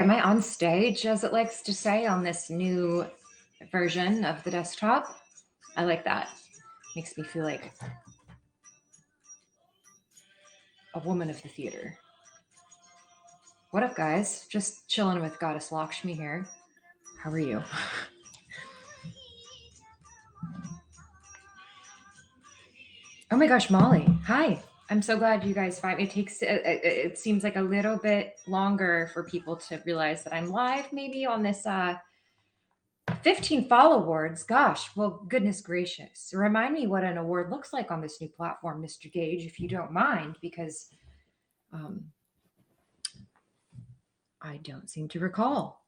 Am I on stage, as it likes to say, on this new version of the desktop? I like that. Makes me feel like a woman of the theater. What up, guys? Just chilling with Goddess Lakshmi here. How are you? Oh my gosh, Molly. Hi. I'm so glad you guys find it takes it seems like a little bit longer for people to realize that I'm live maybe on this 15 fall awards. Gosh, well, goodness gracious. Remind me what an award looks like on this new platform, Mr. Gage, if you don't mind, because um, I don't seem to recall.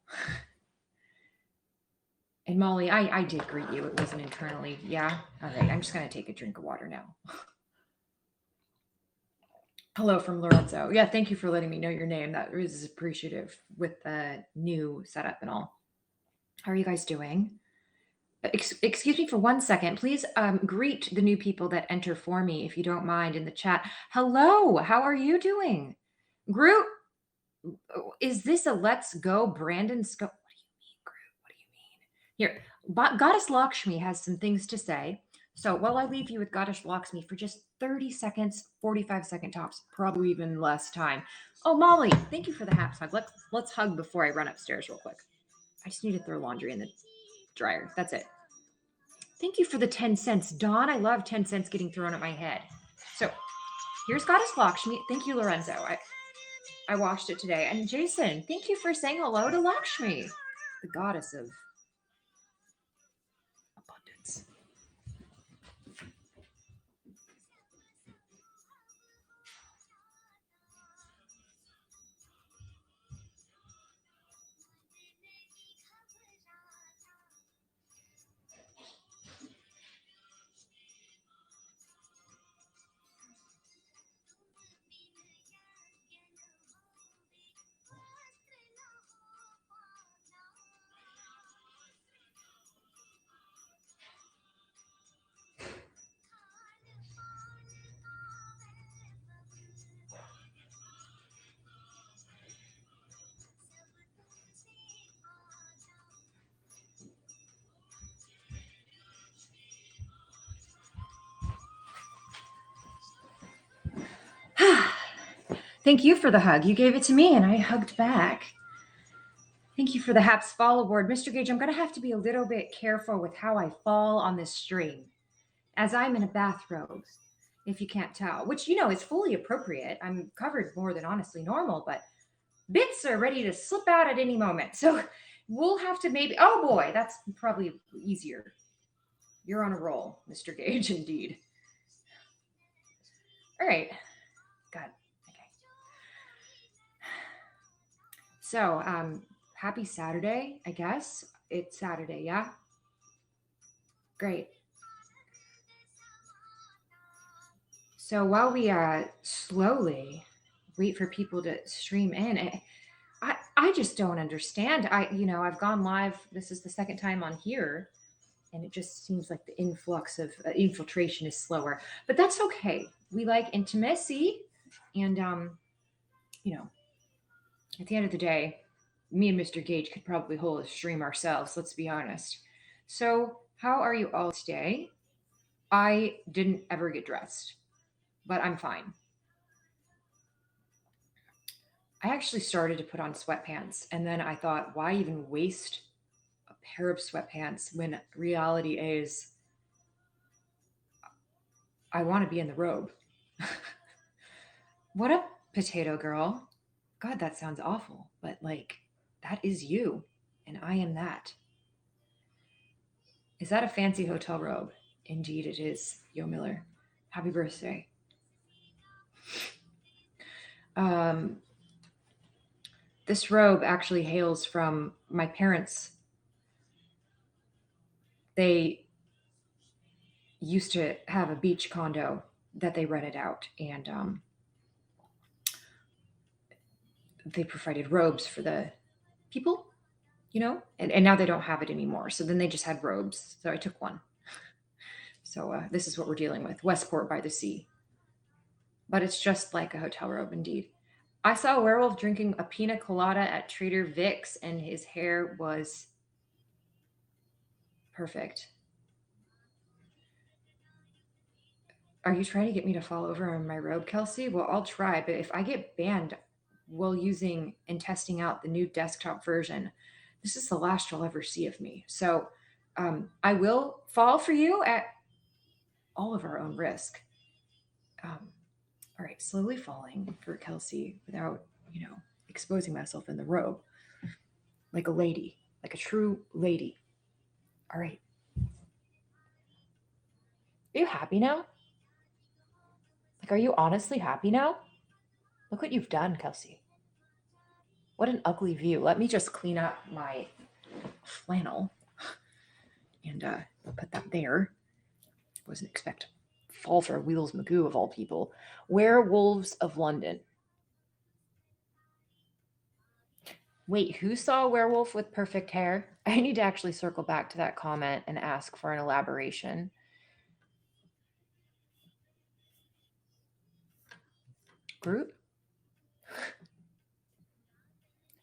And Molly, I did greet you. It wasn't internally. Yeah. All right. I'm just going to take a drink of water now. Hello from Lorenzo. Yeah. Thank you for letting me know your name. That is appreciative with the new setup and all. How are you guys doing? Excuse me for 1 second. Please greet the new people that enter for me, if you don't mind, in the chat. Hello. How are you doing? Groot, is this a let's go Brandon Sco? What do you mean, Groot? What do you mean? Here, Goddess Lakshmi has some things to say. So while I leave you with Goddess Lakshmi for just 30 seconds, 45-second tops, probably even less time. Oh, Molly, thank you for the haps hug. Let's hug before I run upstairs real quick. I just need to throw laundry in the dryer. That's it. Thank you for the 10 cents, Dawn. I love 10 cents getting thrown at my head. So here's Goddess Lakshmi. Thank you, Lorenzo. I washed it today. And Jason, thank you for saying hello to Lakshmi, the goddess of abundance. Thank you for the hug. You gave it to me and I hugged back. Thank you for the Haps Fall Award. Mr. Gage, I'm going to have to be a little bit careful with how I fall on this stream, as I'm in a bathrobe, if you can't tell, which, is fully appropriate. I'm covered more than honestly normal, but bits are ready to slip out at any moment. So we'll have to oh boy, that's probably easier. You're on a roll, Mr. Gage, indeed. All right. God. Okay. So, happy Saturday, I guess. It's Saturday, yeah? Great. So while we slowly wait for people to stream in, I just don't understand. I've gone live. This is the second time on here, and it just seems like the influx of infiltration is slower. But that's okay. We like intimacy, and at the end of the day, me and Mr. Gage could probably hold a stream ourselves. Let's be honest. So, how are you all today? I didn't ever get dressed, but I'm fine. I actually started to put on sweatpants, and then I thought, why even waste a pair of sweatpants when reality is I want to be in the robe. What up, potato girl? God, that sounds awful, but that is you, and I am that. Is that a fancy hotel robe? Indeed, it is, Yo Miller. Happy birthday. This robe actually hails from my parents. They used to have a beach condo that they rented out, and they provided robes for the people, and now they don't have it anymore. So then they just had robes. So I took one. So this is what we're dealing with, Westport by the Sea. But it's just like a hotel robe, indeed. I saw a werewolf drinking a pina colada at Trader Vic's, and his hair was perfect. Are you trying to get me to fall over on my robe, Kelsey? Well, I'll try, but if I get banned while using and testing out the new desktop version, this is the last you'll ever see of me. So I will fall for you at all of our own risk. All right, slowly falling for Kelsey without, exposing myself in the robe like a lady, like a true lady. All right. Are you happy now? Like, are you honestly happy now? Look what you've done, Kelsey. What an ugly view. Let me just clean up my flannel and put that there. Wasn't expect fall for Wheels Magoo of all people. Werewolves of London. Wait, who saw a werewolf with perfect hair? I need to actually circle back to that comment and ask for an elaboration. Group?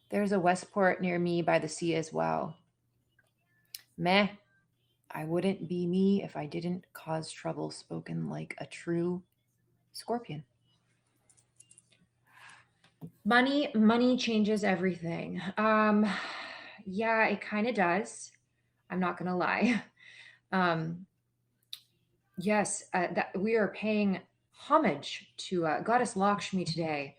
There's a Westport near me by the sea as well. Meh. I wouldn't be me if I didn't cause trouble, spoken like a true scorpion. Money changes everything. Yeah, it kind of does. I'm not gonna lie. Yes, that we are paying homage to Goddess Lakshmi today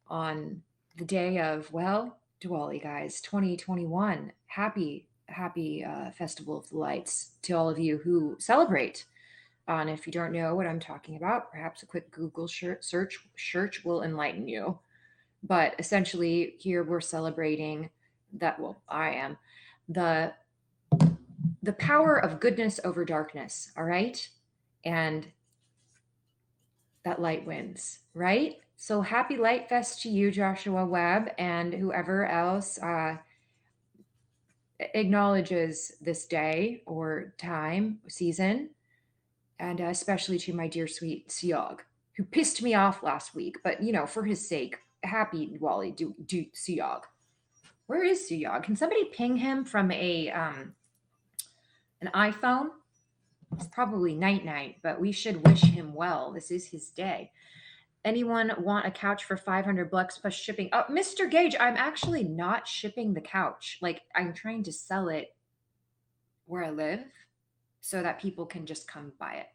on the day of, well, Diwali, guys, 2021. Happy Festival of the Lights to all of you who celebrate. And if you don't know what I'm talking about, perhaps a quick Google search will enlighten you. But essentially, here we're celebrating that. Well, I am the power of goodness over darkness. All right, and that light wins, right? So happy Light Fest to you, Joshua Webb, and whoever else acknowledges this day or time, season, and especially to my dear sweet Siog, who pissed me off last week. But for his sake, happy Wally, do Siog. Where is Siog? Can somebody ping him from an iPhone? It's probably night, but we should wish him well. This is his day. Anyone want a couch for 500 bucks plus shipping? Oh, Mr. Gage, I'm actually not shipping the couch. Like, I'm trying to sell it where I live so that people can just come buy it.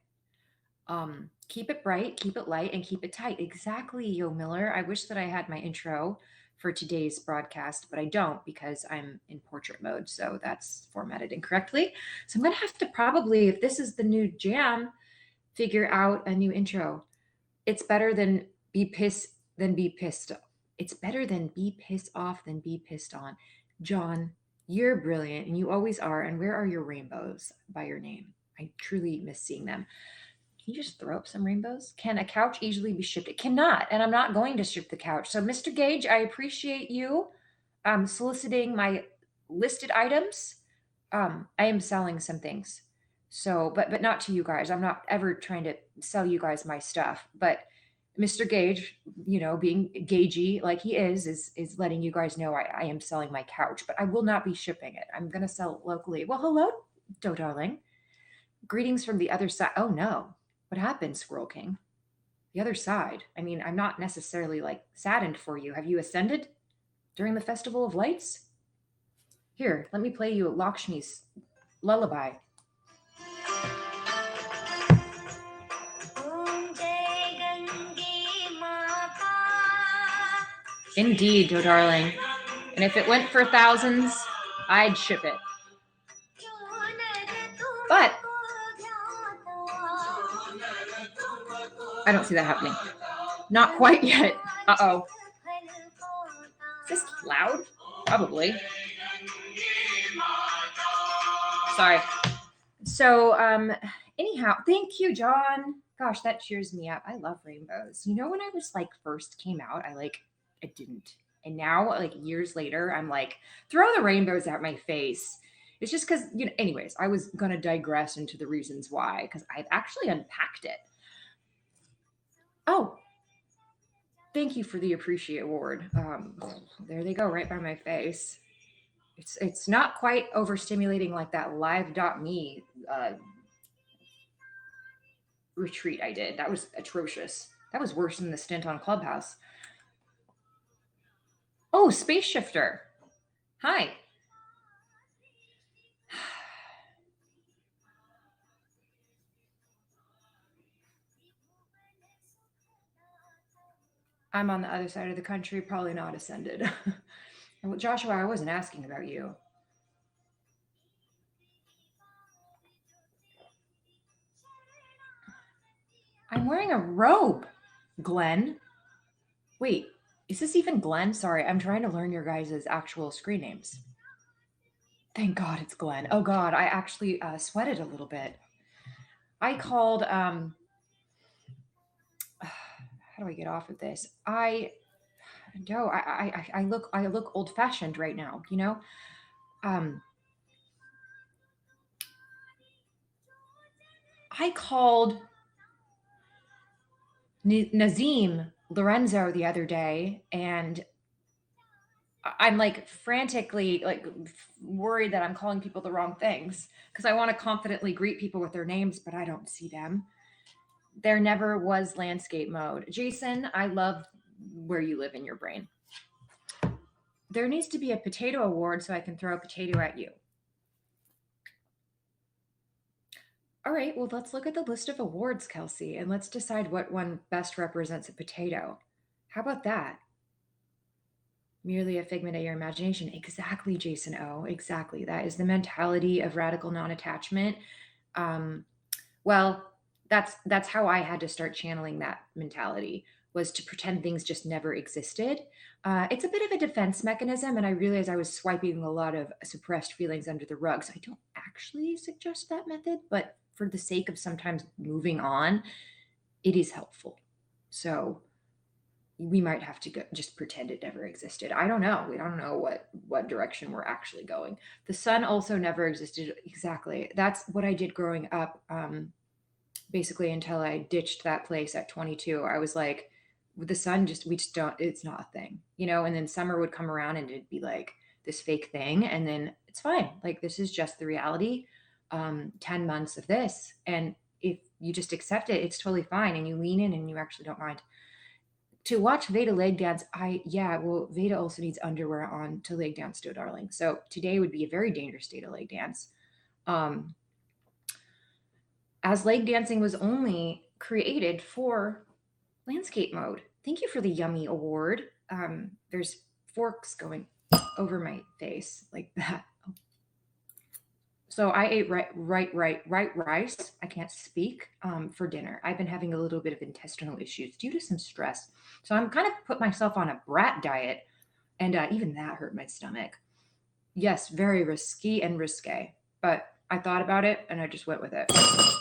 Keep it bright, keep it light, and keep it tight. Exactly, Yo Miller. I wish that I had my intro for today's broadcast, but I don't because I'm in portrait mode. So that's formatted incorrectly. So I'm going to have to probably, if this is the new jam, figure out a new intro. It's better than be pissed than be pissed. It's better than be pissed off than be pissed on. John, you're brilliant and you always are. And where are your rainbows by your name? I truly miss seeing them. Can you just throw up some rainbows? Can a couch easily be shipped? It cannot, and I'm not going to ship the couch. So, Mr. Gage, I appreciate you soliciting my listed items. I am selling some things. So, but not to you guys. I'm not ever trying to sell you guys my stuff. But Mr. Gage, being gagey like he is letting you guys know I am selling my couch, but I will not be shipping it. I'm gonna sell it locally. Well, hello, Doe darling. Greetings from the other side. Oh no. What happened, Squirrel King? The other side. I mean, I'm not necessarily like saddened for you. Have you ascended during the Festival of Lights? Here, let me play you Lakshmi's lullaby. Indeed, Joe darling. And if it went for thousands, I'd ship it. But I don't see that happening. Not quite yet. Uh-oh. Is this loud? Probably. Sorry. So, anyhow, thank you, John. Gosh, that cheers me up. I love rainbows. When I was like first came out, I didn't. And now, like years later, I'm like, throw the rainbows at my face. It's just because, anyways, I was going to digress into the reasons why, because I've actually unpacked it. Oh, Thank you for the appreciate award. There they go, right by my face. It's not quite overstimulating like that live.me retreat I did. That was atrocious. That was worse than the stint on Clubhouse. Oh, Space Shifter. Hi. I'm on the other side of the country, probably not ascended. Well, Joshua, I wasn't asking about you. I'm wearing a robe, Glenn. Wait, is this even Glenn? Sorry, I'm trying to learn your guys' actual screen names. Thank God it's Glenn. Oh God, I actually sweated a little bit. I called. How do I get off of this? I look old fashioned right now. You know. I called Nazim Lorenzo the other day, and I'm like frantically like worried that I'm calling people the wrong things because I want to confidently greet people with their names, but I don't see them. There never was landscape mode. Jason, I love where you live in your brain. There needs to be a potato award so I can throw a potato at you. All right, well, let's look at the list of awards, Kelsey, and let's decide what one best represents a potato. How about that? Merely a figment of your imagination. Exactly, Jason O. Exactly. That is the mentality of radical non-attachment. Well, that's how I had to start channeling that mentality, was to pretend things just never existed. It's a bit of a defense mechanism, and I realized I was swiping a lot of suppressed feelings under the rug. So I don't actually suggest that method, but for the sake of sometimes moving on, it is helpful. So we might have to go, just pretend it never existed. I don't know. We don't know what direction we're actually going. The sun also never existed. Exactly. That's what I did growing up. Basically, until I ditched that place at 22, I was like, the sun we just don't. It's not a thing, you know. And then summer would come around, and it'd be like this fake thing, and then it's fine. Like this is just the reality. 10 months of this, and if you just accept it, it's totally fine, and you lean in, and you actually don't mind. To watch Veda leg dance, well, Veda also needs underwear on to leg dance to, darling. So today would be a very dangerous day to leg dance. As leg dancing was only created for landscape mode. Thank you for the yummy award. There's forks going over my face like that. So I ate right rice. I can't speak for dinner. I've been having a little bit of intestinal issues due to some stress. So I'm kind of put myself on a brat diet, and even that hurt my stomach. Yes, very risky and risque, but I thought about it and I just went with it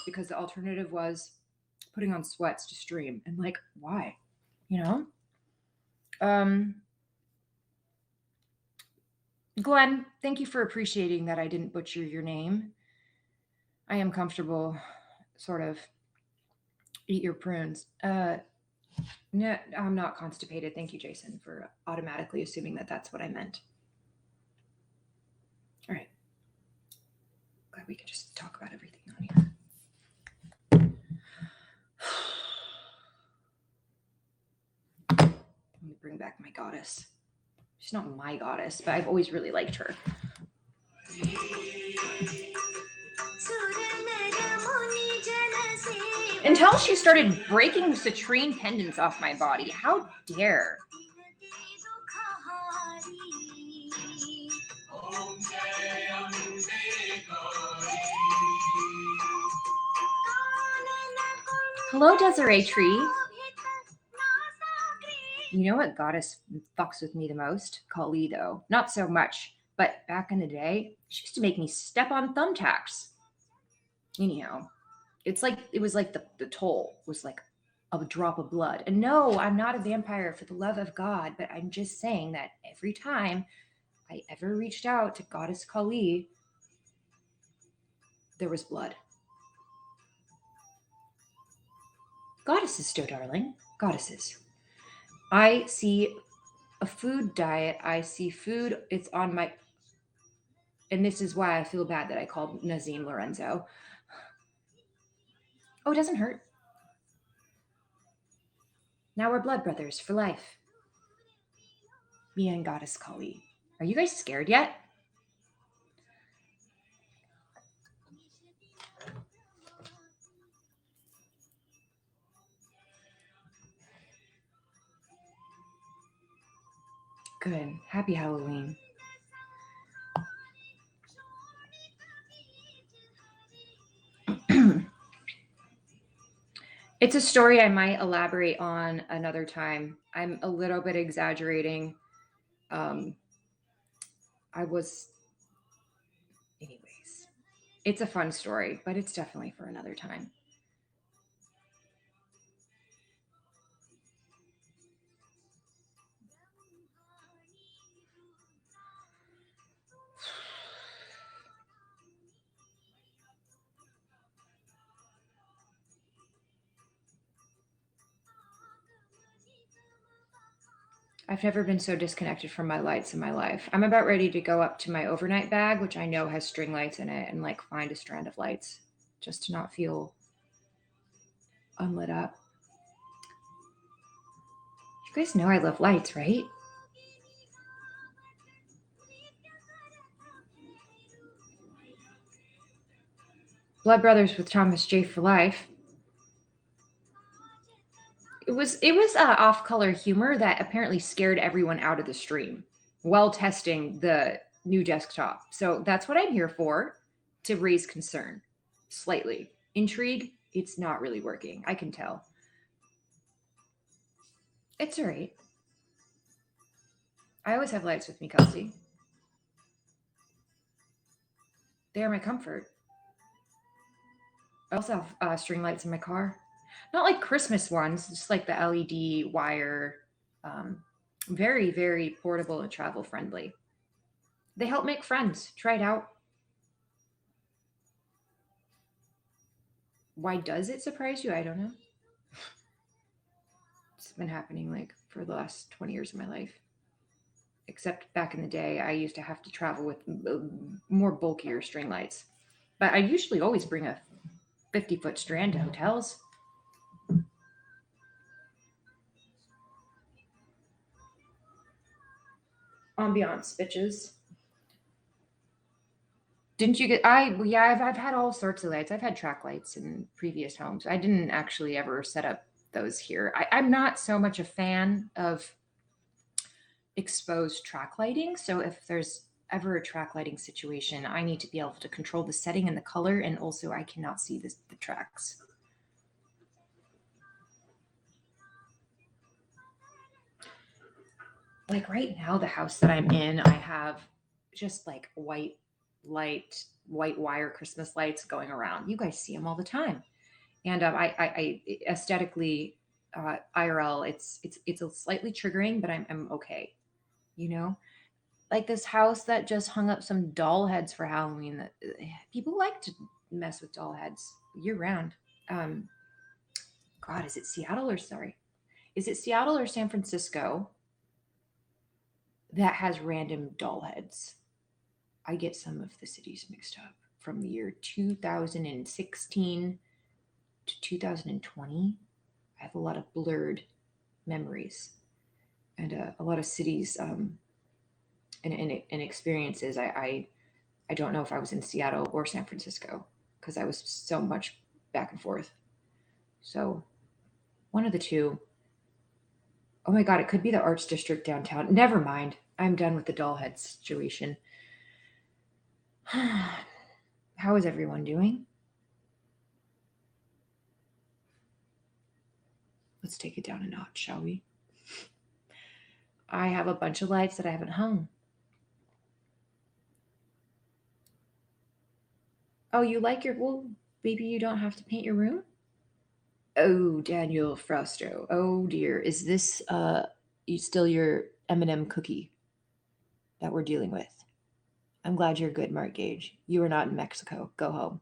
because the alternative was putting on sweats to stream, and like, why? You know? Glenn, thank you for appreciating that I didn't butcher your name. I am comfortable, sort of. Eat your prunes. No, I'm not constipated. Thank you, Jason, for automatically assuming that that's what I meant. All right. Glad we could just talk about everything on here. Let me bring back my goddess. She's not my goddess, but I've always really liked her. Until she started breaking citrine pendants off my body. How dare? Hello, Desiree Tree. You know what goddess fucks with me the most? Kali, though. Not so much. But back in the day, she used to make me step on thumbtacks. Anyhow, it was like the toll was like a drop of blood. And no, I'm not a vampire, for the love of God, but I'm just saying that every time I ever reached out to Goddess Kali, there was blood. Goddesses, Joe darling. Goddesses. I see a food diet. I see food. It's on my, and this is why I feel bad that I called Nazim Lorenzo. Oh, it doesn't hurt. Now we're blood brothers for life. Me and Goddess Kali. Are you guys scared yet? Good. Happy Halloween. It's a story I might elaborate on another time. I'm a little bit exaggerating. Um, I was, anyways. It's a fun story, but it's definitely for another time. I've never been so disconnected from my lights in my life. I'm about ready to go up to my overnight bag, which I know has string lights in it, and like find a strand of lights just to not feel unlit up. You guys know I love lights, right? Blood Brothers with Thomas J for life. It was off color humor that apparently scared everyone out of the stream while testing the new desktop. So that's what I'm here for, to raise concern slightly. Intrigue, it's not really working. I can tell. It's all right. I always have lights with me, Kelsey. They are my comfort. I also have string lights in my car. Not like Christmas ones, just like the LED wire. Um, very, very portable and travel friendly. They help make friends. Try it out. Why does it surprise you? I don't know. It's been happening like for the last 20 years of my life. Except back in the day, I used to have to travel with more bulkier string lights. But I usually always bring a 50-foot strand to hotels. Ambiance, bitches. Didn't you get? Yeah, I've had all sorts of lights. I've had track lights in previous homes. I didn't actually ever set up those here. I'm not so much a fan of exposed track lighting. So if there's ever a track lighting situation, I need to be able to control the setting and the color, and also I cannot see the tracks. Like right now, the house that I'm in, I have just like white wire Christmas lights going around. You guys see them all the time. And I aesthetically, IRL, it's a slightly triggering, but I'm okay. You know, like this house that just hung up some doll heads for Halloween. That people like to mess with doll heads year round. Um, God, is it Seattle or sorry, is it Seattle or San Francisco that has random doll heads? I get some of the cities mixed up from the year 2016 to 2020. I have a lot of blurred memories and a lot of cities and experiences. I don't know if I was in Seattle or San Francisco because I was so much back and forth. So one of the two. Oh my God, it could be the Arts District downtown. Never mind. I'm done with the doll head situation. How is everyone doing? Let's take it down a notch, shall we? I have a bunch of lights that I haven't hung. Oh, you like your, well, maybe you don't have to paint your room? Oh, Daniel Frausto. Oh dear. Is this still your M&M cookie that we're dealing with? I'm glad you're good, Mark Gage. You are not in Mexico. Go home.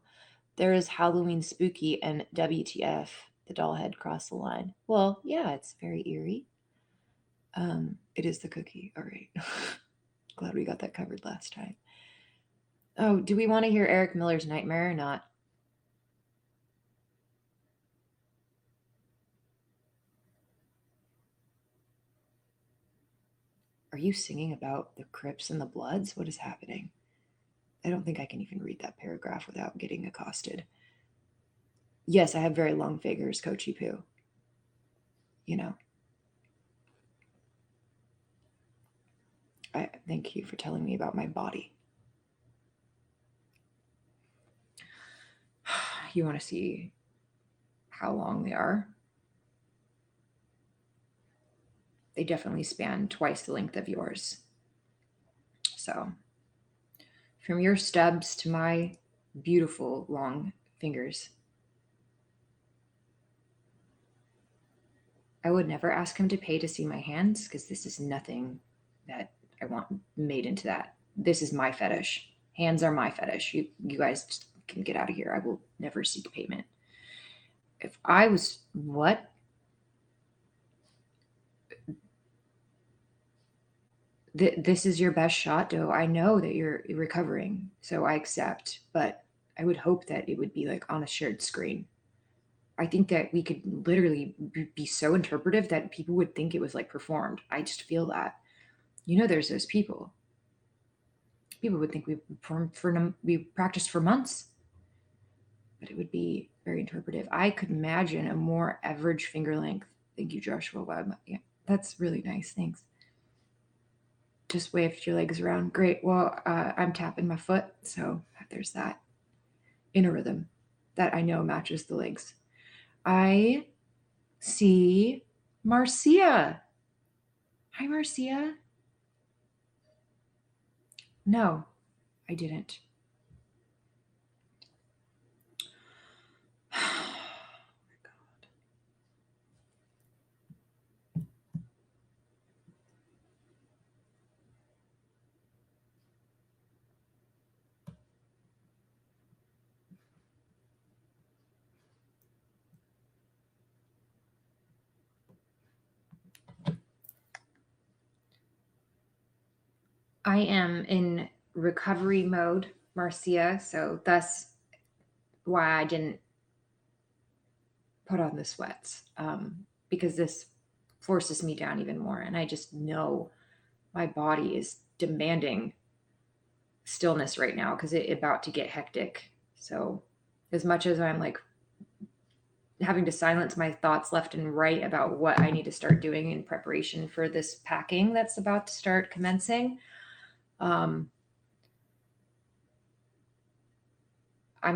There is Halloween spooky and WTF, the doll head crossed the line. Well, yeah, it's very eerie. It is the cookie. All right. Glad we got that covered last time. Oh, do we want to hear Eric Miller's Nightmare or not? Are you singing about the Crips and the Bloods? What is happening? I don't think I can even read that paragraph without getting accosted. Yes, I have very long fingers, Coachy Poo. You know. I thank you for telling me about my body. You want to see how long they are? They definitely span twice the length of yours. So, from your stubs to my beautiful long fingers. I would never ask him to pay to see my hands because this is nothing that I want made into that. This is my fetish. Hands are my fetish. You guys just can get out of here. I will never seek payment. If I was what? This is your best shot, Doe. I know that you're recovering, so I accept, but I would hope that it would be like on a shared screen. I think that we could literally be so interpretive that people would think it was like performed. I just feel that. There's those people. People would think we performed we practiced for months, but it would be very interpretive. I could imagine a more average finger length. Thank you, Joshua Webb. Yeah, that's really nice. Thanks. Just waved your legs around. Great. Well, I'm tapping my foot, so there's that in a rhythm that I know matches the legs. I see Marcia. Hi, Marcia. No, I didn't. I am in recovery mode, Marcia, so that's why I didn't put on the sweats, because this forces me down even more. And I just know my body is demanding stillness right now because it's about to get hectic. So as much as I'm like having to silence my thoughts left and right about what I need to start doing in preparation for this packing that's about to start commencing, I'm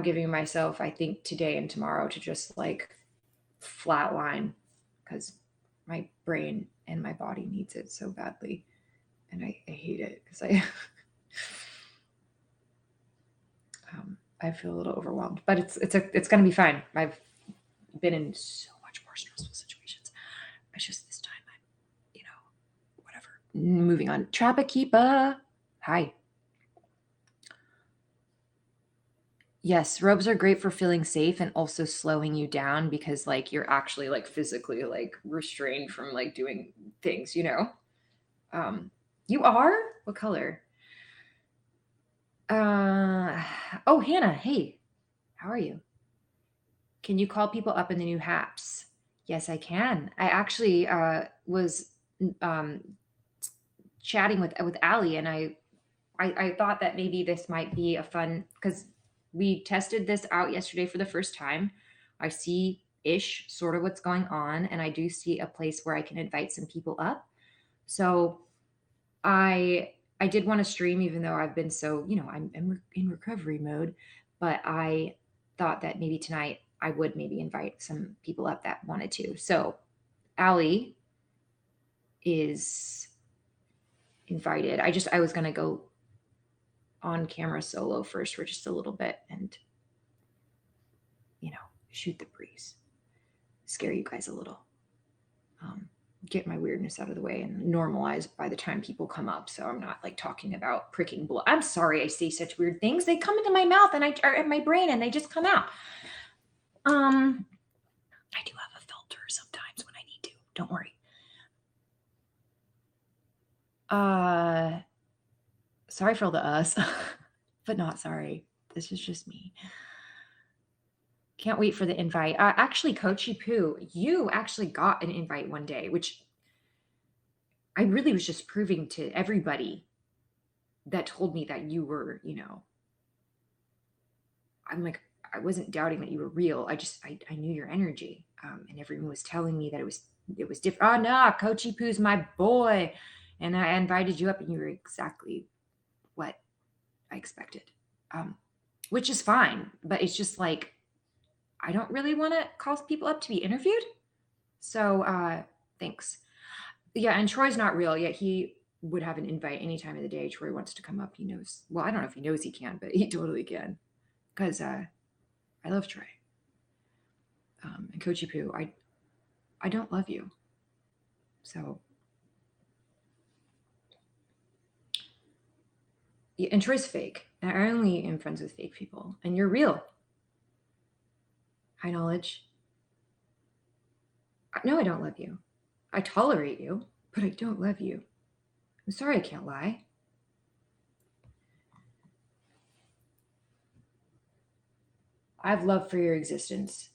giving myself, I think, today and tomorrow to just like flatline because my brain and my body needs it so badly. And I hate it because I feel a little overwhelmed, but it's going to be fine. I've been in so much more stressful situations. It's just this time whatever. Moving on. Trapakeepa. Hi. Yes, robes are great for feeling safe and also slowing you down because like you're actually like physically like restrained from like doing things. You are? What color? Oh, Hannah, hey, how are you? Can you call people up in the new haps? Yes, I can. I actually was um, chatting with Allie, and I thought that maybe this might be a fun because we tested this out yesterday for the first time. I see ish sort of what's going on, and I do see a place where I can invite some people up. So I did want to stream, even though I've been so I'm in recovery mode, but I thought that maybe tonight I would maybe invite some people up that wanted to. So Allie is invited. I was gonna go on camera solo first for just a little bit and shoot the breeze, scare you guys a little, get my weirdness out of the way and normalize by the time people come up. So I'm not like talking about pricking blood. I'm sorry I say such weird things. They come into my mouth and or in my brain and they just come out. I do have a filter sometimes when I need to. Don't worry. Sorry for all the us, but not sorry. This is just me. Can't wait for the invite. Actually, Coachy Poo, you actually got an invite one day, which I really was just proving to everybody that told me that you were, I'm like, I wasn't doubting that you were real. I knew your energy. And everyone was telling me that it was different. Oh no, Coachy Poo's my boy. And I invited you up and you were exactly what I expected. Which is fine, but it's just like, I don't really want to call people up to be interviewed. So thanks. Yeah, and Troy's not real yet. He would have an invite any time of the day. Troy wants to come up. He knows. Well, I don't know if he knows he can, but he totally can. Because I love Troy. And Coachy Poo, I don't love you. So yeah, and Troy's fake. I only am friends with fake people. And you're real. High knowledge. No, I don't love you. I tolerate you, but I don't love you. I'm sorry I can't lie. I have love for your existence.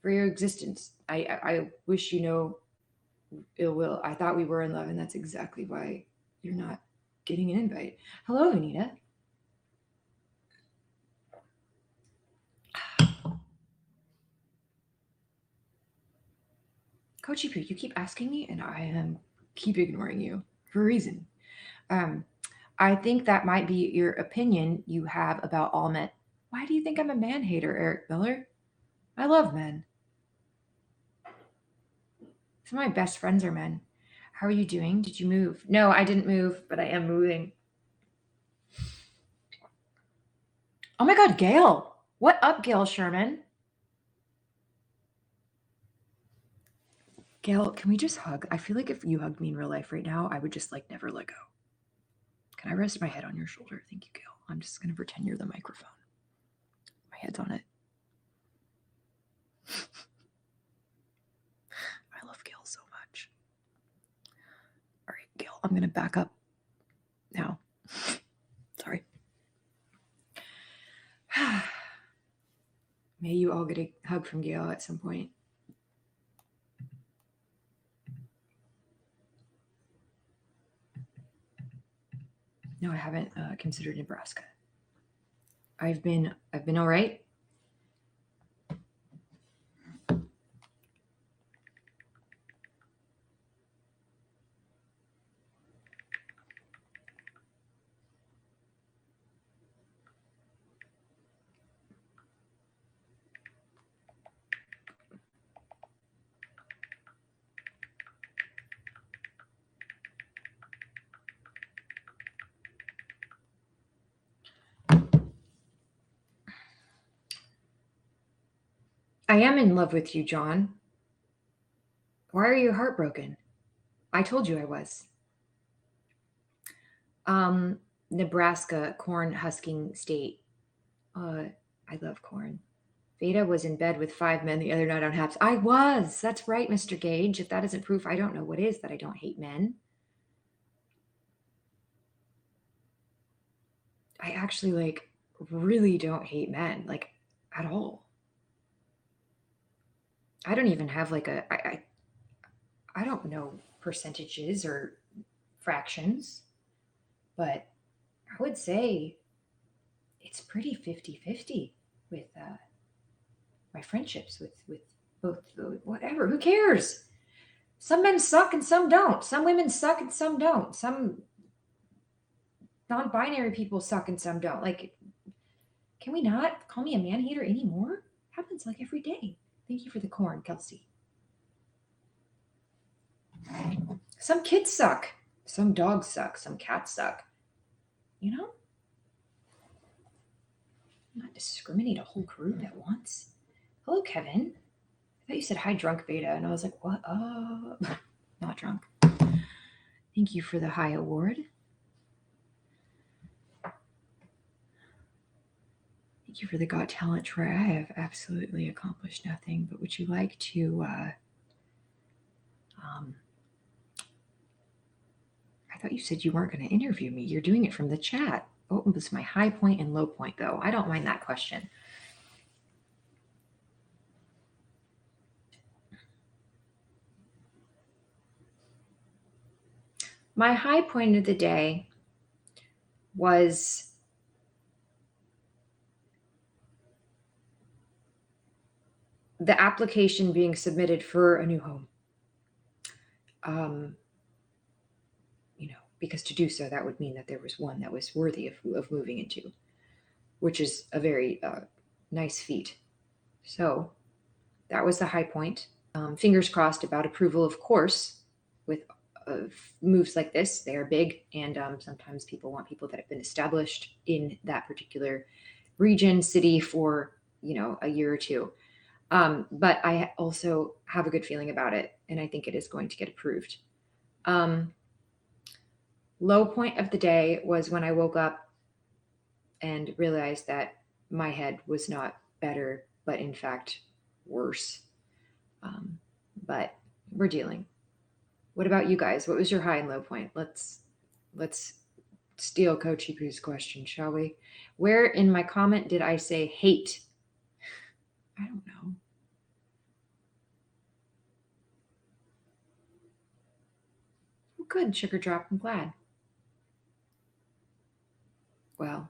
For your existence. I wish you know ill will. I thought we were in love, and that's exactly why you're not getting an invite. Hello, Anita. Coachy Poo, you keep asking me, and I keep ignoring you for a reason. I think that might be your opinion you have about all men. Why do you think I'm a man hater, Eric Miller? I love men. Some of my best friends are men. How are you doing? Did you move? No, I didn't move, but I am moving. Oh my God, Gail. What up, Gail Sherman? Gail, can we just hug? I feel like if you hugged me in real life right now, I would just like never let go. Can I rest my head on your shoulder? Thank you, Gail. I'm just going to pretend you're the microphone. My head's on it. I love Gail so much. All right, Gail, I'm going to back up now. Sorry. May you all get a hug from Gail at some point. No, I haven't considered Nebraska. I've been all right. I am in love with you, John. Why are you heartbroken? I told you I was. Nebraska, corn husking state. I love corn. Vada was in bed with 5 men the other night on Haps. I was. That's right, Mr. Gage. If that isn't proof, I don't know what is that I don't hate men. I actually really don't hate men, at all. I don't even have I don't know percentages or fractions, but I would say it's pretty 50-50 with my friendships with both whatever. Who cares? Some men suck and some don't. Some women suck and some don't. Some non-binary people suck and some don't. Can we not call me a man hater anymore? Happens every day. Thank you for the corn, Kelsey. Some kids suck. Some dogs suck. Some cats suck. Not discriminate a whole group at once. Hello, Kevin. I thought you said hi, drunk Vada, and I was like, what? Not drunk. Thank you for the high award. Thank you for the Got Talent try. I have absolutely accomplished nothing, but would you like to thought you said you weren't going to interview me. You're doing it from the chat. What was my high point and low point, though? I don't mind that question. My high point of the day was the application being submitted for a new home. Because to do so, that would mean that there was one that was worthy of moving into, which is a very nice feat. So that was the high point. Fingers crossed about approval, of course, with moves like this. They are big, and sometimes people want people that have been established in that particular region, city for, a year or two. But I also have a good feeling about it, and I think it is going to get approved. Low point of the day was when I woke up and realized that my head was not better, but in fact worse. But we're dealing. What about you guys? What was your high and low point? Let's steal Coach Ipu's question, shall we? Where in my comment did I say hate? I don't know. Good, Sugar Drop. I'm glad. Well,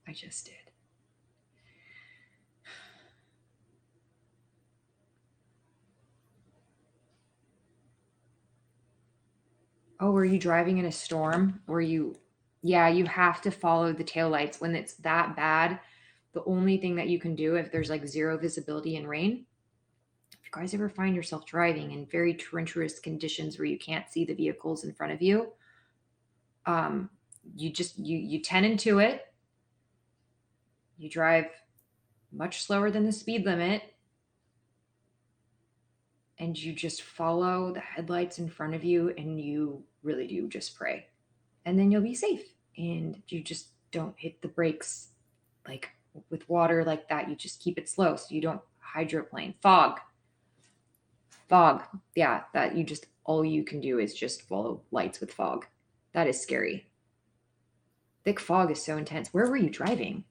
I just did. Oh, were you driving in a storm? Yeah, you have to follow the taillights when it's that bad. The only thing that you can do if there's like zero visibility in rain, if you guys ever find yourself driving in very treacherous conditions where you can't see the vehicles in front of you, you tend into it. You drive much slower than the speed limit, and you just follow the headlights in front of you, and you really do just pray. And then you'll be safe, and you just don't hit the brakes like with water like that. You just keep it slow so you don't hydroplane. Fog. Yeah, that you just, all you can do is just follow lights with fog. That is scary. Thick fog is so intense. Where were you driving?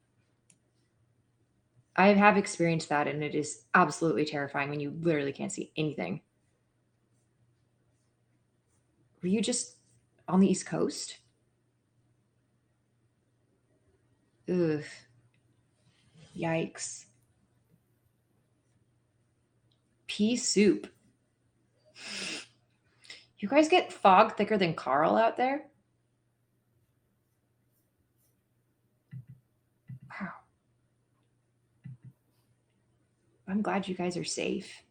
I have experienced that, and it is absolutely terrifying when you literally can't see anything. Were you just on the East Coast? Ugh. Yikes. Pea soup. You guys get fog thicker than Carl out there? Wow. I'm glad you guys are safe.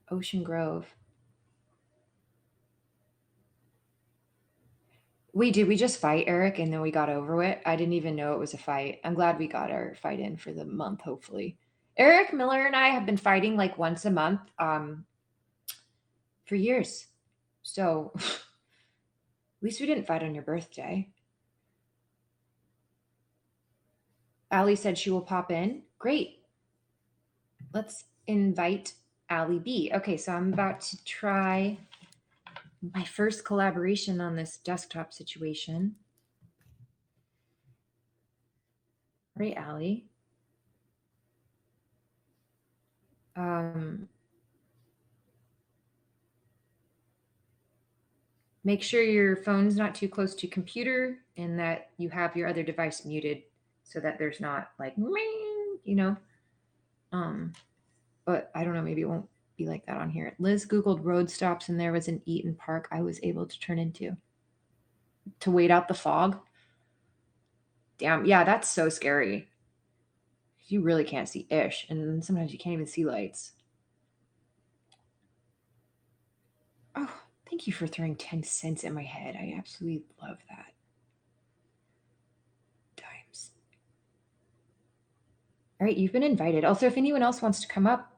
Ocean Grove. We did. We just fight, Eric, and then we got over it. I didn't even know it was a fight. I'm glad we got our fight in for the month, hopefully. Eric Miller and I have been fighting like once a month for years. So at least we didn't fight on your birthday. Allie said she will pop in. Great. Let's invite Allie B. Okay, so I'm about to try my first collaboration on this desktop situation. Right, Allie. Make sure your phone's not too close to your computer and that you have your other device muted so that there's not like, but I don't know, maybe it won't be like that on here. Liz Googled road stops and there was an Eaton Park I was able to turn into to wait out the fog. Damn, yeah, that's so scary. You really can't see ish, and sometimes you can't even see lights. Oh, thank you for throwing 10 cents at my head. I absolutely love that. Dimes. All right, you've been invited. Also, if anyone else wants to come up,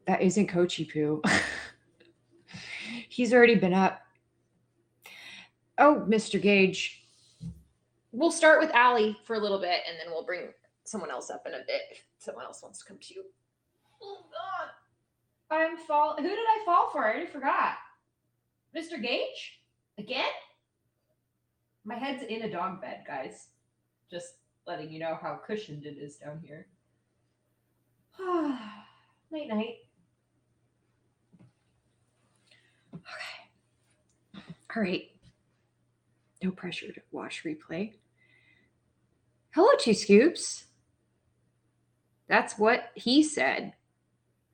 that isn't Coach Ipu. He's already been up. Oh, Mr. Gage. We'll start with Allie for a little bit, and then we'll bring someone else up in a bit if someone else wants to come to you. Oh God. Who did I fall for? I already forgot. Mr. Gage? Again? My head's in a dog bed, guys. Just letting you know how cushioned it is down here. Night night. Okay. All right. No pressure to watch replay. Hello, Two Scoops. That's what he said.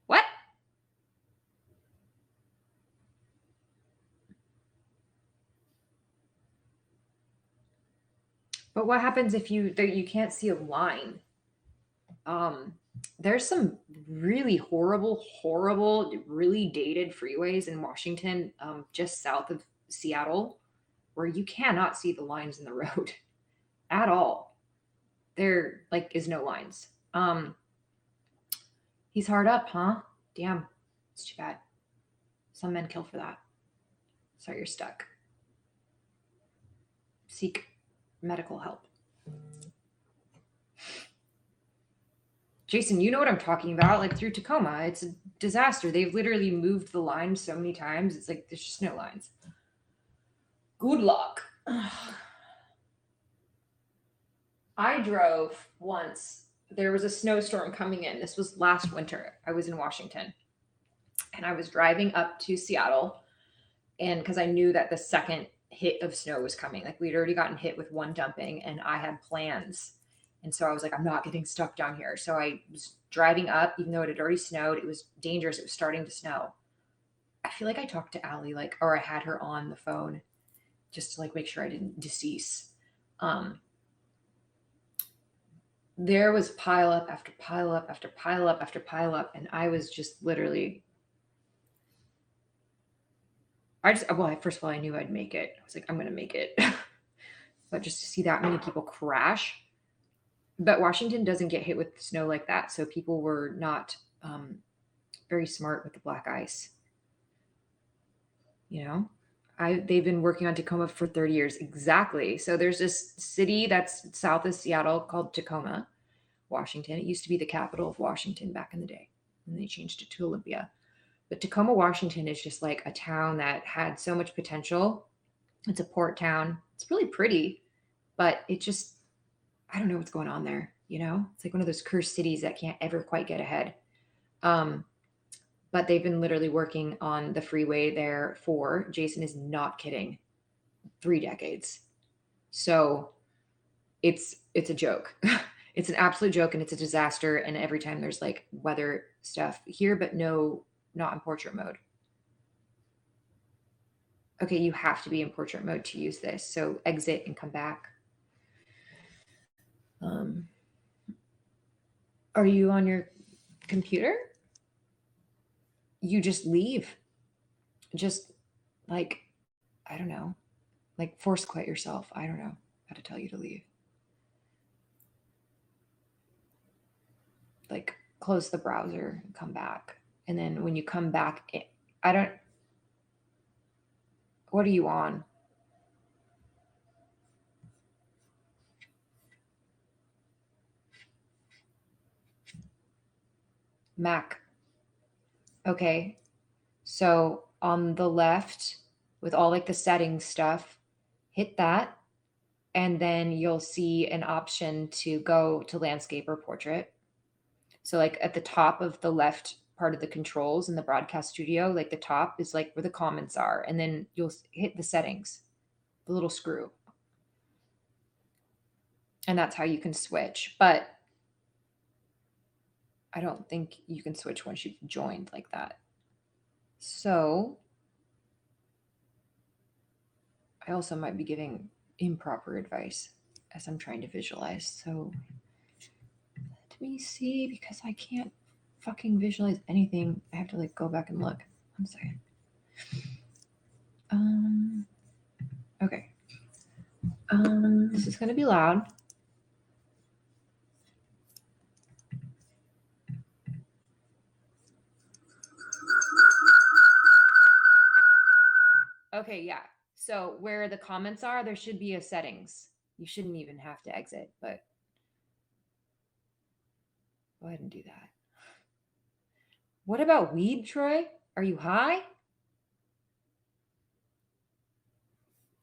What? But what happens if you can't see a line? There's some really horrible, really dated freeways in Washington, just south of Seattle, where you cannot see the lines in the road at all. There like is no lines. He's hard up, huh? Damn, it's too bad. Some men kill for that. So you're stuck. Seek medical help. Jason, you know what I'm talking about. Like through Tacoma, it's a disaster. They've literally moved the lines so many times. It's like there's just no lines. Good luck. I drove once. There was a snowstorm coming in. This was last winter. I was in Washington. And I was driving up to Seattle. And because I knew that the second hit of snow was coming, like we'd already gotten hit with one dumping and I had plans. And so I was like, I'm not getting stuck down here. So I was driving up, even though it had already snowed. It was dangerous. It was starting to snow. I feel like I talked to Allie, like, or I had her on the phone just to like make sure I didn't decease. There was pile up after pile up after pile up after pile up. And I was just literally, first of all, I knew I'd make it. I was like, I'm going to make it. But just to see that many people crash. But Washington doesn't get hit with snow like that. So people were not very smart with the black ice. You know, they've been working on Tacoma for 30 years. Exactly. So there's this city that's south of Seattle called Tacoma, Washington. It used to be the capital of Washington back in the day. And they changed it to Olympia. But Tacoma, Washington is just like a town that had so much potential. It's a port town. It's really pretty, but it just, I don't know what's going on there. You know, it's like one of those cursed cities that can't ever quite get ahead. But they've been literally working on the freeway there for, Jason is not kidding, 3 decades. So it's a joke. It's an absolute joke and it's a disaster. And every time there's like weather stuff here, but no, not in portrait mode. Okay, you have to be in portrait mode to use this. So exit and come back. Are you on your computer? You just leave. Just like, I don't know, like force quit yourself. I don't know how to tell you to leave. Like close the browser and come back. And then when you come back, what are you on? Mac. Okay. So on the left with all like the settings stuff, hit that. And then you'll see an option to go to landscape or portrait. So like at the top of the left part of the controls in the broadcast studio, like the top is like where the comments are. And then you'll hit the settings, the little screw. And that's how you can switch. But I don't think you can switch once you've joined like that. So I also might be giving improper advice as I'm trying to visualize. So let me see, because I can't fucking visualize anything. I have to like go back and look. I'm sorry. Okay. This is going to be loud. Okay, yeah. So where the comments are, there should be a settings. You shouldn't even have to exit, but Go ahead and do that. What about weed, Troy? Are you high?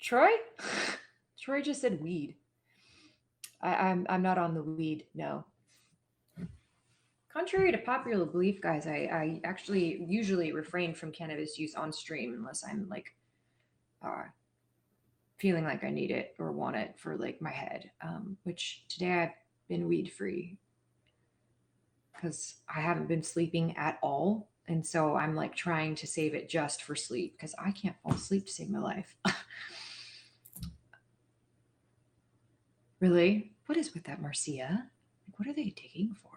Troy? Troy just said weed. I'm not on the weed, no. Contrary to popular belief, guys, I actually usually refrain from cannabis use on stream unless I'm like uh, feeling like I need it or want it for like my head. Which today I've been weed free because I haven't been sleeping at all. And so I'm like trying to save it just for sleep because I can't fall asleep to save my life. Really? What is with that, Marcia? Like, what are they digging for?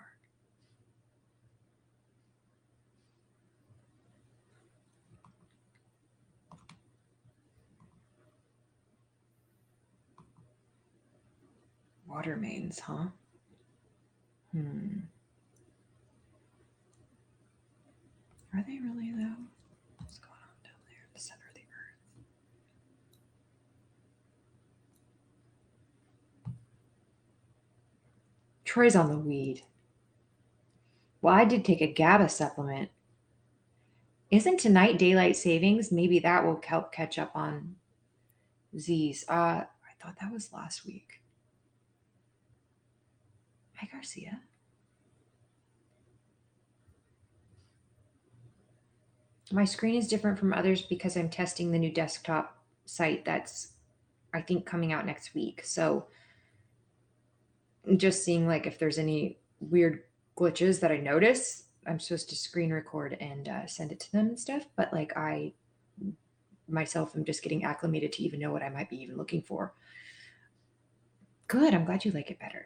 Water mains, huh? Are they really, though? What's going on down there in the center of the earth? Troy's on the weed. Well, I did take a GABA supplement. Isn't tonight daylight savings? Maybe that will help catch up on Z's. I thought that was last week. Hi, Garcia. My screen is different from others because I'm testing the new desktop site that's, I think, coming out next week. So I'm just seeing like if there's any weird glitches that I notice. I'm supposed to screen record and send it to them and stuff. But like I myself am just getting acclimated to even know what I might be even looking for. Good. I'm glad you like it better.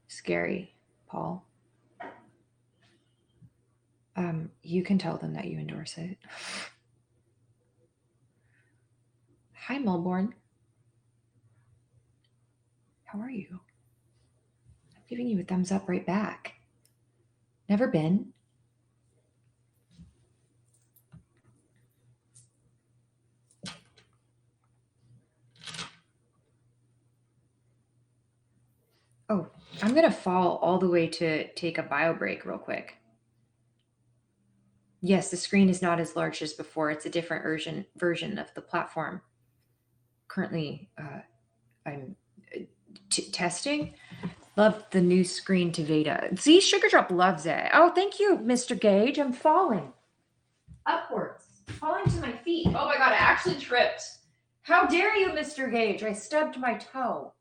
Scary, Paul. You can tell them that you endorse it. Hi, Melbourne. How are you? I'm giving you a thumbs up right back. Never been. Oh, I'm going to fall all the way to take a bio break real quick. Yes, the screen is not as large as before. It's a different version of the platform. Currently, I'm testing. Love the new screen to Vada. See, Sugar Drop loves it. Oh, thank you, Mr. Gage. I'm falling upwards, falling to my feet. Oh my God, I actually tripped. How dare you, Mr. Gage? I stubbed my toe.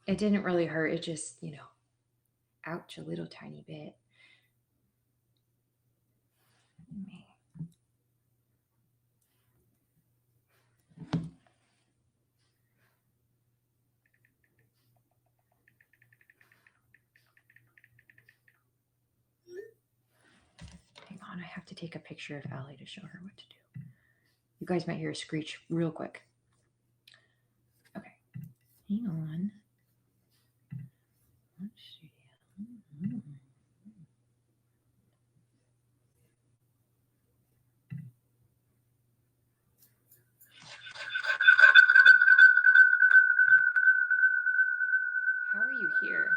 It didn't really hurt. It just, ouch, a little tiny bit. Hang on, I have to take a picture of Allie to show her what to do. You guys might hear a screech real quick. Okay, hang on. Let's see. How are you here?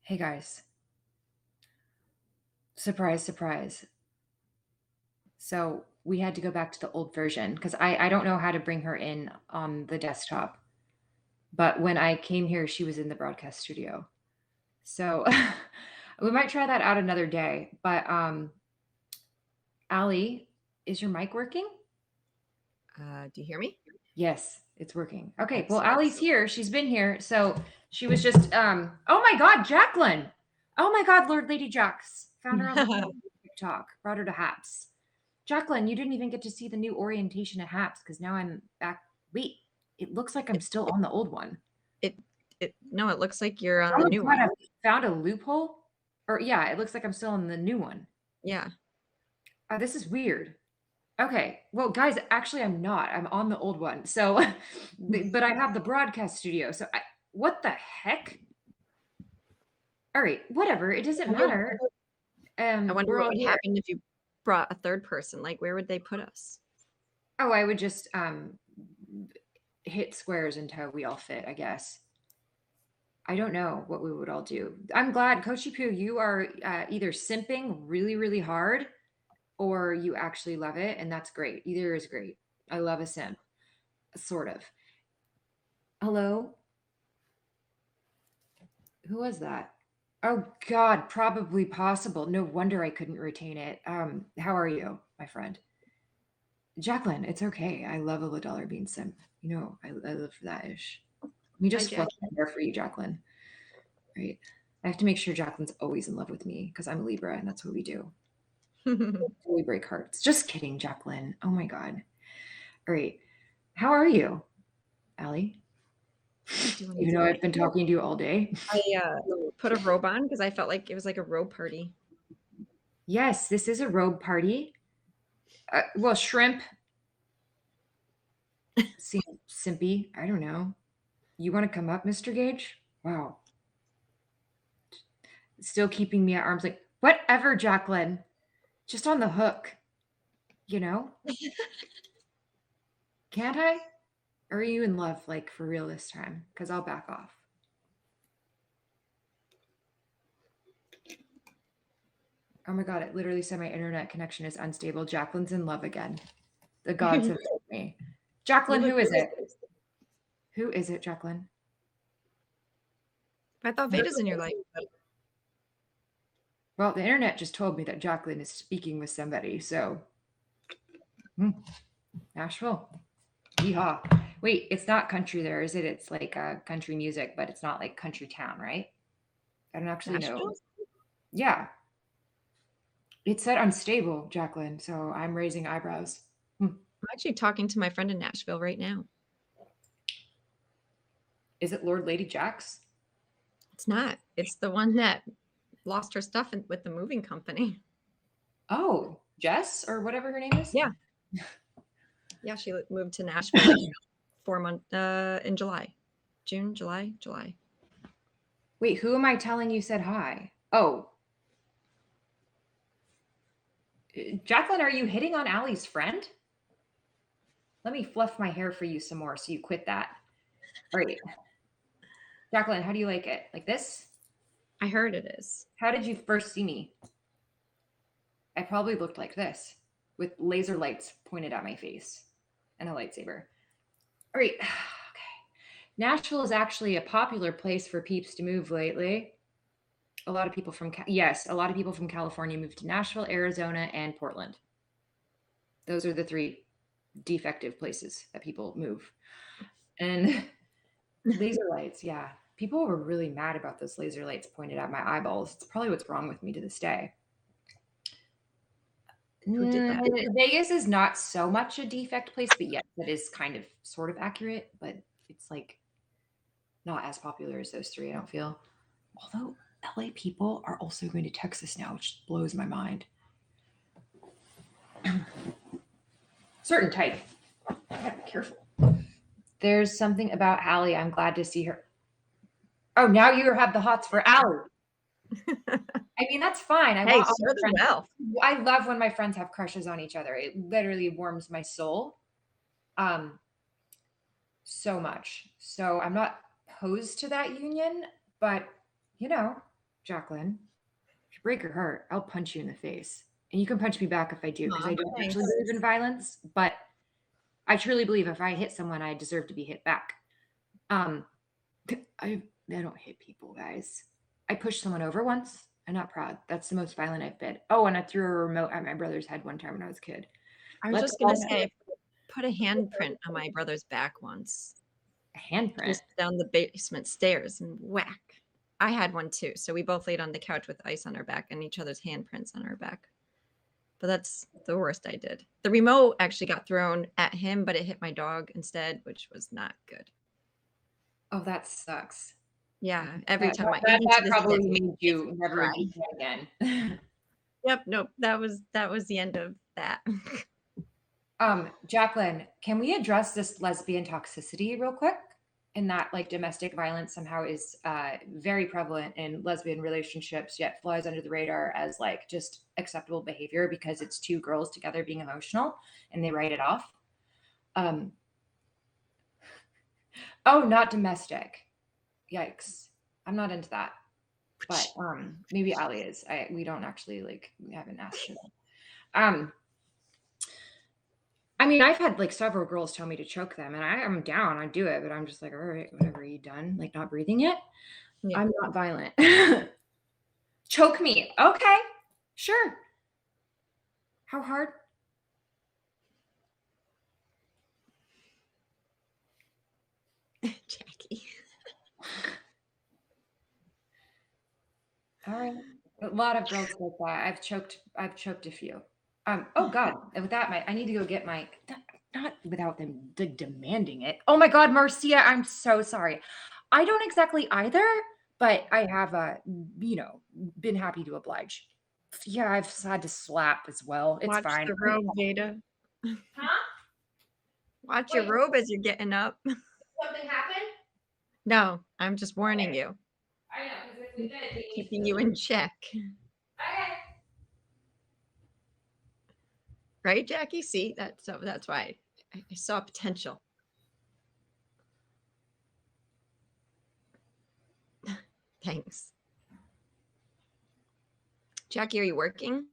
Hey guys. Surprise, surprise. So we had to go back to the old version because I don't know how to bring her in on the desktop. But when I came here, she was in the broadcast studio. So we might try that out another day. But Allie, is your mic working? Do you hear me? Yes, it's working. Okay, well, Excellent. Allie's here. She's been here. So she was just oh my God, Jacqueline. Oh my God, Lord Lady Jax. Found her on the TikTok, brought her to Haps. Jacqueline, you didn't even get to see the new orientation at Haps because now I'm back. Wait, it looks like I'm still on the old one. No, it looks like you're on Oh the my new God, one. I found a loophole. Or yeah, it looks like I'm still on the new one. Yeah. This is weird. Okay. Well, guys, actually, I'm not. I'm on the old one. So, but I have the broadcast studio. So, what the heck? All right, whatever. It doesn't matter. I wonder We're what all would here. happen if you brought a third person. Like, where would they put us? Oh, I would just hit squares until we all fit, I guess. I don't know what we would all do. I'm glad, Coachy Poo, you are either simping really, really hard or you actually love it, and that's great. Either is great. I love a simp, sort of. Hello? Who was that? Oh God, probably possible. No wonder I couldn't retain it. How are you, my friend? Jacqueline, it's okay. I love a dollar bean simp. I live for that ish. Let me Hi, just fluff Jackie. my hair for you, Jacqueline. Right. I have to make sure Jacqueline's always in love with me because I'm a Libra and that's what we do. We break hearts. Just kidding, Jacqueline. Oh my God. All right. How are you, Allie? Doing You know, good. I've been talking to you all day. I put a robe on because I felt like it was like a robe party. Yes, this is a robe party. Well, shrimp seem simpy. I don't know. You want to come up, Mr. Gage? Wow. Still keeping me at arm's length. Whatever, Jacqueline. Just on the hook, you know? Can't I? Or are you in love, like for real this time? Because I'll back off. Oh my God, it literally said my internet connection is unstable. Jacqueline's in love again. The gods have told me. Jacqueline, who is it? Who is it, Jacqueline? I thought Vada's in your life. Well, the internet just told me that Jacqueline is speaking with somebody. So, Nashville. Yeehaw. Wait, it's not country there, is it? It's like country music, but it's not like country town, right? I don't actually know. Nashville? Yeah. It said unstable, Jacqueline. So I'm raising eyebrows. I'm actually talking to my friend in Nashville right now. Is it Lord Lady Jax? It's not. It's the one that lost her stuff with the moving company. Oh, Jess or whatever her name is? Yeah. Yeah, she moved to Nashville like 4 months in July. July. Wait, who am I telling you said hi? Oh. Jacqueline, are you hitting on Allie's friend? Let me fluff my hair for you some more so you quit that. All right. Jacqueline, how do you like it? Like this? I heard it is. How did you first see me? I probably looked like this with laser lights pointed at my face and a lightsaber. All right. Okay. Nashville is actually a popular place for peeps to move lately. A lot of people from yes, a lot of people from California moved to Nashville, Arizona, and Portland. Those are the three defective places that people move. And laser lights, yeah. People were really mad about those laser lights pointed at my eyeballs. It's probably what's wrong with me to this day. Who did that? Vegas is not so much a defect place, but yes, that is kind of sort of accurate, but it's like not as popular as those three, I don't feel. Although LA people are also going to Texas now, which blows my mind. Certain type. I gotta be careful. There's something about Allie. I'm glad to see her. Oh, now you have the hots for Allie. I mean, that's fine. Hey, so do well. I love when my friends have crushes on each other. It literally warms my soul. So much. So I'm not opposed to that union, but you know, Jacqueline, if you break your heart, I'll punch you in the face. And you can punch me back if I do, because I don't actually believe in violence, but I truly believe if I hit someone, I deserve to be hit back. I don't hit people, guys. I pushed someone over once. I'm not proud. That's the most violent I've been. Oh, and I threw a remote at my brother's head one time when I was a kid. I was just gonna say, I put a handprint on my brother's back once. A handprint? Just down the basement stairs and whack. I had one too. So we both laid on the couch with ice on our back and each other's handprints on our back. But that's the worst I did. The remote actually got thrown at him, but it hit my dog instead, which was not good. Oh, that sucks. Yeah, every time that probably means you never do that again. Yep, nope. That was the end of that. Jacqueline, can we address this lesbian toxicity real quick? And that like domestic violence somehow is very prevalent in lesbian relationships, yet flies under the radar as like just acceptable behavior because it's two girls together being emotional and they write it off. Oh, not domestic. Yikes. I'm not into that. But maybe Ali is. We don't actually we haven't asked her. I mean, I've had like several girls tell me to choke them, and I'm down. I do it, but I'm just like, all right, whatever, you done? Like not breathing yet? Yeah. I'm not violent. Choke me. Okay, sure. How hard? Jackie. All right. A lot of girls like that. I've choked a few. Oh God. With that, I need to go get my not without them demanding it. Oh my God, Marcia, I'm so sorry. I don't exactly either, but I have been happy to oblige. Yeah, I've had to slap as well. It's Watch fine. The robe, Vada. Huh? Watch your robe as you're getting up. Something happened? No, I'm just warning you. I know, because if we did, keeping you in check. Okay. Right, Jackie? See, that's why I saw potential. Thanks. Jackie, are you working?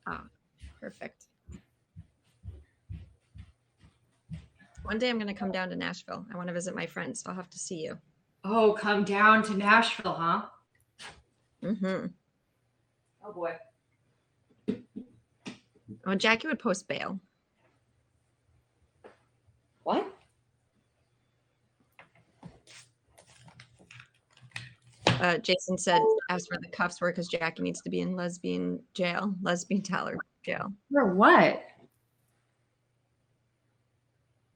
Ah, perfect. One day I'm going to come down to Nashville. I want to visit my friends, so I'll have to see you. Oh, come down to Nashville, huh? Mm-hmm. Oh, boy. Oh, Jackie would post bail. What? Jason said, ask where the cuffs were because Jackie needs to be in lesbian Tyler jail. For what?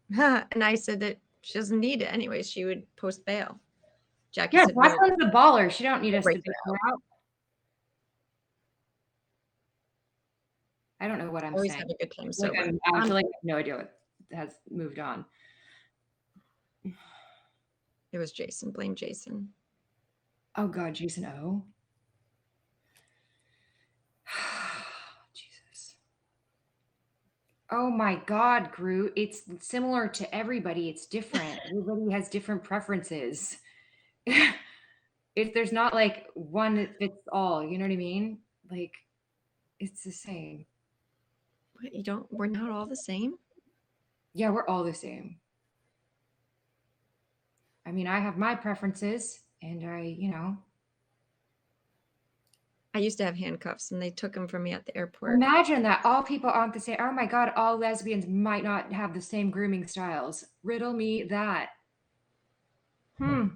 And I said that she doesn't need it anyway. She would post bail. Jackie said, Jacqueline's a baller. She don't need us to bail her out. I don't know what I'm always saying. Have a good time. So I feel like I have no idea what has moved on. It was Jason. Blame Jason. Oh God, Jason O. Jesus. Oh my God, Groot. It's similar to everybody. It's different. Everybody has different preferences. If there's not like one that fits all, you know what I mean? Like it's the same. What, you don't? We're not all the same. Yeah, we're all the same. I mean, I have my preferences and I used to have handcuffs, and they took them from me at the airport. imagine that all people aren't the same. Oh my God, all lesbians might not have the same grooming styles. Riddle me that. Hmm.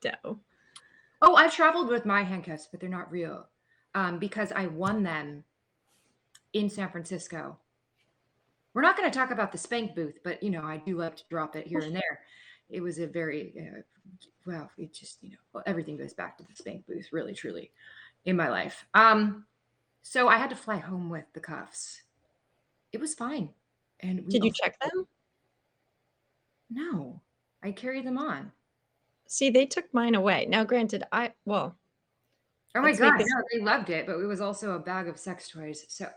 Doe. Oh, I've traveled with my handcuffs, but they're not real because I won them in San Francisco. We're not going to talk about the spank booth, but I do like to drop it here and there. It was a very well. It just well, everything goes back to the spank booth, really, truly, in my life. So I had to fly home with the cuffs. It was fine, and we Did you also check them? no, I carried them on. See, they took mine away. Now, granted, well, Oh my let's God, make this. no, they loved it, but it was also a bag of sex toys. So,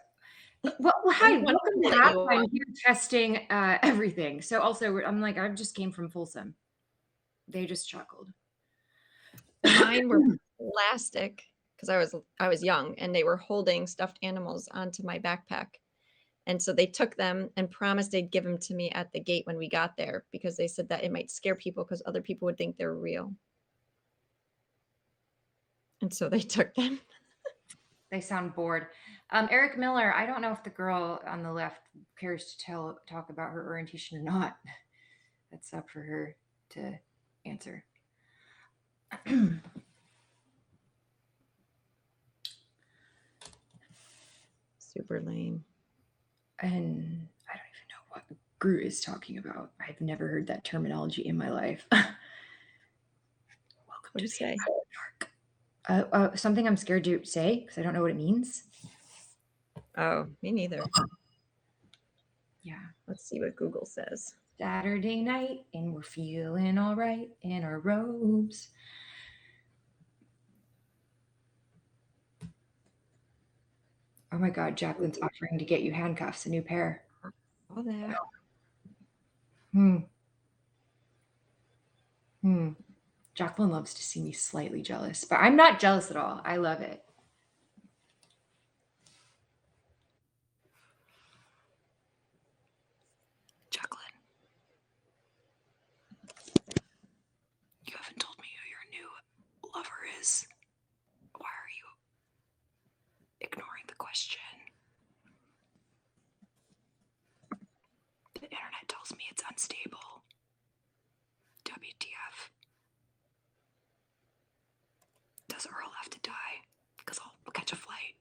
well, I hi, have one welcome to that you halftime here testing everything. So, also, I'm like, I just came from Folsom. They just chuckled. Mine were plastic because I was young, and they were holding stuffed animals onto my backpack. And so they took them and promised they'd give them to me at the gate when we got there because they said that it might scare people because other people would think they're real. And so they took them. They sound bored. Eric Miller, I don't know if the girl on the left cares to talk about her orientation or not. That's up for her to answer. Super lame. And I don't even know what Groot is talking about. I've never heard that terminology in my life. Welcome What'd you say? Dark. Something I'm scared to say because I don't know what it means. Oh, me neither. Yeah. Let's see what Google says. Saturday night, and we're feeling all right in our robes. Oh my God, Jacqueline's offering to get you handcuffs, a new pair. All that. Hmm. Hmm. Jacqueline loves to see me slightly jealous, but I'm not jealous at all. I love it. Jacqueline, you haven't told me who your new lover is. Why are you ignoring the question? The internet tells me it's unstable. WTF. Does Earl have to die? Because I'll catch a flight.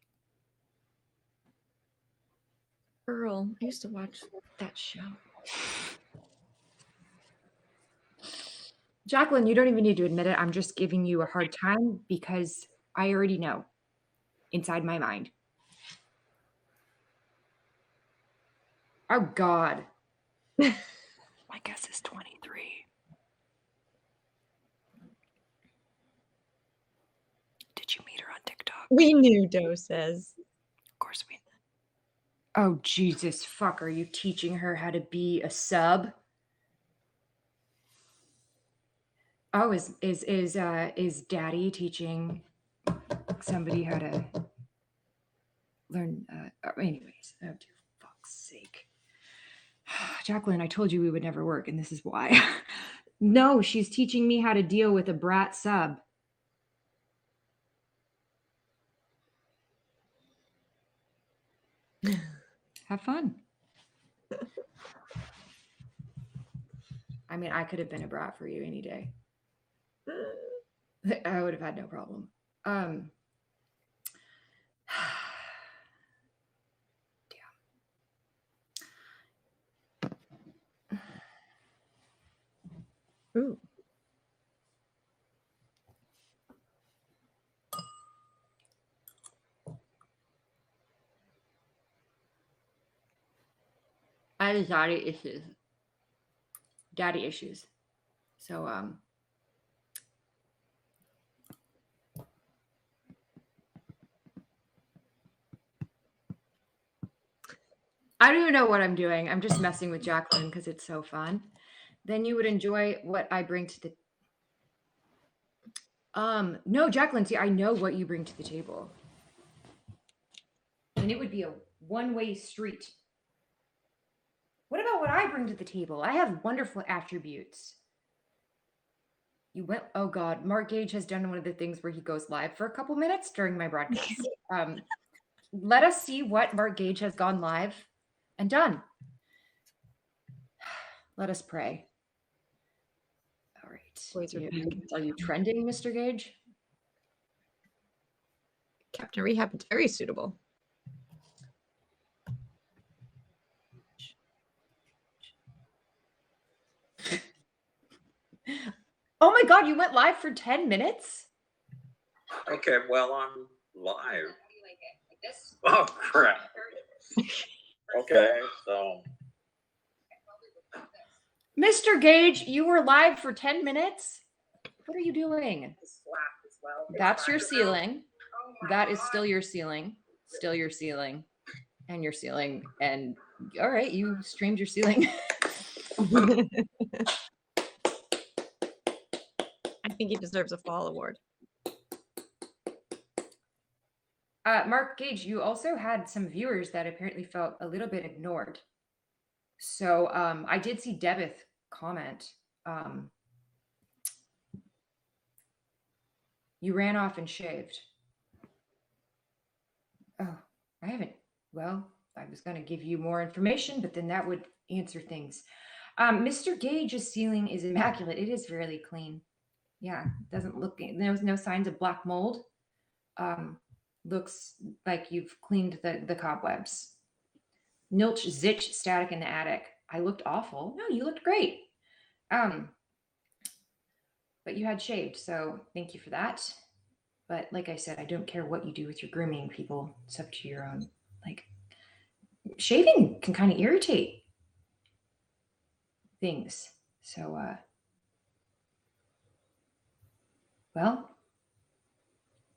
Earl. I used to watch that show. Jacqueline, you don't even need to admit it. I'm just giving you a hard time because I already know inside my mind. Oh, God. My guess is 23. Did you meet her on TikTok? We knew, Doe says. Of course we. Oh, Jesus, fuck. Are you teaching her how to be a sub? Oh, is Daddy teaching somebody how to learn? Anyways, oh, dear fuck's sake. Jacqueline, I told you we would never work, and this is why. No, she's teaching me how to deal with a brat sub. Have fun. I mean, I could have been a brat for you any day. I would have had no problem. Damn. Ooh. I have daddy issues. Daddy issues. So I don't even know what I'm doing. I'm just messing with Jacqueline because it's so fun. Then you would enjoy what I bring to the no, Jacqueline, see, I know what you bring to the table. And it would be a one-way street. What about what I bring to the table? I have wonderful attributes. You went, oh God, Mark Gage has done one of the things where he goes live for a couple minutes during my broadcast. Let us see what Mark Gage has gone live and done. Let us pray. All right. Are you trending, Mr. Gage? Captain Rehab is very suitable. Oh my God, you went live for 10 minutes? Okay, well, I'm live. Oh, crap. Okay, so. Mr. Gage, you were live for 10 minutes? What are you doing? That's your ceiling. That is still your ceiling. Still your ceiling. And your ceiling. And all right, you streamed your ceiling. I think he deserves a fall award. Mark Gage, you also had some viewers that apparently felt a little bit ignored. So I did see Debith comment. You ran off and shaved. Oh, I haven't. Well, I was going to give you more information, but then that would answer things. Mr. Gage's ceiling is immaculate. It is fairly clean. Yeah, doesn't look, there's no signs of black mold. Looks like you've cleaned the cobwebs. Nilch zitch static in the attic. I looked awful. No, you looked great. But you had shaved, so thank you for that. But like I said, I don't care what you do with your grooming, people. It's up to your own. Like, shaving can kind of irritate things. So, well,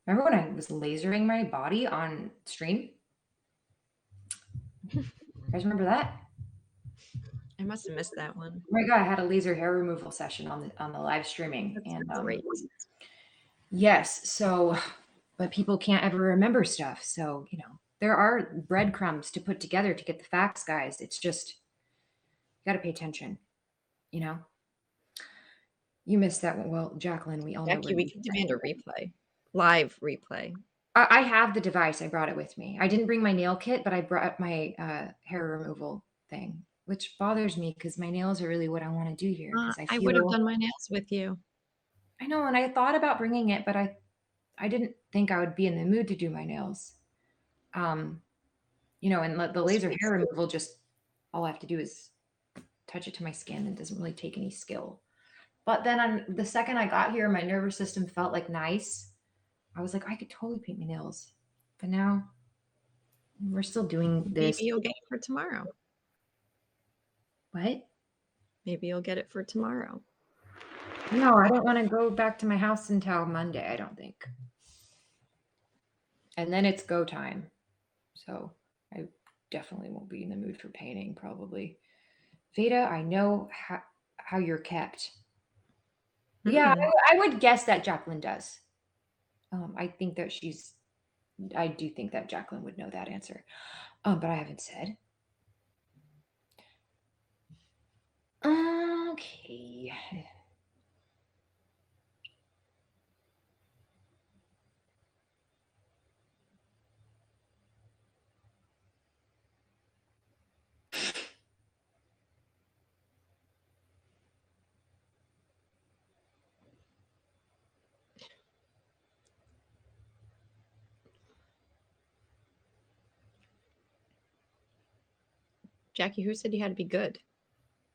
remember when I was lasering my body on stream? You guys remember that? I must have missed that one. Oh my God, I had a laser hair removal session on the live streaming. That's and great. Yes, so, but people can't ever remember stuff. So, there are breadcrumbs to put together to get the facts, guys. It's just, you got to pay attention, You missed that one. Well, Jacqueline, we all know. Jackie, we can demand a replay. Live replay. I have the device. I brought it with me. I didn't bring my nail kit, but I brought my hair removal thing, which bothers me because my nails are really what I want to do here. I would have done my nails with you. I know, and I thought about bringing it, but I didn't think I would be in the mood to do my nails. And the laser hair removal, just all I have to do is touch it to my skin. It doesn't really take any skill. But then the second I got here, my nervous system felt like nice. I was like, I could totally paint my nails. But now we're still doing this. Maybe you'll get it for tomorrow. What? Maybe you'll get it for tomorrow. No, I don't want to go back to my house until Monday, I don't think. And then it's go time. So I definitely won't be in the mood for painting, probably. Vada, I know how you're kept. Yeah, I would guess that Jacqueline does. I do think that Jacqueline would know that answer. But I haven't said. Okay. Jackie, who said you had to be good?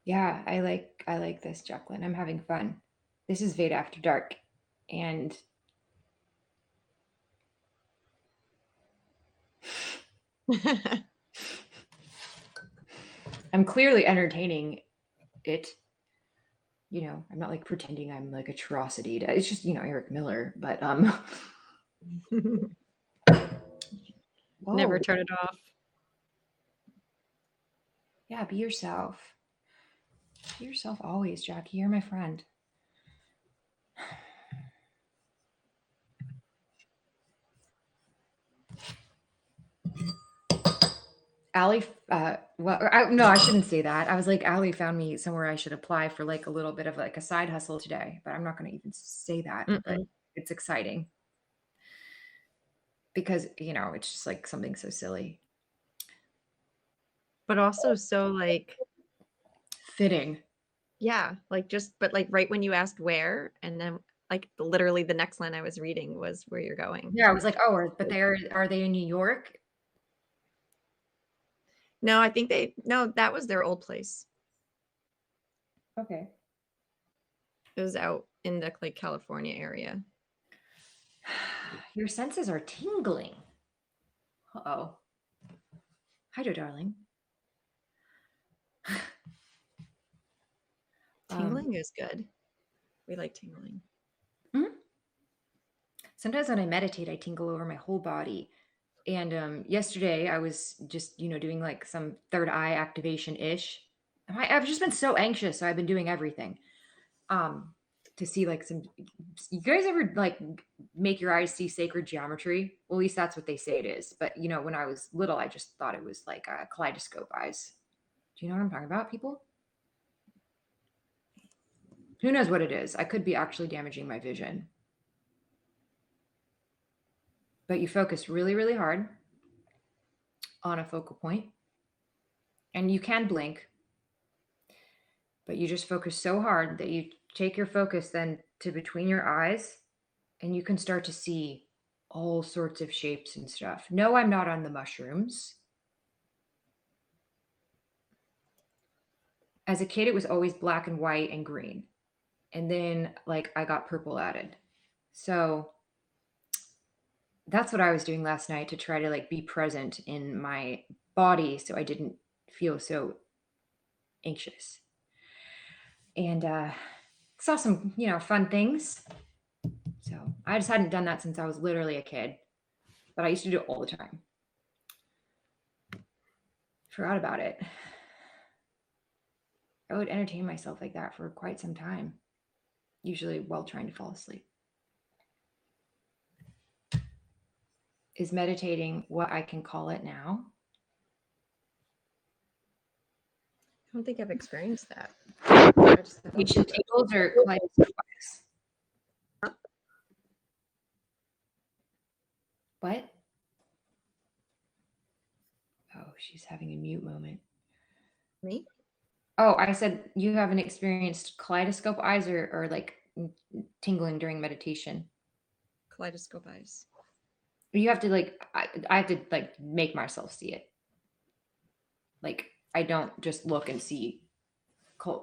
Yeah, I like this, Jacqueline. I'm having fun. This is Vada After Dark. And I'm clearly entertaining it. I'm not like pretending I'm like atrocity. It's just, Eric Miller. But Never whoa, turn it off. yeah, be yourself. Be yourself always, Jackie. You're my friend. Allie, no, I shouldn't say that. I was like, Allie found me somewhere I should apply for like a little bit of like a side hustle today, but I'm not going to even say that. But it's exciting because, it's just like something so silly. But also so like Fitting. yeah, like but like right when you asked where, and then like literally the next line I was reading was where you're going. Yeah, I was like, oh, but are they in New York? No, I think that was their old place. Okay. It was out in the like California area. Your senses are tingling. Uh-oh. Hi, dear darling. Tingling is good. We like tingling. Sometimes when I meditate, I tingle over my whole body. And yesterday I was just, doing like some third eye activation-ish. I've just been so anxious, so I've been doing everything. To see like you guys ever like make your eyes see sacred geometry? Well, at least that's what they say it is. But when I was little, I just thought it was like kaleidoscope eyes. Do you know what I'm talking about, people? Who knows what it is? I could be actually damaging my vision. But you focus really, really hard on a focal point, and you can blink, but you just focus so hard that you take your focus then to between your eyes, and you can start to see all sorts of shapes and stuff. No, I'm not on the mushrooms. As a kid, it was always black and white and green. And then like I got purple added. So that's what I was doing last night to try to like be present in my body so I didn't feel so anxious. And saw some, fun things. So I just hadn't done that since I was literally a kid, but I used to do it all the time. Forgot about it. I would entertain myself like that for quite some time, usually while trying to fall asleep. Is meditating what I can call it now? I don't think I've experienced that. Which tingles or kaleidoscope eyes? What? Oh, she's having a mute moment. Me? Oh, I said you haven't experienced kaleidoscope eyes or like tingling during meditation. Kaleidoscope eyes. You have to like, I have to like make myself see it. Like I don't just look and see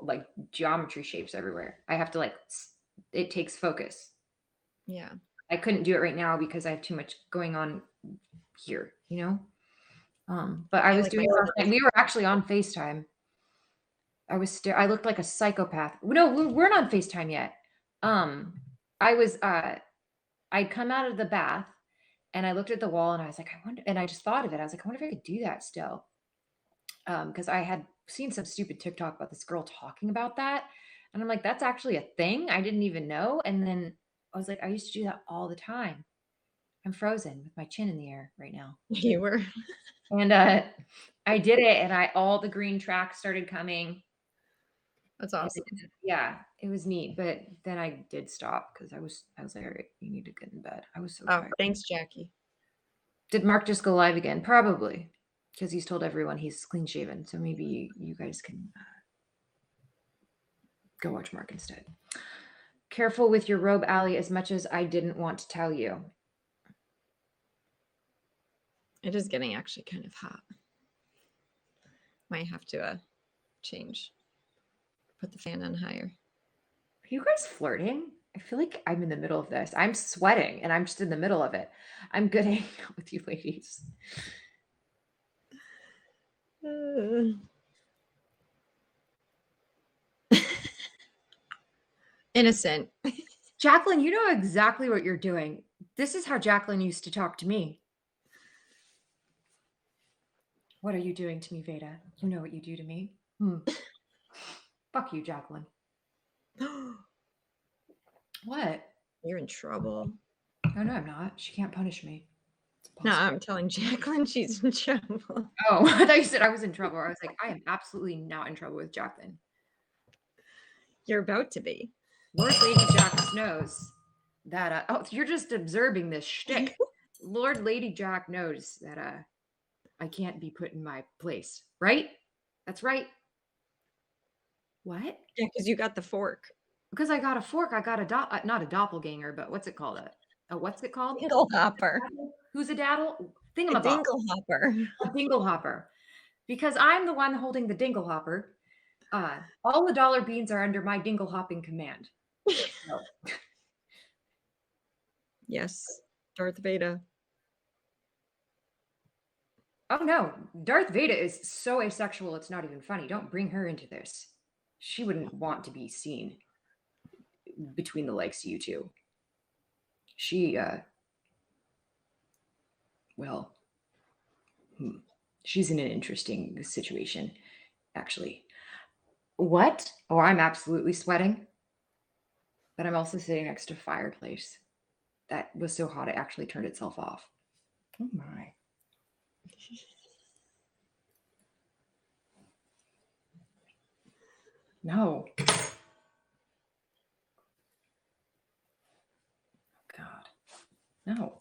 like geometry shapes everywhere. I have to like, it takes focus. Yeah. I couldn't do it right now because I have too much going on here, but I was like doing something. We were actually on FaceTime. I looked like a psychopath. No, we're not on FaceTime yet. I'd come out of the bath and I looked at the wall and I was like, I wonder, and I just thought of it. I was like, I wonder if I could do that still. Because I had seen some stupid TikTok about this girl talking about that. And I'm like, that's actually a thing. I didn't even know. And then I was like, I used to do that all the time. I'm frozen with my chin in the air right now. You were. And I did it, and all the green tracks started coming. That's awesome. Yeah, it was neat. But then I did stop because I was like, all right, you need to get in bed. I was so tired. Thanks, Jackie. Did Mark just go live again? Probably, because he's told everyone he's clean shaven. So maybe you guys can go watch Mark instead. Careful with your robe, Allie, as much as I didn't want to tell you. It is getting actually kind of hot. Might have to change. Put the fan on higher. Are you guys flirting? I feel like I'm in the middle of this. I'm sweating and I'm just in the middle of it. I'm good hanging out with you ladies. Innocent. Jacqueline, you know exactly what you're doing. This is how Jacqueline used to talk to me. What are you doing to me, Vada? You know what you do to me. Fuck you, Jacqueline. What? You're in trouble. Oh, no, I'm not. She can't punish me. It's No, impossible. I'm telling Jacqueline she's in trouble. Oh, I thought you said I was in trouble. I was like, I am absolutely not in trouble with Jacqueline. You're about to be. Lord Lady Jack knows that. Oh, you're just observing this shtick. Lord Lady Jack knows that I can't be put in my place, right? That's right. What? Yeah, because you got the fork. Because I got a fork, I got a not a doppelganger, but what's it called? What's it called? Dingle hopper. Who's a daddle? A Thingamabob. dingle hopper. A dingle hopper. Because I'm the one holding the dingle hopper. All the dollar beans are under my dingle hopping command. So. Yes, Darth Vader. Oh no, Darth Vader is so asexual, it's not even funny. Don't bring her into this. She wouldn't want to be seen between the legs of you two. She, well, she's in an interesting situation, actually. What? Oh, I'm absolutely sweating. But I'm also sitting next to a fireplace that was so hot it actually turned itself off. Oh my. No. God. No.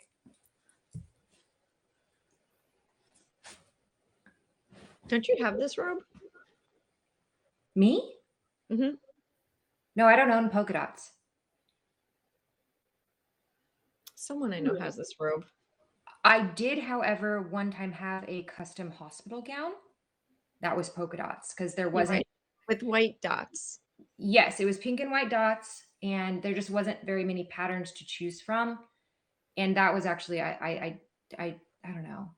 Don't you have this robe? Me? Mm-hmm. No, I don't own polka dots. Someone I know has this robe. I did, however, one time have a custom hospital gown that was polka dots because there wasn't. Right. With white dots. Yes, it was pink and white dots, and there just wasn't very many patterns to choose from. And that was actually I don't know.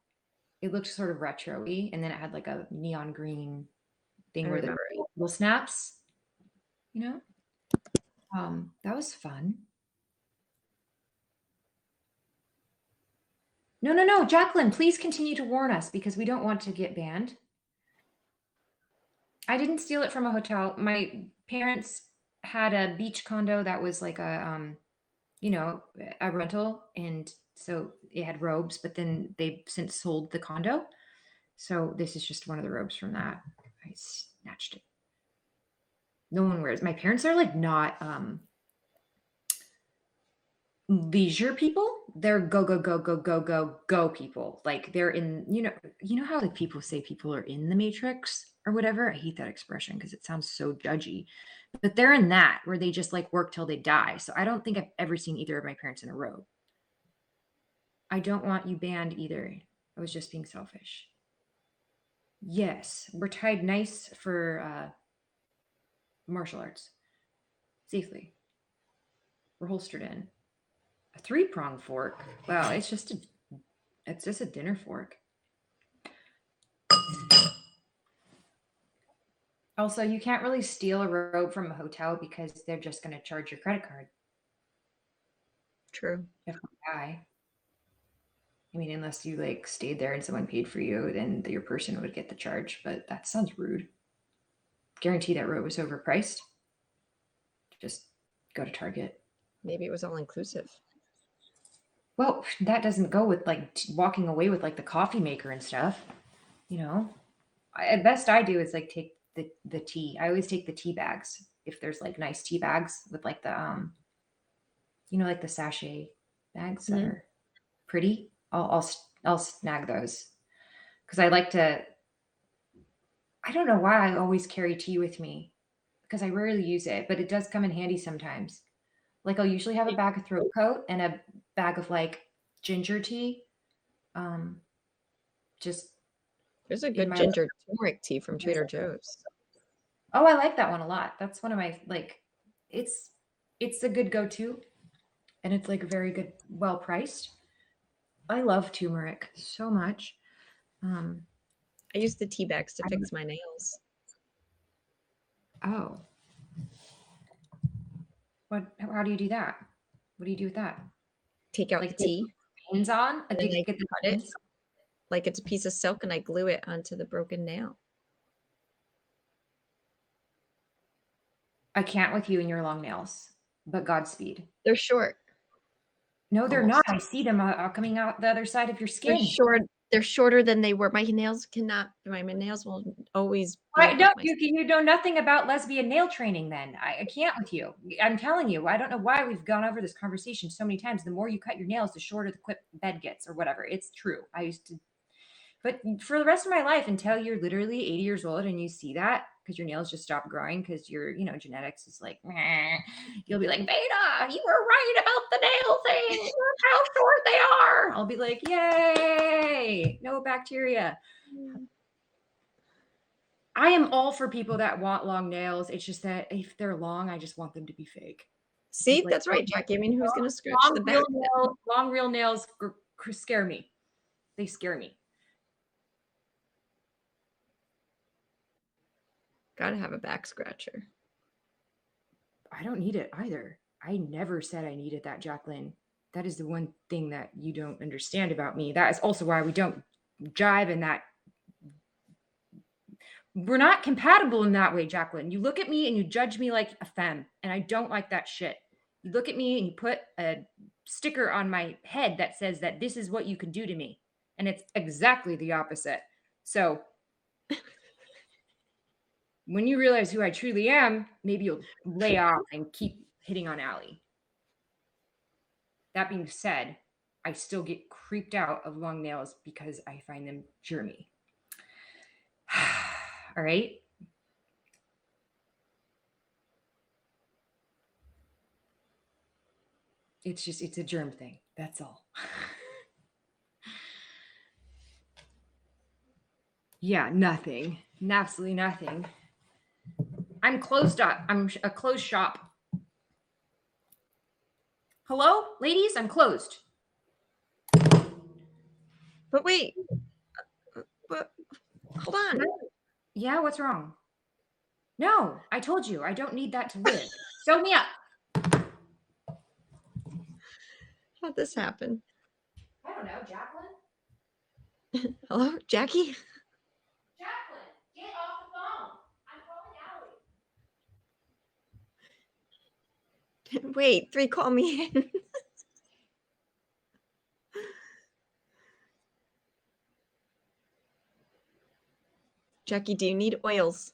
It looked sort of retro-y, and then it had like a neon green thing I where the remember. little snaps, you know. That was fun. No, Jacqueline, please continue to warn us because we don't want to get banned. I didn't steal it from a hotel. My parents had a beach condo that was like a a rental, and so it had robes, but then they've since sold the condo. So this is just one of the robes from that. I snatched it. No one wears. My parents are like not leisure people. They're go people. Like they're in, you know how like people say people are in the matrix or whatever. I hate that expression because it sounds so judgy. But they're in that where they just like work till they die. So I don't think I've ever seen either of my parents in a robe. I don't want you banned either. I was just being selfish. Yes, we're tied nice for martial arts. Safely. We're holstered in. A 3-prong fork. Wow, it's just a dinner fork. Also, you can't really steal a robe from a hotel because they're just going to charge your credit card. True. If you die. I mean, unless you like stayed there and someone paid for you, then your person would get the charge. But that sounds rude. Guarantee that robe was overpriced. Just go to Target. Maybe it was all inclusive. Well, that doesn't go with like walking away with like the coffee maker and stuff. You know, at best I do is like take the tea. I always take the tea bags if there's like nice tea bags with like the like the sachet bags that are pretty. I'll snag those because I like to. I don't know why I always carry tea with me because I rarely use it, but it does come in handy sometimes. Like I'll usually have a bag of throat coat and a bag of like ginger tea. Just There's a good ginger turmeric tea from Trader Joe's. Oh, I like that one a lot. That's one of my like it's a good go-to and it's like very good, well priced. I love turmeric so much. I use the tea bags to fix my nails. Oh. How do you do that? What do you do with that? Take out Like the T, pins on? and then I Get the cut it pins? like it's a piece of silk, and I glue it onto the broken nail. I can't with you and your long nails, but Godspeed. They're short. No, they're not. Almost. I see them coming out the other side of your They're skin. short. They're shorter than they were. My nails cannot. My nails will always be I above don't. my. You know nothing about lesbian nail training. Then I can't with you. I'm telling you. I don't know why we've gone over this conversation so many times. The more you cut your nails, the shorter the quip bed gets, or whatever. It's true. I used to, but for the rest of my life, until you're literally 80 years old and you see that because your nails just stop growing because your genetics is like, meh, you'll be like, Vada, you were right about the nail thing. Look how short they are. I'll be like, yay, no bacteria. I am all for people that want long nails. It's just that if they're long, I just want them to be fake. See, Like, that's right, Jackie. I mean, who's going to scratch the back? long real nails scare me. They scare me. Gotta have a back scratcher. I don't need it either. I never said I needed that, Jacqueline. That is the one thing that you don't understand about me. That is also why we don't jive in that. We're not compatible in that way, Jacqueline. You look at me and you judge me like a femme, and I don't like that shit. You look at me and you put a sticker on my head that says that this is what you can do to me. And it's exactly the opposite. So when you realize who I truly am, maybe you'll lay off and keep hitting on Allie. That being said, I still get creeped out of long nails because I find them germy. All right. It's a germ thing. That's all. Yeah, nothing. Absolutely nothing. I'm closed up. I'm a closed shop. Hello, ladies? I'm closed. But wait. But hold on. Yeah, what's wrong? No, I told you I don't need that to live. Sew me up. How'd this happen? I don't know, Jacqueline. Hello, Jackie? Jacqueline, get off the phone. I'm calling Allie. Wait, 3, call me in. Jackie, do you need oils?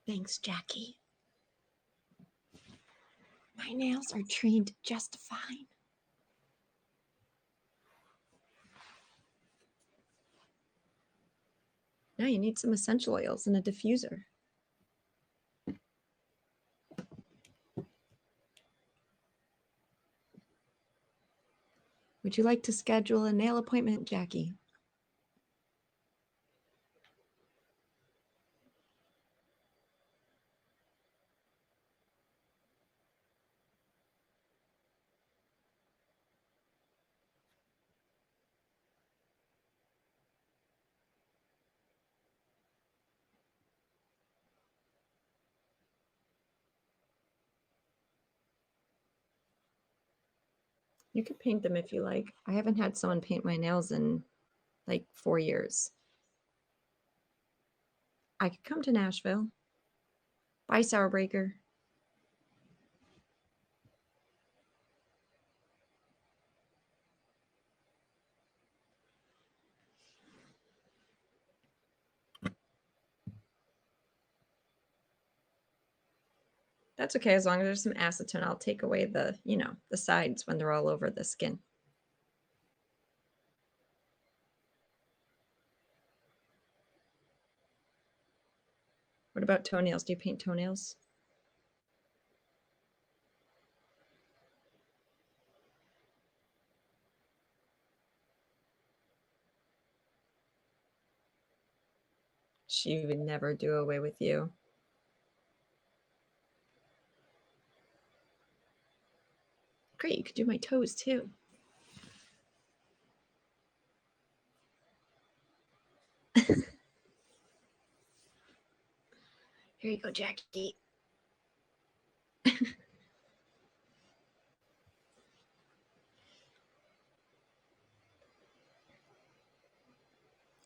Thanks, Jackie. My nails are trained just fine. Now you need some essential oils and a diffuser. Would you like to schedule a nail appointment, Jackie? You could paint them if you like. I haven't had someone paint my nails in like 4 years. I could come to Nashville. Buy Sour Breaker. That's okay, as long as there's some acetone, I'll take away the, the sides when they're all over the skin. What about toenails? Do you paint toenails? She would never do away with you. Great, you could do my toes too. Here you go, Jackie.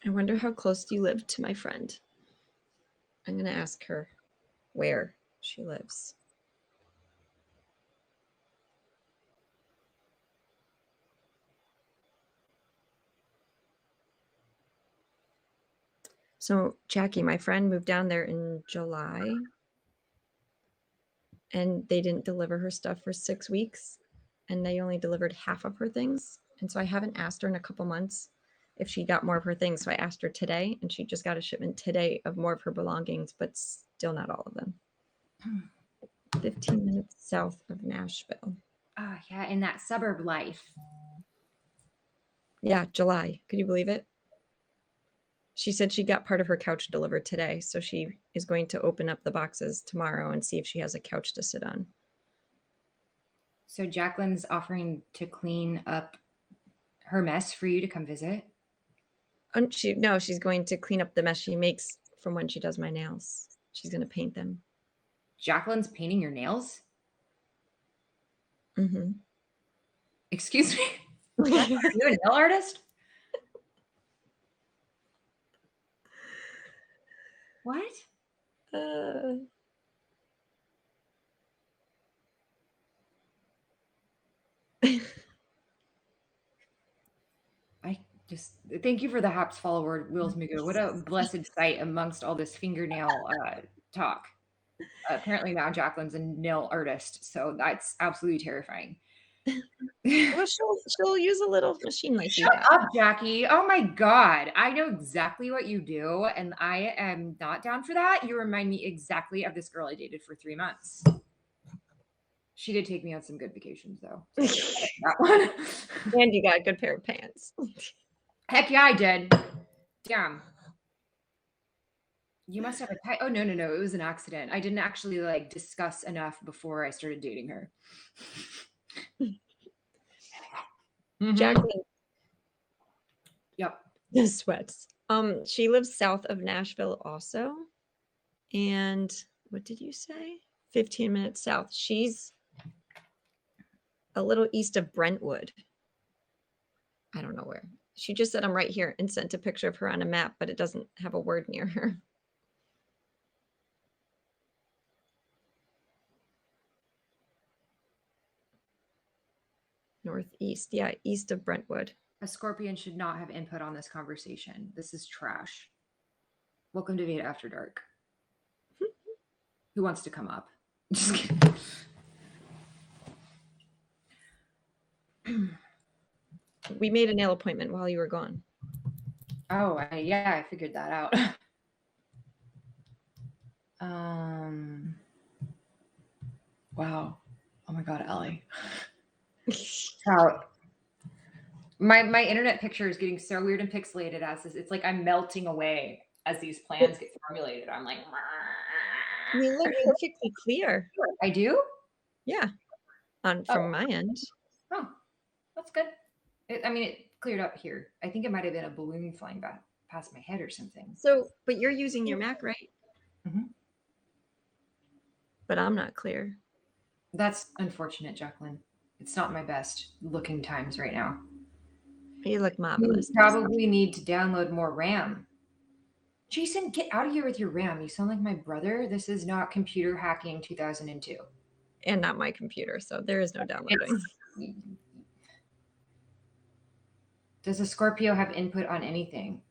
I wonder how close you live to my friend. I'm going to ask her where she lives. So, Jackie, my friend moved down there in July, and they didn't deliver her stuff for 6 weeks, and they only delivered half of her things. And so I haven't asked her in a couple months if she got more of her things. So I asked her today, and she just got a shipment today of more of her belongings, but still not all of them. 15 minutes south of Nashville. Oh, yeah, in that suburb life. Yeah, July. Could you believe it? She said she got part of her couch delivered today, so she is going to open up the boxes tomorrow and see if she has a couch to sit on. So Jacqueline's offering to clean up her mess for you to come visit. She's going to clean up the mess she makes from when she does my nails. She's going to paint them. Jacqueline's painting your nails? Mm-hmm. Excuse me? What? Are you a nail artist? What? I just thank you for the Haps follower, Wills Migo. What a blessed sight amongst all this fingernail talk. Apparently now Jacqueline's a nail artist, so that's absolutely terrifying. Well, she'll use a little machine like you Shut have. up, Jackie. Oh my God. I know exactly what you do, and I am not down for that. You remind me exactly of this girl I dated for 3 months. She did take me on some good vacations, though. So that one. And you got a good pair of pants. Heck yeah, I did. Damn. You must have a type. Oh, no. It was an accident. I didn't actually like discuss enough before I started dating her. Jacqueline. Yep. The sweats. She lives south of Nashville also. And what did you say? 15 minutes south. She's a little east of Brentwood. I don't know where. She just said I'm right here and sent a picture of her on a map, but it doesn't have a word near her. Northeast. Yeah, east of Brentwood. A scorpion should not have input on this conversation. This is trash. Welcome to Vada After Dark. Who wants to come up? Just kidding. We made a nail appointment while you were gone. Oh, yeah, I figured that out. Wow. Oh my God, Ellie. How my internet picture is getting so weird and pixelated as this. It's like I'm melting away as these plans get formulated. I'm like, You look perfectly clear. I do? Yeah. From my end. Oh, that's good. It cleared up here. I think it might have been a balloon flying back past my head or something. So, but you're using your Mac, right? Mm-hmm. But I'm not clear. That's unfortunate, Jacqueline. It's not my best looking times right now. You look marvelous. You probably need to download more RAM. Jason, get out of here with your RAM. You sound like my brother. This is not computer hacking 2002. And not my computer, so there is no downloading. Does a Scorpio have input on anything?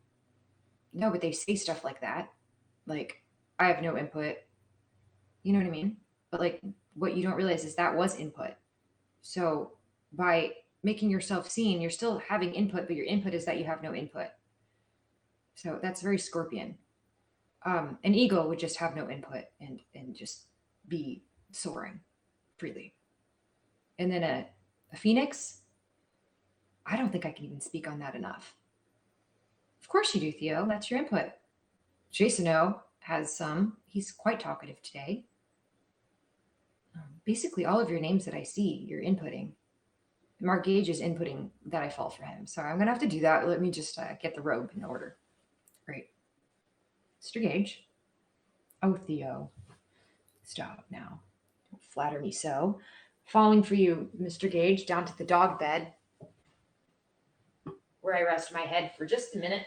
No, but they say stuff like that. Like, I have no input. You know what I mean? But like, what you don't realize is that was input. So by making yourself seen, you're still having input, but your input is that you have no input. So that's very Scorpion. An eagle would just have no input and just be soaring freely. And then a phoenix, I don't think I can even speak on that enough. Of course you do, Theo. That's your input. Jason O has some. He's quite talkative today. Basically, all of your names that I see, you're inputting. Mark Gage is inputting that I fall for him. So I'm going to have to do that. Let me just get the robe in order. Great. Mr. Gage. Oh, Theo, stop now. Don't flatter me so. Falling for you, Mr. Gage, down to the dog bed, where I rest my head for just a minute.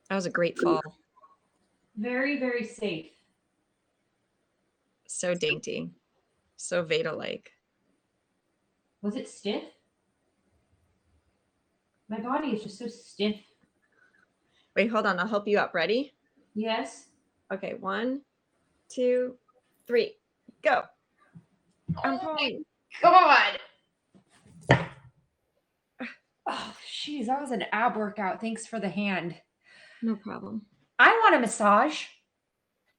That was a great fall. Very, very safe. So dainty. So Vada-like. Was it stiff? My body is just so stiff. Wait, hold on. I'll help you up. Ready? Yes. Okay, 1, 2, 3, go. I'm Oh falling. God. Oh, jeez, that was an ab workout. Thanks for the hand. No problem. I want a massage.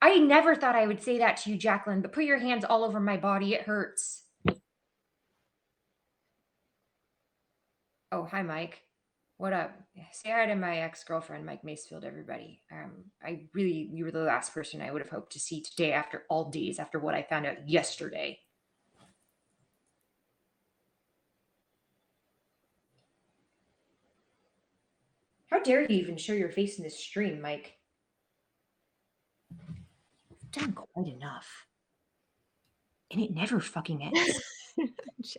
I never thought I would say that to you, Jacqueline, but put your hands all over my body. It hurts. Oh, hi, Mike. What up? Say hi to my ex-girlfriend, Mike Macefield, everybody. You were the last person I would have hoped to see today after all days, after what I found out yesterday. How dare you even show your face in this stream, Mike? You've done quite enough. And it never fucking ends.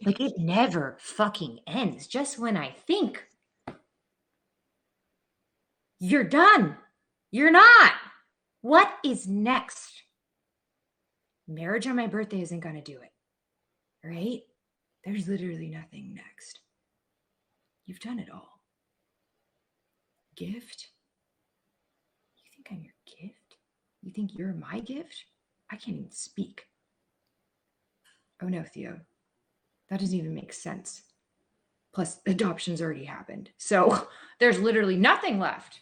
Like, it never fucking ends. Just when I think you're done, you're not. What is next? Marriage on my birthday isn't going to do it. Right? There's literally nothing next. You've done it all. Gift? You think I'm your gift? You think you're my gift? I can't even speak. Oh no, Theo. That doesn't even make sense. Plus, adoption's already happened. So there's literally nothing left.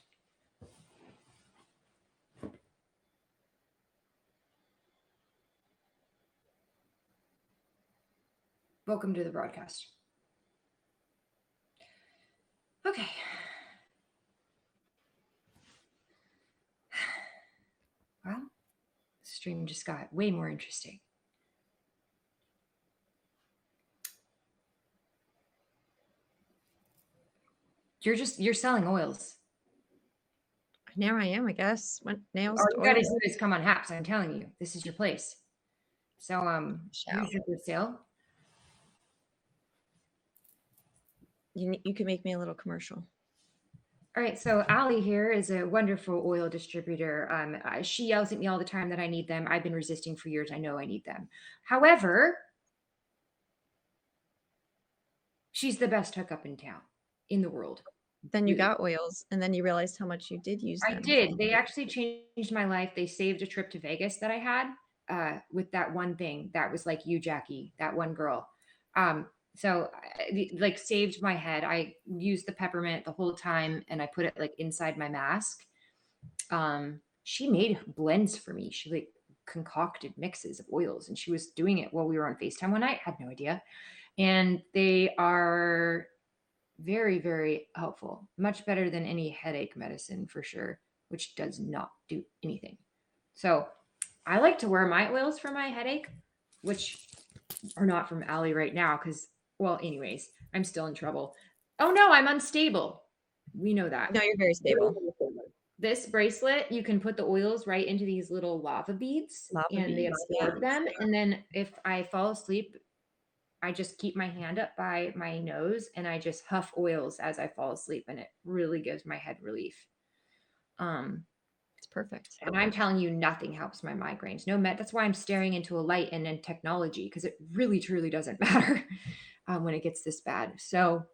Welcome to the broadcast. Okay. Well, the stream just got way more interesting. You're selling oils. Now I am, I guess. Went nails All to you gotta oils. do is come on Haps. I'm telling you, this is your place. So here's your good sale. You can make me a little commercial. All right, so Allie here is a wonderful oil distributor. She yells at me all the time that I need them. I've been resisting for years. I know I need them. However, she's the best hookup in town, in the world. Then you got oils, and then you realized how much you did use them. I did. They actually changed my life. They saved a trip to Vegas that I had with that one thing that was like you, Jackie, that one girl. So like saved my head. I used the peppermint the whole time and I put it like inside my mask. She made blends for me. She like concocted mixes of oils and she was doing it while we were on FaceTime one night. Had no idea. And they are very, very helpful. Much better than any headache medicine for sure, which does not do anything. So I like to wear my oils for my headache, which are not from Allie right now because, well, anyways, I'm still in trouble. Oh no, I'm unstable. We know that. No, you're very stable. This bracelet, you can put the oils right into these little lava beads and they absorb them. And then if I fall asleep, I just keep my hand up by my nose and I just huff oils as I fall asleep and it really gives my head relief. It's perfect. And I'm telling you, nothing helps my migraines. That's why I'm staring into a light and in technology because it really truly doesn't matter when it gets this bad. So,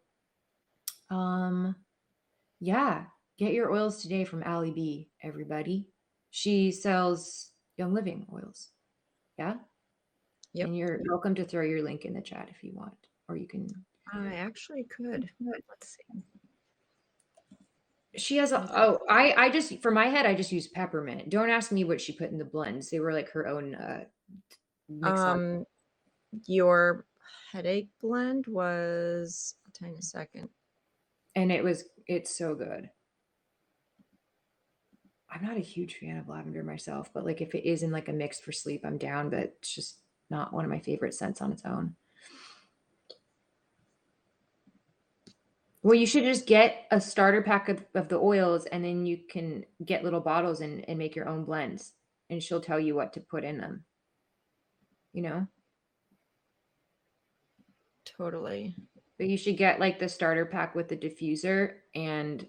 yeah, get your oils today from Allie B, everybody. She sells Young Living oils. Yeah. Yep. And you're welcome to throw your link in the chat if you want, or you can. I actually could. Let's see. She has I just for my head I just use peppermint. Don't ask me what she put in the blends. They were like her own mix. Your headache blend was, I'll tell you in a second. And it's so good. I'm not a huge fan of lavender myself, but like if it is in like a mix for sleep, I'm down, but it's just not one of my favorite scents on its own. Well, you should just get a starter pack of the oils, and then you can get little bottles and make your own blends, and she'll tell you what to put in them. You know? Totally. But you should get like the starter pack with the diffuser and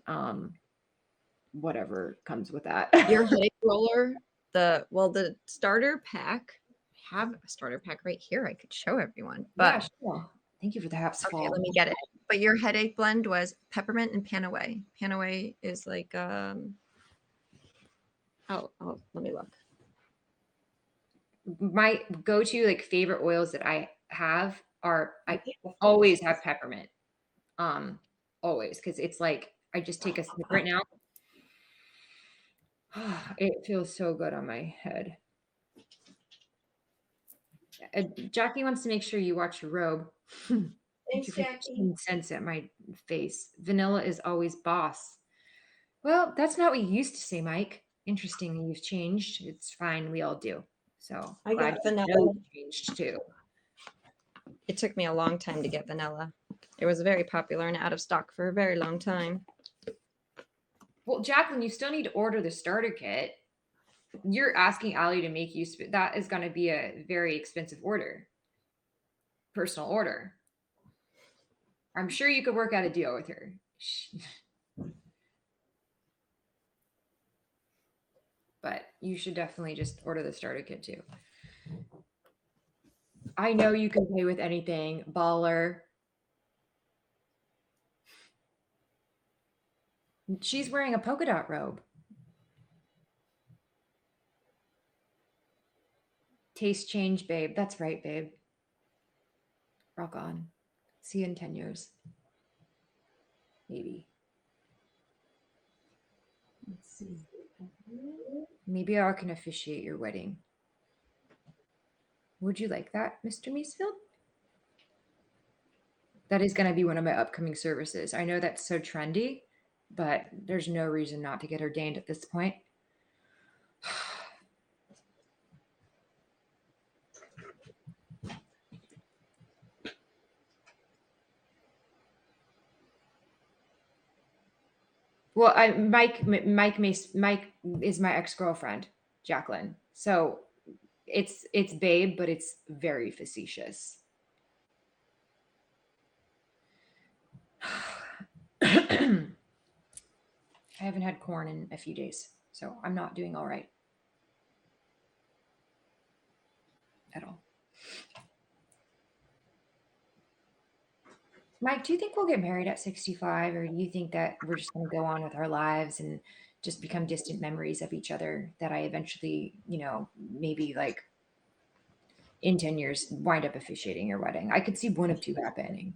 whatever comes with that. Your headache roller, the starter pack. I have a starter pack right here. I could show everyone. Yeah, But sure. Thank you for the haps okay, fall. let me get it. But your headache blend was peppermint and panaway. Panaway is like oh, let me look. My go-to like favorite oils that I have are I always have peppermint. Always, because it's like I just take a sip right now. It feels so good on my head. Jackie wants to make sure you watch your robe. Thank Thanks, you for Jackie. taking sense at my face. Vanilla is always boss. Well, that's not what you used to say, Mike. Interesting, you've changed. It's fine. We all do. So I glad got you vanilla. know you changed too. It took me a long time to get vanilla. It was very popular and out of stock for a very long time. Well, Jacqueline, you still need to order the starter kit. You're asking Allie to make you. That is going to be a very expensive order. Personal order. I'm sure you could work out a deal with her. But you should definitely just order the starter kit too. I know you can play with anything, baller. She's wearing a polka dot robe. Taste change, babe. That's right, babe. Rock on. See you in 10 years. Maybe. Let's see. Maybe I can officiate your wedding. Would you like that, Mr. Meesfield? That is going to be one of my upcoming services. I know that's so trendy, but there's no reason not to get ordained at this point. Well, Mike is my ex-girlfriend, Jacqueline. So it's babe, but it's very facetious. I haven't had corn in a few days, so I'm not doing all right at all. Mike, do you think we'll get married at 65, or do you think that we're just going to go on with our lives and just become distant memories of each other that I eventually, maybe like in 10 years wind up officiating your wedding? I could see one of two happening.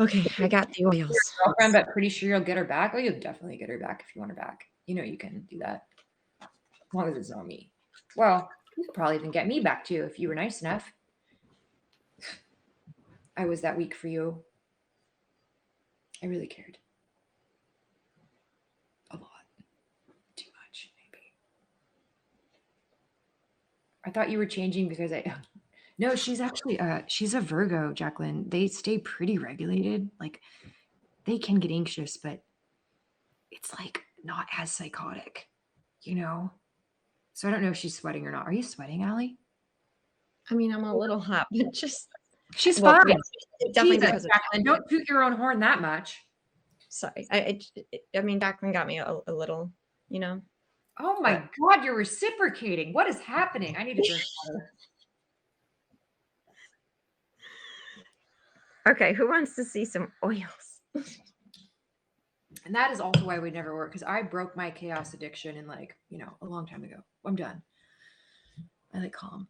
Okay, I got the oils. Your girlfriend, but pretty sure you'll get her back. Oh, you'll definitely get her back if you want her back. You know you can do that. As long as it's not me. Well, you could probably even get me back too if you were nice enough. I was that weak for you. I really cared. A lot. Too much, maybe. I thought you were changing because no, she's actually she's a Virgo, Jacqueline. They stay pretty regulated. Like they can get anxious, but it's like not as psychotic, So I don't know if she's sweating or not. Are you sweating, Allie? I mean, I'm a little hot, but just she's fine. Definitely Jesus, because of Jacqueline, don't toot your own horn that much. Sorry. I mean, Jacqueline got me a little, Oh my God, you're reciprocating. What is happening? I need to drink water. Okay, who wants to see some oils? And that is also why we never work, because I broke my chaos addiction in a long time ago. I'm done. I like calm.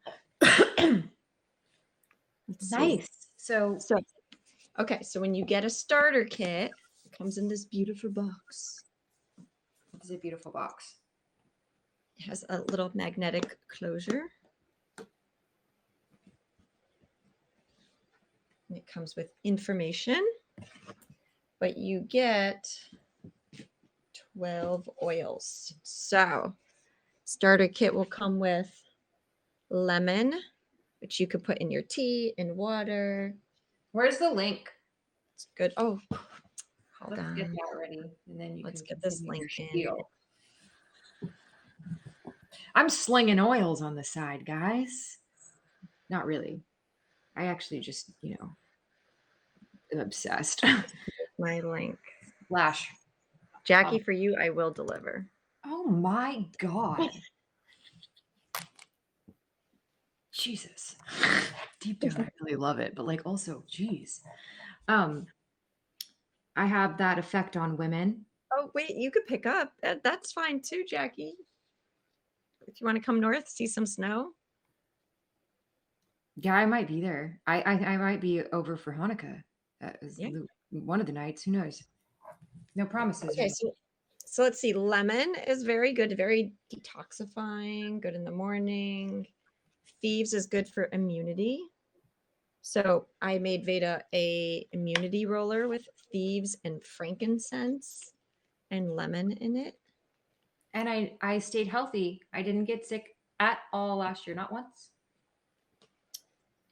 Nice. So okay, so when you get a starter kit, it comes in this beautiful box. It's a beautiful box. It has a little magnetic closure. And it comes with information, but you get 12 oils. So starter kit will come with lemon, which you could put in your tea and water. Where's the link? It's good. Oh, hold Let's get on. that ready, and then you Let's can get this continue your link in. spiel. I'm slinging oils on the side, guys. Not really. I actually just, am obsessed. My link. Lash. Jackie, for you, I will deliver. Oh my God. Jesus. Deep down, I really love it, but like also, geez. I have that effect on women. Oh, wait, you could pick up. That's fine too, Jackie. If you want to come north, see some snow. Yeah, I might be there. I might be over for Hanukkah. That is Yeah. one of the nights. Who knows? No promises. Okay, so let's see. Lemon is very good, very detoxifying, good in the morning. Thieves is good for immunity. So I made Veda a immunity roller with thieves and frankincense and lemon in it. And I stayed healthy. I didn't get sick at all last year, not once.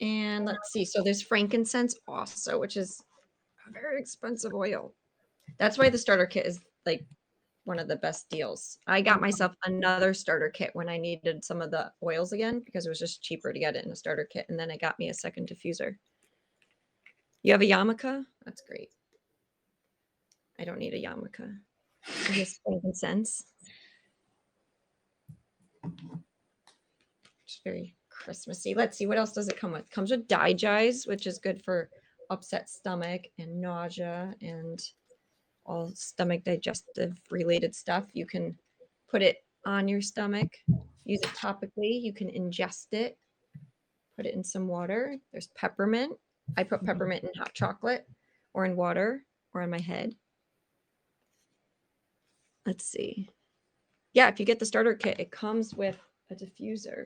And let's see. So there's frankincense also, which is a very expensive oil. That's why the starter kit is like one of the best deals. I got myself another starter kit when I needed some of the oils again because it was just cheaper to get it in a starter kit. And then I got me a second diffuser. You have a yarmulke? That's great. I don't need a yarmulke. Just frankincense. It's very Christmassy. Let's see, what else does it come with? It comes with digest, which is good for upset stomach and nausea and all stomach digestive related stuff. You can put it on your stomach, use it topically. You can ingest it, put it in some water. There's peppermint. I put peppermint in hot chocolate or in water or on my head. Let's see. Yeah, if you get the starter kit, it comes with a diffuser.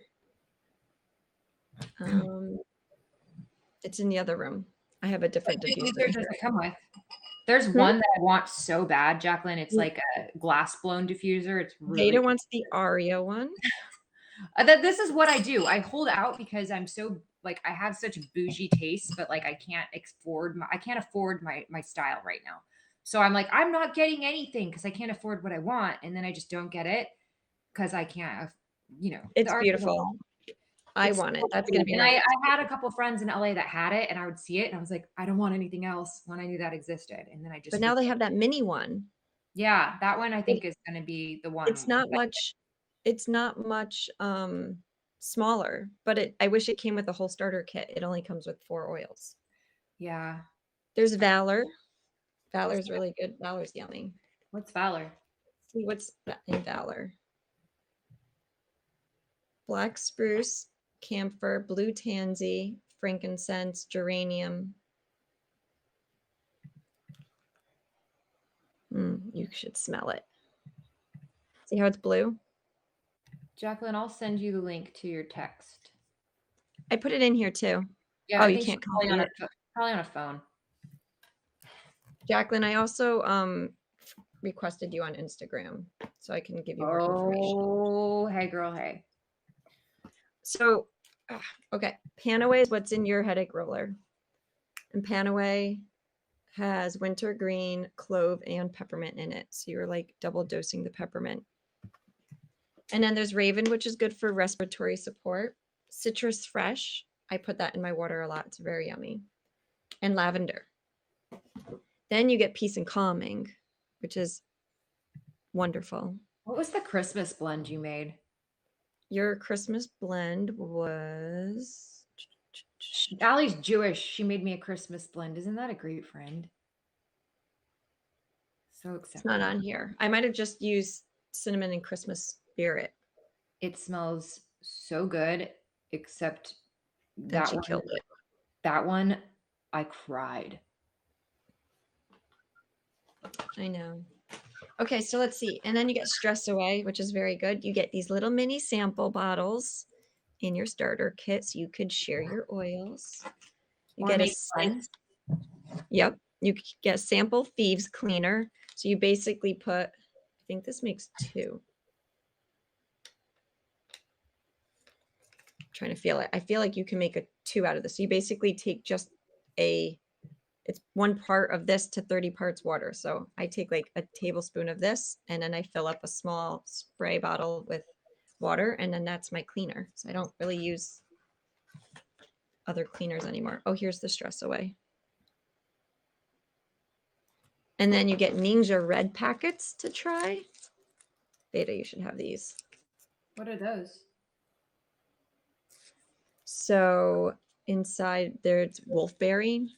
It's in the other room. I have a different diffuser. Does it come with? There's one that I want so bad, Jacqueline. It's like a glass blown diffuser. It's really Vada wants the Aria one. This is what I do. I hold out because I'm so like I have such bougie taste, but like I can't afford my style right now. So I'm like, I'm not getting anything because I can't afford what I want, and then I just don't get it because I can't, It's beautiful. I want it. That's gonna be and nice. I had a couple friends in LA that had it, and I would see it, and I was like, I don't want anything else when I knew that existed, and then I just. But now they have that mini one. Yeah, that one I think is going to be the one. It's not much. It's not much smaller, but I wish it came with a whole starter kit. It only comes with 4 oils. Yeah. There's Valor. Valor's really good. Valor's yummy. What's Valor? See what's in Valor. Black spruce, camphor, blue tansy, frankincense, geranium. You should smell it. See how it's blue? Jacqueline, I'll send you the link to your text. I put it in here too. Yeah, oh, you can't probably on a phone. Jacqueline, I also requested you on Instagram so I can give you more information. Oh, hey girl, hey. So, okay, Panaway is what's in your headache roller. And Panaway has wintergreen, clove, and peppermint in it. So you're like double dosing the peppermint. And then there's Raven, which is good for respiratory support. Citrus Fresh, I put that in my water a lot. It's very yummy. And lavender. Then you get Peace and Calming, which is wonderful. What was the Christmas blend you made? Your Christmas blend was... Allie's Jewish. She made me a Christmas blend. Isn't that a great friend? So acceptable. It's not on here. I might have just used cinnamon and Christmas spirit. It smells so good, except Then she killed it. That one, I cried. I know. Okay, so let's see. And then you get Stress Away, which is very good. You get these little mini sample bottles in your starter kit, so you could share your oils. You get Yep. You get a sample thieves cleaner. So you basically put, I think this makes 2. I'm trying to feel it. I feel like you can make a 2 out of this. So you basically take just a it's 1 part of this to 30 parts water. So I take like a tablespoon of this and then I fill up a small spray bottle with water, and then that's my cleaner. So I don't really use other cleaners anymore. Oh, here's the Stress Away. And then you get Ninja Red packets to try. Vada, you should have these. What are those? So inside there's wolfberry,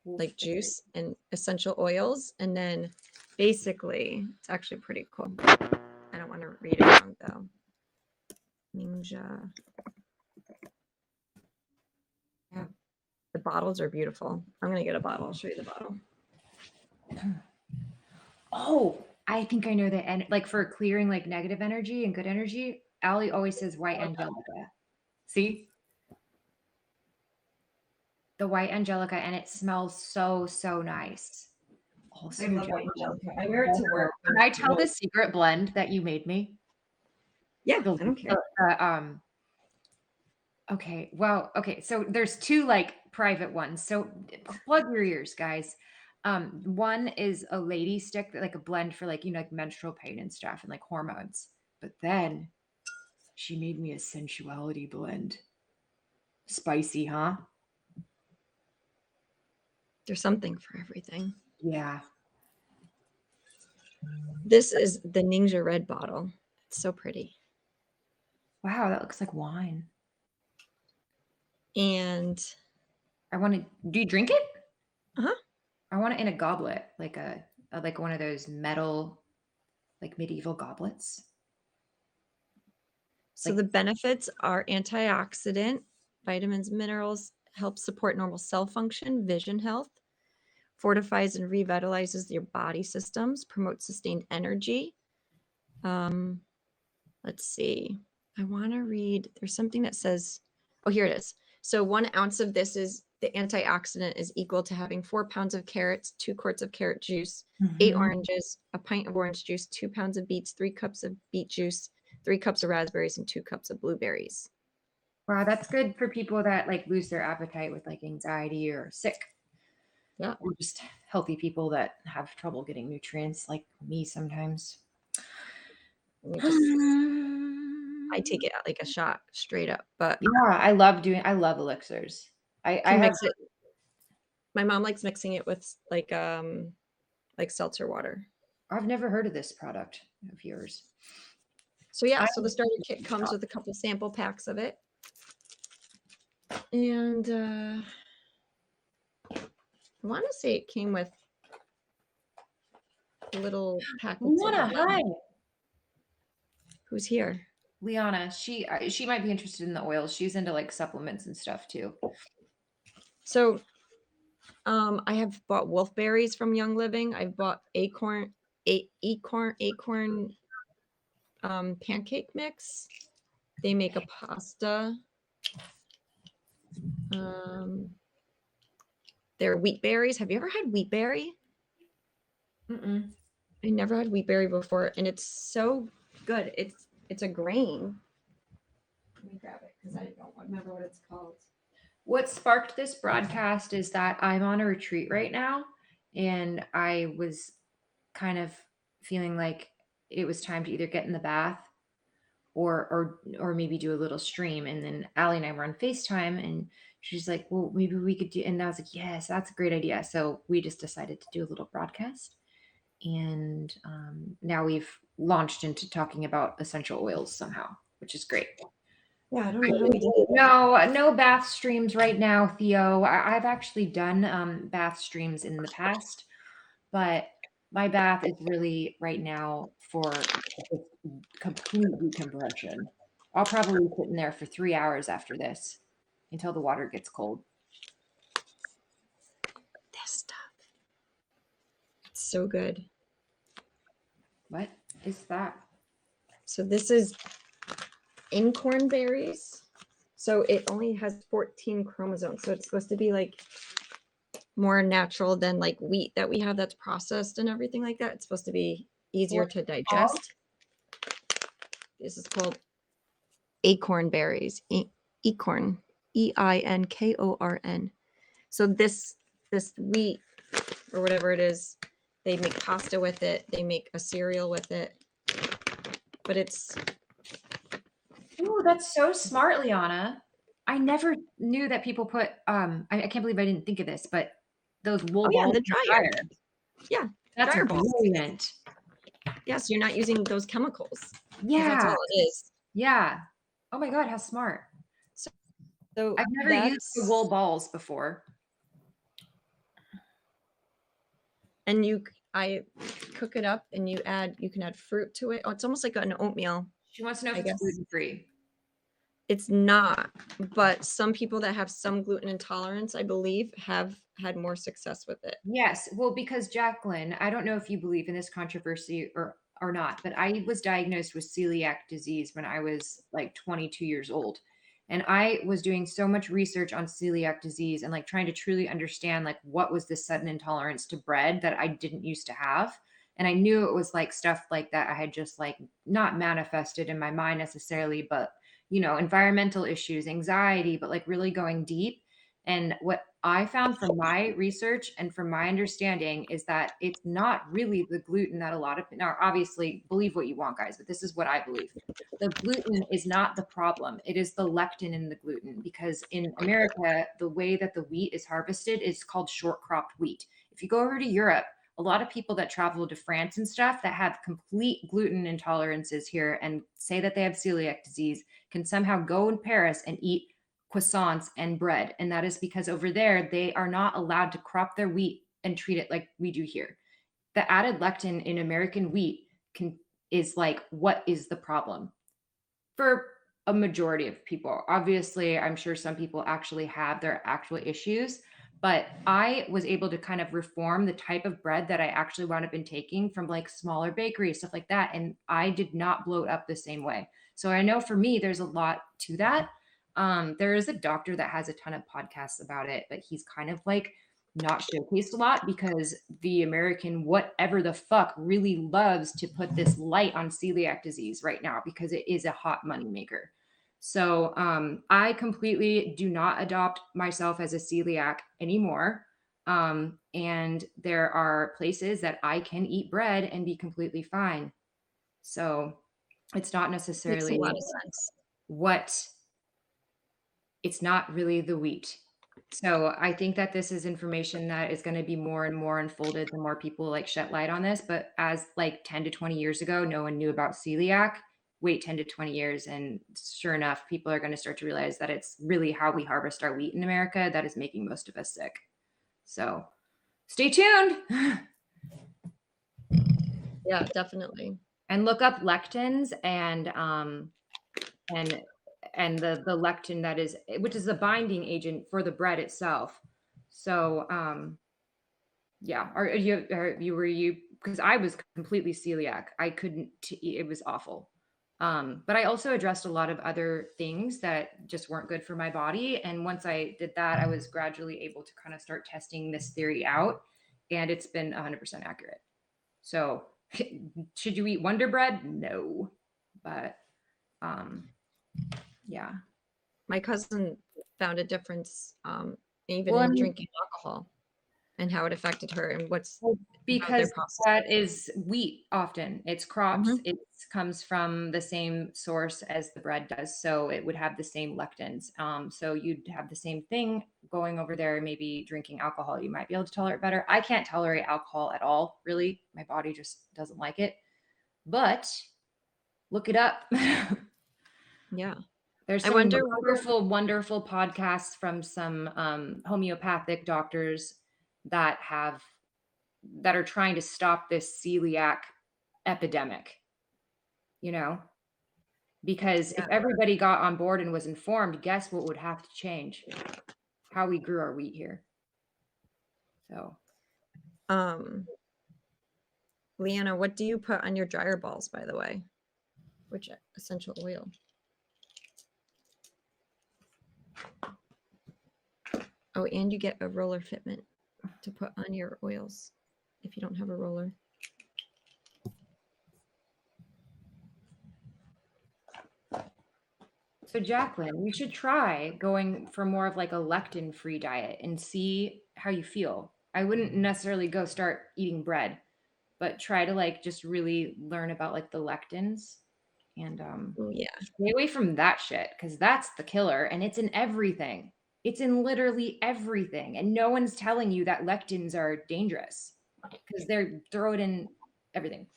like juice and essential oils. And then basically, it's actually pretty cool. I don't want to read it wrong though. Ninja. Yeah. The bottles are beautiful. I'm going to get a bottle. I'll show you the bottle. Oh, I think I know that. And like for clearing like negative energy and good energy, Allie always says white angelica. See? The white angelica, and it smells so, so nice. Oh, so white angelica. I wear it to work. Can I tell the secret blend that you made me? Yeah, I don't care. Okay. Well, okay. So there's 2 like private ones. So plug your ears, guys. One is a lady stick, like a blend for like, like menstrual pain and stuff and like hormones. But then she made me a sensuality blend. Spicy, huh? There's something for everything. Yeah. This is the Ninja Red bottle. It's so pretty. Wow, that looks like wine. And I want to. Do you drink it? Uh-huh. I want it in a goblet, like like one of those metal, like medieval goblets. so the benefits are antioxidant, vitamins, minerals, help support normal cell function, vision health, fortifies and revitalizes your body systems, promotes sustained energy. Let's see. I want to read. There's something that says, oh, here it is. So 1 ounce of this is the antioxidant is equal to having 4 pounds of carrots, 2 quarts of carrot juice, 8 oranges, a pint of orange juice, 2 pounds of beets, 3 cups of beet juice, 3 cups of raspberries, and 2 cups of blueberries. Wow, that's good for people that like lose their appetite with like anxiety or sick. Yeah. Or just healthy people that have trouble getting nutrients, like me sometimes. Let me just, I take it like a shot straight up, but Yeah, I love elixirs. I have mix it. My mom likes mixing it with like seltzer water. I've never heard of this product of yours. So yeah, so the starter kit comes with a couple sample packs of it. And I want to say it came with little packets. Liana, hi. Who's here? Liana, she might be interested in the oils. She's into like supplements and stuff too. So I have bought wolfberries from Young Living. I've bought acorn pancake mix. They make a pasta. They're wheat berries. Have you ever had wheat berry? Mm-mm. I never had wheat berry before, and it's so good. It's a grain. Let me grab it because I don't remember what it's called. What sparked this broadcast is that I'm on a retreat right now, and I was kind of feeling like it was time to either get in the bath or maybe do a little stream. And then Allie and I were on FaceTime, and she's like, well, maybe we could do, and I was like, yes, that's a great idea. So we just decided to do a little broadcast. And now we've launched into talking about essential oils somehow, which is great. Yeah, I don't know how we did it. No bath streams right now, Theo. I've actually done bath streams in the past, but my bath is really right now for complete decompression. I'll probably sit in there for 3 hours after this until the water gets cold. This stuff. It's so good. What is that? So this is incorn berries. So it only has 14 chromosomes. So it's supposed to be like more natural than like wheat that we have that's processed and everything like that. It's supposed to be easier to digest. This is called acorn berries. Acorn, E-I-N-K-O-R-N. So this this wheat or whatever it is. They make pasta with it. They make a cereal with it. But it's Ooh, that's so smart, Liana. I never knew that people put I can't believe I didn't think of this, but those wool oh yeah, balls the in the dryer. dryer. Yeah, That's dryer balls. brilliant. Yes, you're not using those chemicals. 'Cause that's Yeah. all it is. Yeah. Oh my God, how smart. So I've never used the that's wool balls before. and I cook it up and you can add fruit to it. Oh, it's almost like an oatmeal. She wants to know I if it's guess. gluten-free. It's not, but some people that have some gluten intolerance, I believe, have had more success with it. Yes. Well, because Jacqueline, I don't know if you believe in this controversy or not, but I was diagnosed with celiac disease when I was like 22 years old. And I was doing so much research on celiac disease and like trying to truly understand like what was this sudden intolerance to bread that I didn't used to have. And I knew it was like stuff like that I had just like not manifested in my mind necessarily, but environmental issues, anxiety, but like really going deep. And what I found from my research and from my understanding is that it's not really the gluten that a lot of now obviously believe what you want, guys, but this is what I believe. The gluten is not the problem. It is the lectin in the gluten because in America, the way that the wheat is harvested is called short cropped wheat. If you go over to Europe, a lot of people that travel to France and stuff that have complete gluten intolerances here and say that they have celiac disease can somehow go in Paris and eat croissants and bread. And that is because over there, they are not allowed to crop their wheat and treat it like we do here. The added lectin in American wheat is like, what is the problem? For a majority of people. Obviously, I'm sure some people actually have their actual issues, but I was able to kind of reform the type of bread that I actually wound up in taking from like smaller bakeries, stuff like that. And I did not bloat up the same way. So I know for me, there's a lot to that. There is a doctor that has a ton of podcasts about it, but he's kind of like not showcased a lot because the American whatever the fuck really loves to put this light on celiac disease right now because it is a hot moneymaker. So I completely do not adopt myself as a celiac anymore. And there are places that I can eat bread and be completely fine. So it's not Makes a necessarily lot of sense. what it's not really the wheat. So I think that this is information that is going to be more and more unfolded the more people like shed light on this. But as like 10 to 20 years ago, no one knew about celiac. Wait 10 to 20 years, and sure enough, people are going to start to realize that it's really how we harvest our wheat in America that is making most of us sick. So stay tuned. Yeah, definitely. And look up lectins and the lectin that is which is the binding agent for the bread itself. So yeah, were you because I was completely celiac. I couldn't eat, it was awful. But I also addressed a lot of other things that just weren't good for my body. And once I did that, I was gradually able to kind of start testing this theory out, and it's been 100% accurate. So should you eat Wonder Bread? No, but yeah. My cousin found a difference even Well, in drinking alcohol and how it affected her and how because their process. that is wheat often. It's crops. Mhm. It comes from the same source as the bread does. So it would have the same lectins. So you'd have the same thing going over there, maybe drinking alcohol. You might be able to tolerate better. I can't tolerate alcohol at all, really. My body just doesn't like it. But look it up. Yeah. There's I some wonder wonderful, wonderful podcasts from some homeopathic doctors that have that are trying to stop this celiac epidemic, you know? Because if Yeah. everybody got on board and was informed, guess what would have to change? How we grew our wheat here. So, Leanna, what do you put on your dryer balls, by the way? Which essential oil? Oh, and you get a roller fitment to put on your oils if you don't have a roller. so Jacqueline, you should try going for more of like a lectin-free diet and see how you feel. I wouldn't necessarily go start eating bread, but try to like just really learn about like the lectins and Yeah. stay away from that shit because that's the killer and it's in everything. It's in literally everything. And no one's telling you that lectins are dangerous because they're throw it in everything.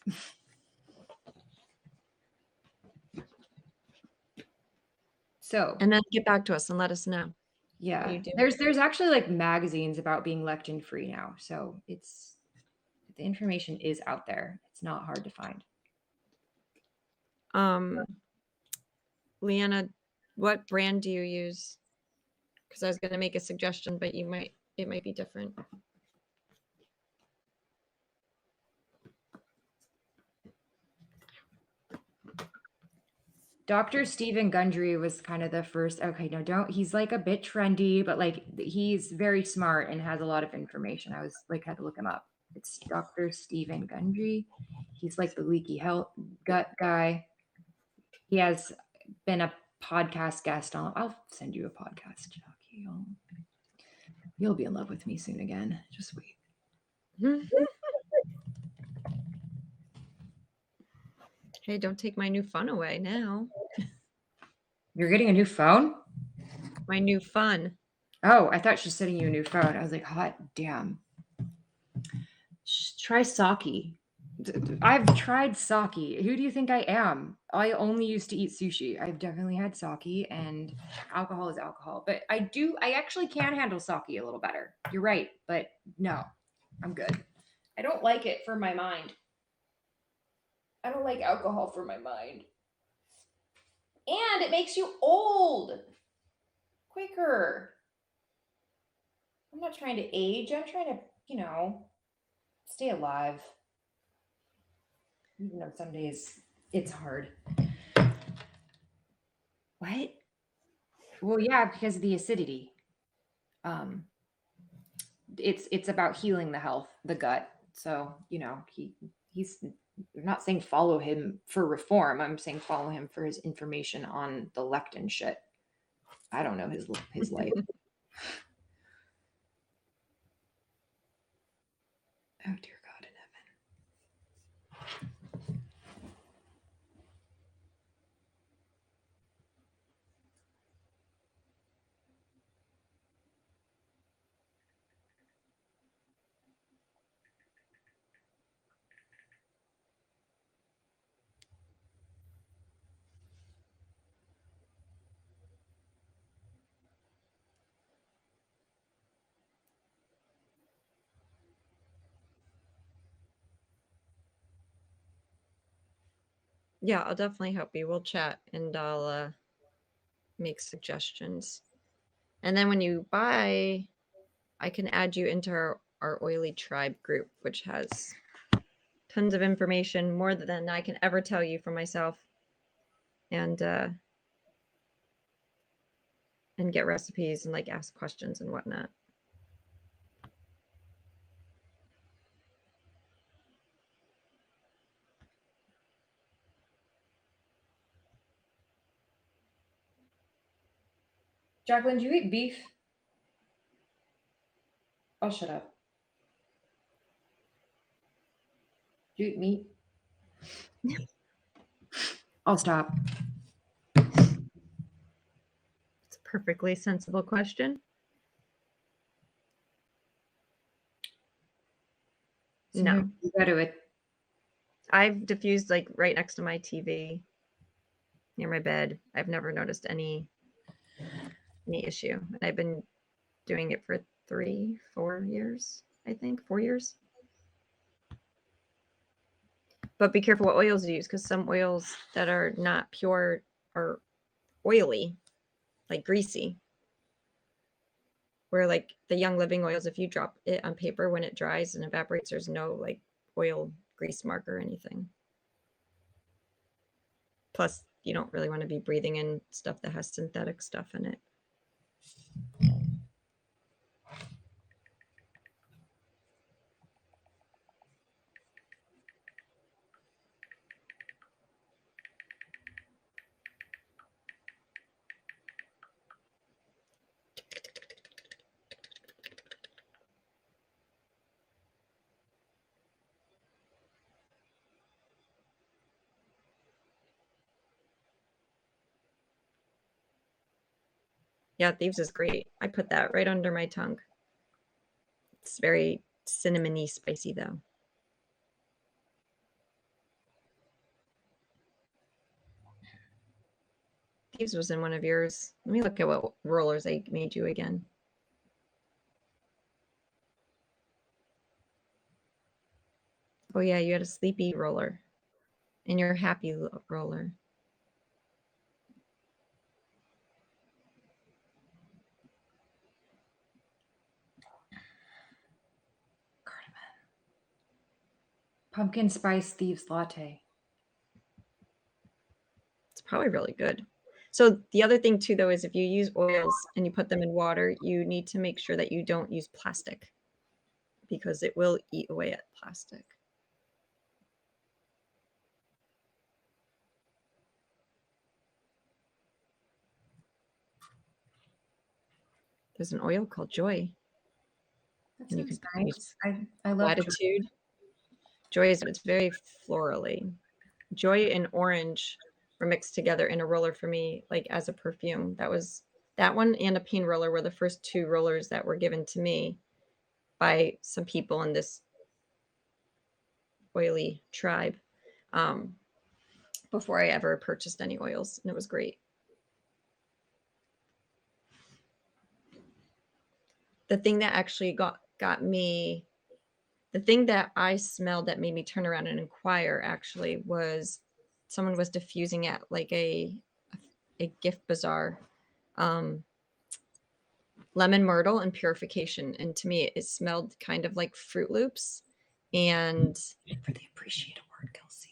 So And then get back to us and let us know. yeah, you do. there's actually like magazines about being lectin free now. So it's the information is out there. It's not hard to find. Leanna, what brand do you use? Because I was going to make a suggestion, but it might be different. Dr. Stephen Gundry was kind of the first. Okay, no, don't. He's like a bit trendy, but like he's very smart and has a lot of information. I was like, had to look him up. It's Dr. Stephen Gundry. He's like the leaky health gut guy. He has been a podcast guest on. I'll send you a podcast, Jackie. You'll be in love with me soon again. Just wait. Hey, don't take my new fun away now. You're getting a new phone? My new fun. Oh, I thought she's sending you a new phone. I was like, hot damn. Try sake. I've tried sake. Who do you think I am? I only used to eat sushi. I've definitely had sake, and alcohol is alcohol. But I actually can handle sake a little better. You're right, but no, I'm good. I don't like it for my mind. I don't like alcohol for my mind. And it makes you old quicker. I'm not trying to age. I'm trying to, stay alive. Even though some days it's hard. What? Well, yeah, because of the acidity. It's about healing the gut. So, he's I'm not saying follow him for reform. I'm saying follow him for his information on the lectin shit. I don't know his life. Oh dear God in heaven. Yeah, I'll definitely help you. We'll chat and I'll make suggestions. And then when you buy, I can add you into our Oily Tribe group, which has tons of information, more than I can ever tell you for myself. And get recipes and like ask questions and whatnot. Jacqueline, do you eat beef? Oh, shut up. Do you eat meat? I'll stop. It's a perfectly sensible question. So No. you go to it. I've diffused like right next to my TV near my bed. I've never noticed any issue. And I've been doing it for 4 years, I think, 4 years. But be careful what oils you use, because some oils that are not pure are oily, like greasy. Where like the Young Living oils, if you drop it on paper when it dries and evaporates, there's no like oil grease mark or anything. Plus, you don't really want to be breathing in stuff that has synthetic stuff in it. Yeah, Thieves is great. I put that right under my tongue. It's very cinnamony, spicy though. Thieves was in one of yours. Let me look at what rollers I made you again. Oh yeah, you had a sleepy roller and your happy roller. Pumpkin spice thieves latte. It's probably really good. So the other thing too, though, is if you use oils and you put them in water, you need to make sure that you don't use plastic because it will eat away at plastic. There's an oil called Joy. That And you sounds can nice. I love joy. Latitude. Joy is it's very florally. Joy and orange were mixed together in a roller for me, like as a perfume. That one and a peen roller were the first two rollers that were given to me by some people in this oily tribe before I ever purchased any oils, and it was great. The thing that actually got me, the thing that I smelled that made me turn around and inquire actually was someone was diffusing at like a gift bazaar, lemon myrtle and purification, and to me it smelled kind of like Fruit Loops and For the appreciated word, Kelsey.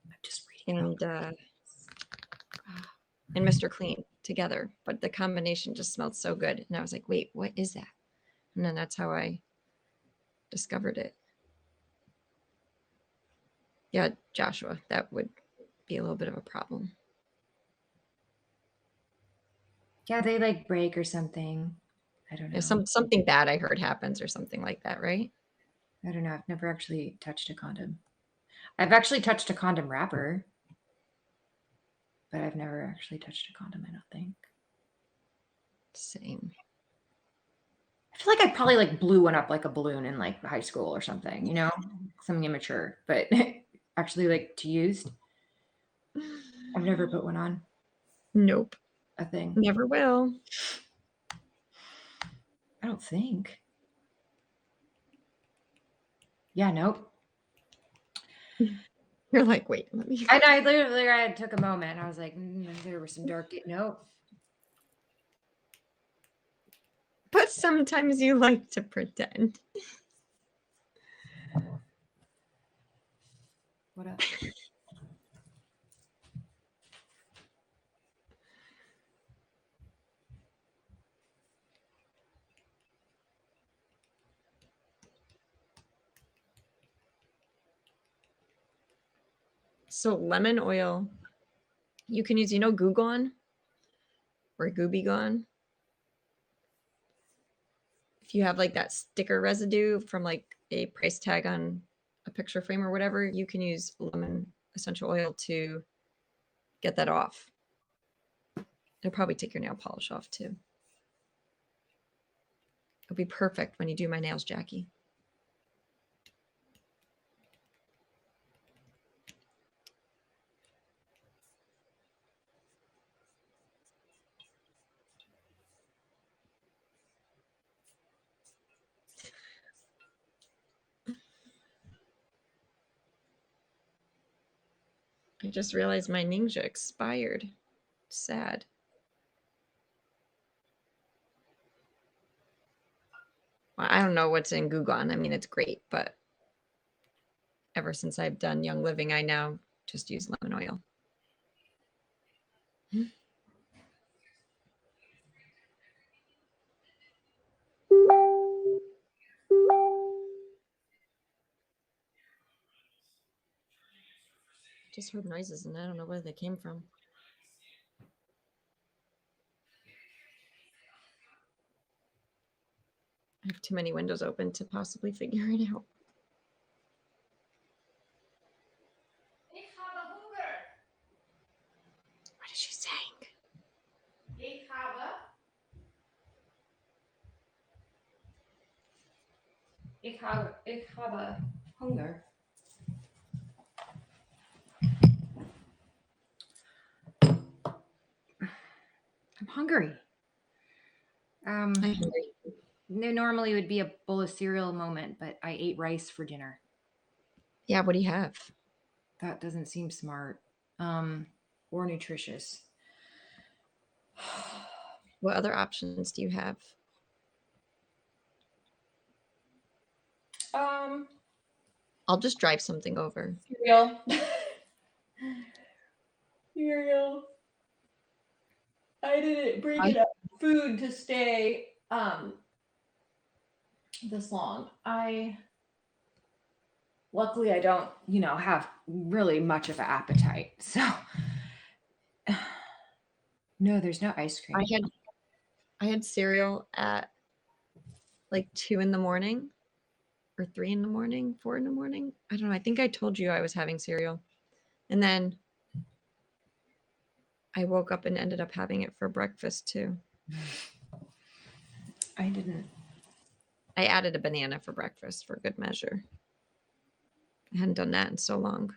I'm just reading. And Mr. Clean together, but the combination just smelled so good, and I was like, wait, what is that? And then that's how I discovered it. Yeah, Joshua, that would be a little bit of a problem. Yeah, they like break or something. I don't know. Yeah, something bad I heard happens or something like that, right? I don't know. I've never actually touched a condom. I've actually touched a condom wrapper, but I've never actually touched a condom, I don't think. Same. I feel like I probably like blew one up like a balloon in like high school or something, you know, something immature, but actually like to use. I've never put one on Nope. a thing. Never will. I don't think. Yeah, nope. You're like, wait, let me. And I literally, I took a moment. I was like, there was some dark. Nope. But sometimes you like to pretend. What up? So lemon oil, you can use, Goo Gone or Gooby Gone. If you have like that sticker residue from like a price tag on a picture frame or whatever, you can use lemon essential oil to get that off. It'll probably take your nail polish off too. It'll be perfect when you do my nails, Jackie. I just realized my Ninja expired. Sad. Well, I don't know what's in Goo Gone. I mean, it's great, but ever since I've done Young Living, I now just use lemon oil. Just heard noises and I don't know where they came from. I have too many windows open to possibly figure it out. What is she saying? habe Hunger. I'm hungry. I'm hungry. There normally would be a bowl of cereal moment, but I ate rice for dinner. Yeah, what do you have? That doesn't seem smart. Or nutritious. What other options do you have? I'll just drive something over. Cereal. Cereal. I didn't bring enough food to stay this long. Luckily I don't, have really much of an appetite. So no, there's no ice cream. I had cereal at like 2 in the morning or 3 in the morning, 4 in the morning. I don't know. I think I told you I was having cereal. And then I woke up and ended up having it for breakfast too. I didn't. I added a banana for breakfast for good measure. I hadn't done that in so long.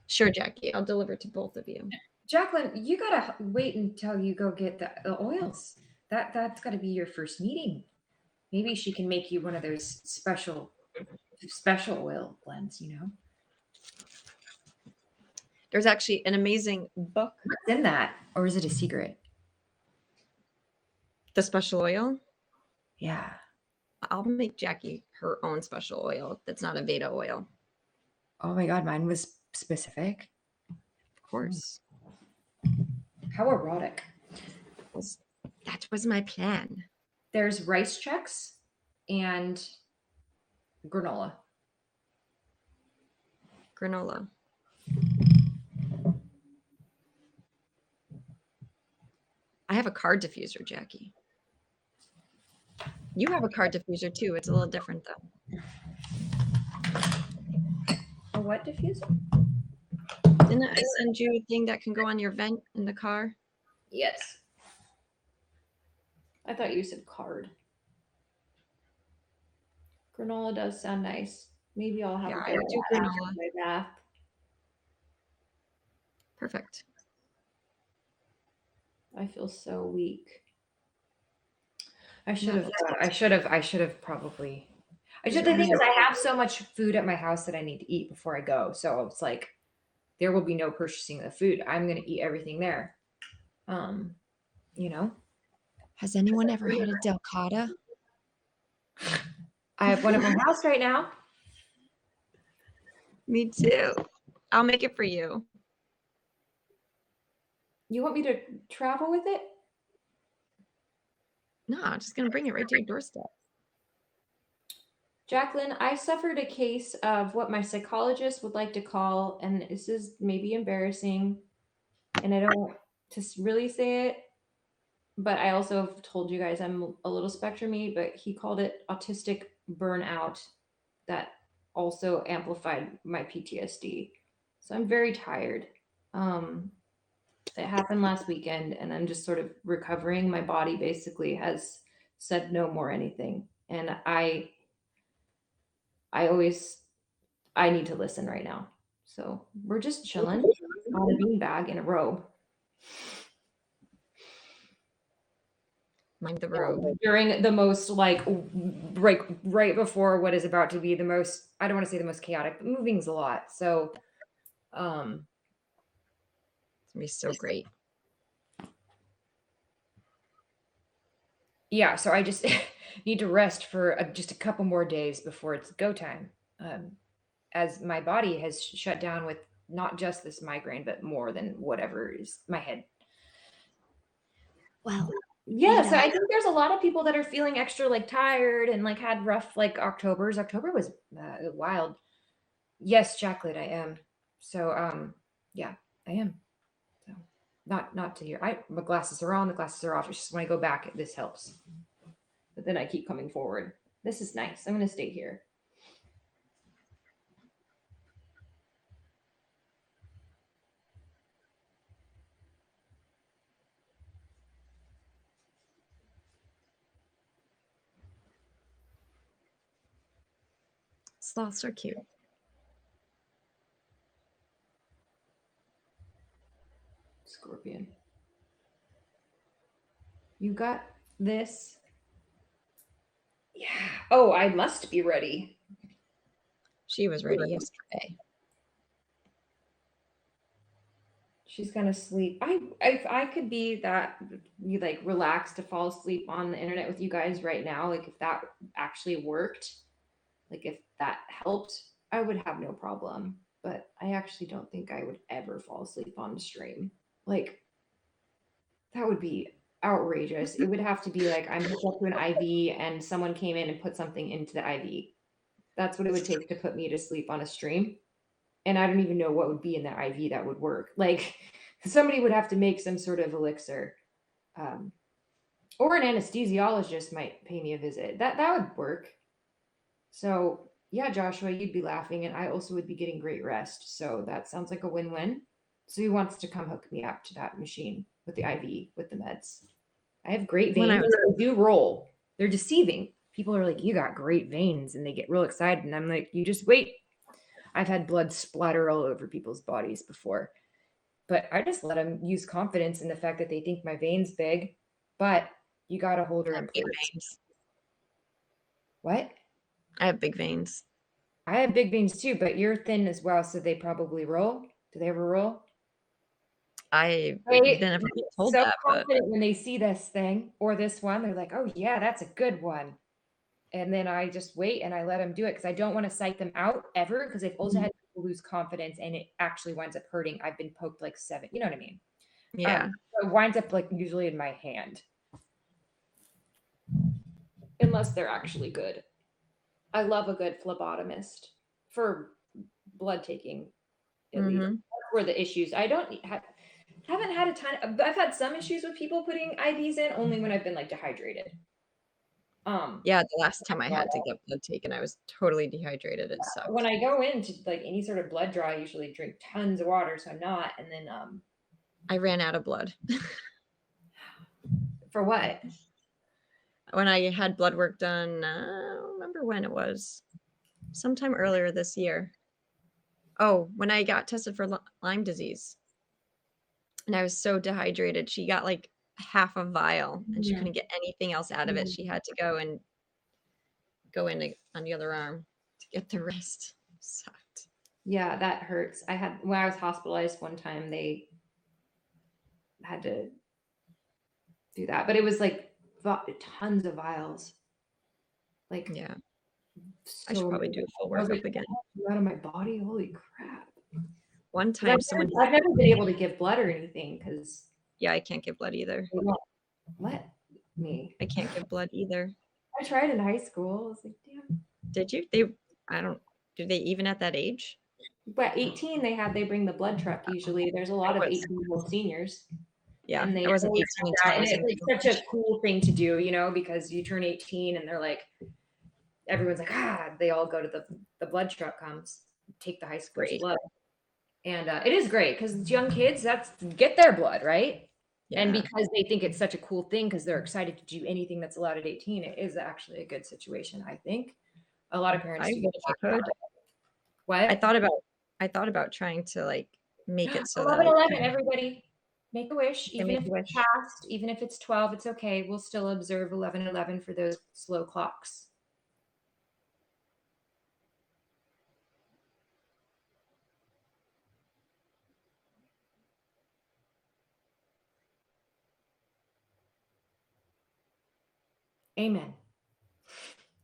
Sure, Jackie, I'll deliver to both of you. Jacqueline, you gotta wait until you go get the oils. That's gotta be your first meeting. Maybe she can make you one of those special oil blends, There's actually an amazing book. What's in that? Or is it a secret? The special oil. Yeah. I'll make Jackie her own special oil that's not a Vada oil. Oh my God, mine was specific. Of course. How erotic. That was my plan. There's rice checks and granola. Granola. I have a card diffuser, Jackie. You have a card diffuser too. It's a little different though. A what diffuser? Didn't I send you a thing that can go on your vent in the car? Yes. I thought you said card. Granola does sound nice. Maybe I'll have Yeah, a I would do after granola. my bath. Perfect. I feel so weak. I should have probably. The thing is, I have so much food at my house that I need to eat before I go. So it's like, there will be no purchasing of food. I'm going to eat everything there. Has anyone ever had a Delcata? I have one at my house right now. Me too. I'll make it for you. You want me to travel with it? No, I'm just going to bring it right to your doorstep. Jacqueline, I suffered a case of what my psychologist would like to call, and this is maybe embarrassing, and I don't want to really say it, but I also have told you guys I'm a little spectrum-y, but he called it autistic burnout that also amplified my PTSD. So I'm very tired. It happened last weekend, and I'm just sort of recovering. My body basically has said no more anything, and I need to listen right now. So we're just chilling on a beanbag in a robe. Mind the robe. During the most right before what is about to be the most, I don't want to say the most chaotic, but moving's a lot. So It's gonna be so great. yeah, so I just need to rest for just a couple more days before it's go time. As my body has shut down with not just this migraine, but more than whatever is my head. Well, yeah, so I think there's a lot of people that are feeling extra tired and had rough October was wild. Yes, Jacqueline, I am. So yeah, I am. So not to hear. My glasses are on, the glasses are off. It's just when I go back, this helps. But then I keep coming forward. This is nice. I'm gonna stay here. Sloths are cute. Scorpion. You got this. Yeah. Oh, I must be ready. She was ready yesterday. She's gonna sleep. If I could be that you like relaxed to fall asleep on the internet with you guys right now, like if that actually worked, like if that helped, I would have no problem. But I actually don't think I would ever fall asleep on the stream. Like that would be outrageous. It would have to be like I'm hooked up to an IV and someone came in and put something into the IV. That's what it would take to put me to sleep on a stream. And I don't even know what would be in that IV that would work. Like somebody would have to make some sort of elixir. Or an anesthesiologist might pay me a visit. That would work. So yeah, Joshua, you'd be laughing, and I also would be getting great rest. So that sounds like a win-win. So he wants to come hook me up to that machine with the IV with the meds. I have great When I veins. They do roll. They're deceiving. People are like, "You got great veins," and they get real excited, and I'm like, "You just wait." I've had blood splatter all over people's bodies before, but I just let them use confidence in the fact that they think my veins big. But you got to hold her in big place. veins. What? I have big veins. I have big veins too, but you're thin as well, so they probably roll. Do they ever roll? I've They never been told so that, but confident when they see this thing or this one, they're like, "Oh yeah, that's a good one." And then I just wait and I let them do it because I don't want to psych them out ever because they've also had people lose confidence and it actually winds up hurting. I've been poked like 7, you know what I mean? yeah. So it winds up like usually in my hand. Unless they're actually good. I love a good phlebotomist for blood taking. At least that's where the issues. I haven't had a ton. I've had some issues with people putting IVs in only when I've been like dehydrated. Yeah, the last time I had to get blood taken, I was totally dehydrated. It sucked. When I go into like any sort of blood draw, I usually drink tons of water, so I'm not. And then I ran out of blood. For what? When I had blood work done, I don't remember when it was. Sometime earlier this year. Oh, when I got tested for Lyme disease. And I was so dehydrated. She got like half a vial and she couldn't get anything else out of it. She had to go in on the other arm to get the rest. Sucked. Yeah, that hurts. When I was hospitalized one time, they had to do that, but it was like tons of vials. Like, yeah, so I should probably do a full workup again. Out of my body, holy crap! One time, I've never been able to give blood or anything because I can't give blood either. They won't let me. I can't give blood either. I tried in high school. I was like, damn. Did you? Do they even at that age? But 18, they bring the blood truck usually. There's a lot of 18-year-old seniors. Yeah, and I wasn't 18 until I was in it's like such a cool thing to do, because you turn 18 and they're like, everyone's like, they all go to the blood truck comes, take the high school blood. And it is great because young kids, that's get their blood, right? Yeah. And because they think it's such a cool thing because they're excited to do anything that's allowed at 18, it is actually a good situation, I think. A lot of parents do. I could. What? I thought about trying to like make it so 11, everybody make a wish. Even if it's past, even if it's 12, it's okay. We'll still observe 11:11 for those slow clocks. Amen.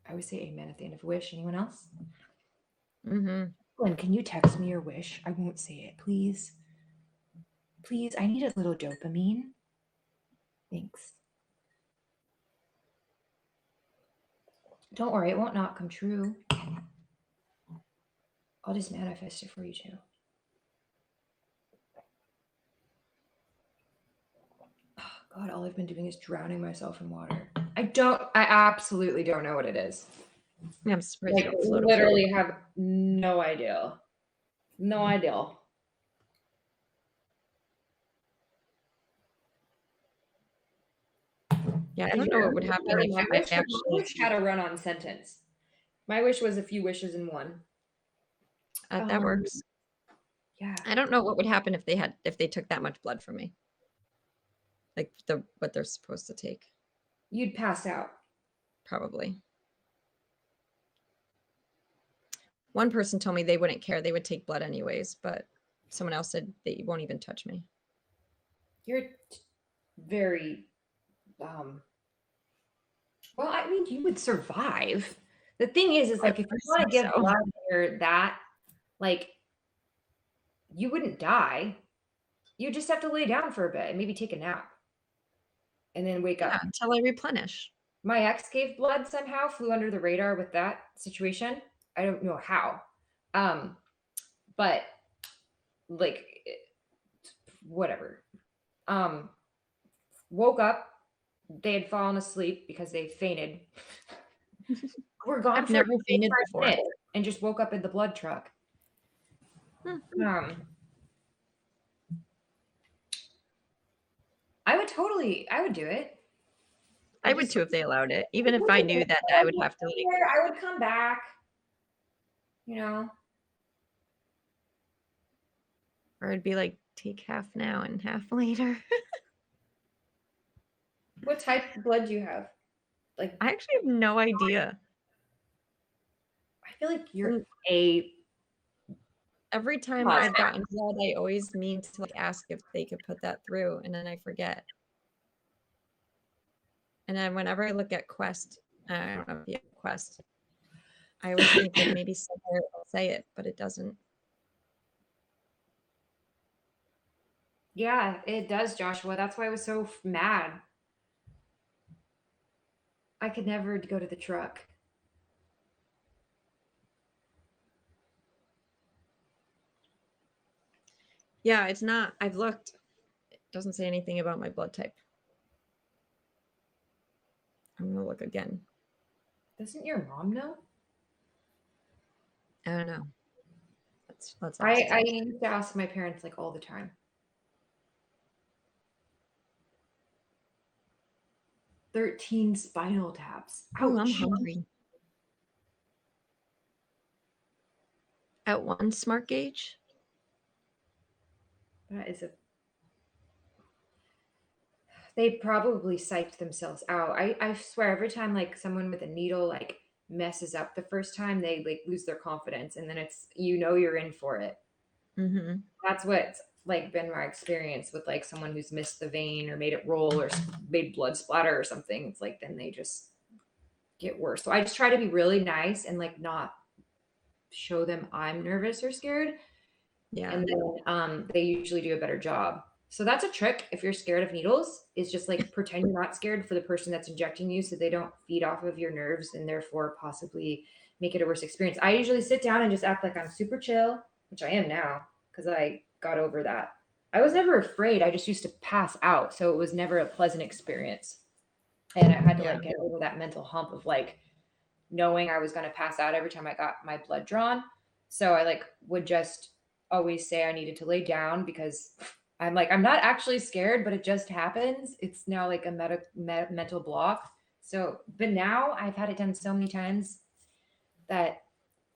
I always say amen at the end of a wish. Anyone else? Glenn, can you text me your wish? I won't say it, please. Please, I need a little dopamine. Thanks. Don't worry, it won't not come true. I'll just manifest it for you too. Oh, God, all I've been doing is drowning myself in water. I absolutely don't know what it is. I'm surprised I literally have no idea. No idea. Yeah, I don't know what would happen if I actually had a run-on sentence. My wish was a few wishes in one. That works. Yeah. I don't know what would happen if they took that much blood from me. Like what they're supposed to take. You'd pass out. Probably. One person told me they wouldn't care. They would take blood anyways, but someone else said they won't even touch me. You're very, well, I mean, you would survive. The thing is like, if you want to give blood or that, like, you wouldn't die. You just have to lay down for a bit and maybe take a nap. And then wake up. Until I replenish. My ex gave blood somehow, flew under the radar with that situation. I don't know how. But like, whatever. Woke up. They had fallen asleep because they fainted. We're gone. I've never fainted before. And just woke up in the blood truck. I would do it. I would too if they allowed it. Even if I knew that I would have to leave. I would come back. You know. Or it'd be like, take half now and half later. What type of blood do you have? Like, I actually have no idea. I feel like you're every time I've gotten blood, I always mean to like ask if they could put that through, and then I forget. And then whenever I look at Quest, I don't know if you have Quest, I always think that maybe somewhere it'll say it, but it doesn't. Yeah, it does, Joshua. That's why I was so mad. I could never go to the truck. Yeah, it's not. I've looked. It doesn't say anything about my blood type. I'm gonna look again. Doesn't your mom know? I don't know. Let's I used to ask my parents like all the time. 13 spinal taps. Oh, I'm hungry. At one smart gauge? That is they probably psyched themselves out. I swear every time like someone with a needle like messes up the first time, they like lose their confidence, and then it's you're in for it. Mm-hmm. That's what's like been my experience with like someone who's missed the vein or made it roll or made blood splatter or something. It's like then they just get worse. So I just try to be really nice and like not show them I'm nervous or scared. Yeah. And then they usually do a better job. So that's a trick if you're scared of needles, is just like pretend you're not scared for the person that's injecting you so they don't feed off of your nerves and therefore possibly make it a worse experience. I usually sit down and just act like I'm super chill, which I am now because I got over that. I was never afraid. I just used to pass out. So it was never a pleasant experience. And I had to like get over that mental hump of like knowing I was going to pass out every time I got my blood drawn. So I like would just always say I needed to lay down because I'm like, I'm not actually scared, but it just happens. It's now like a mental block. So, but now I've had it done so many times that,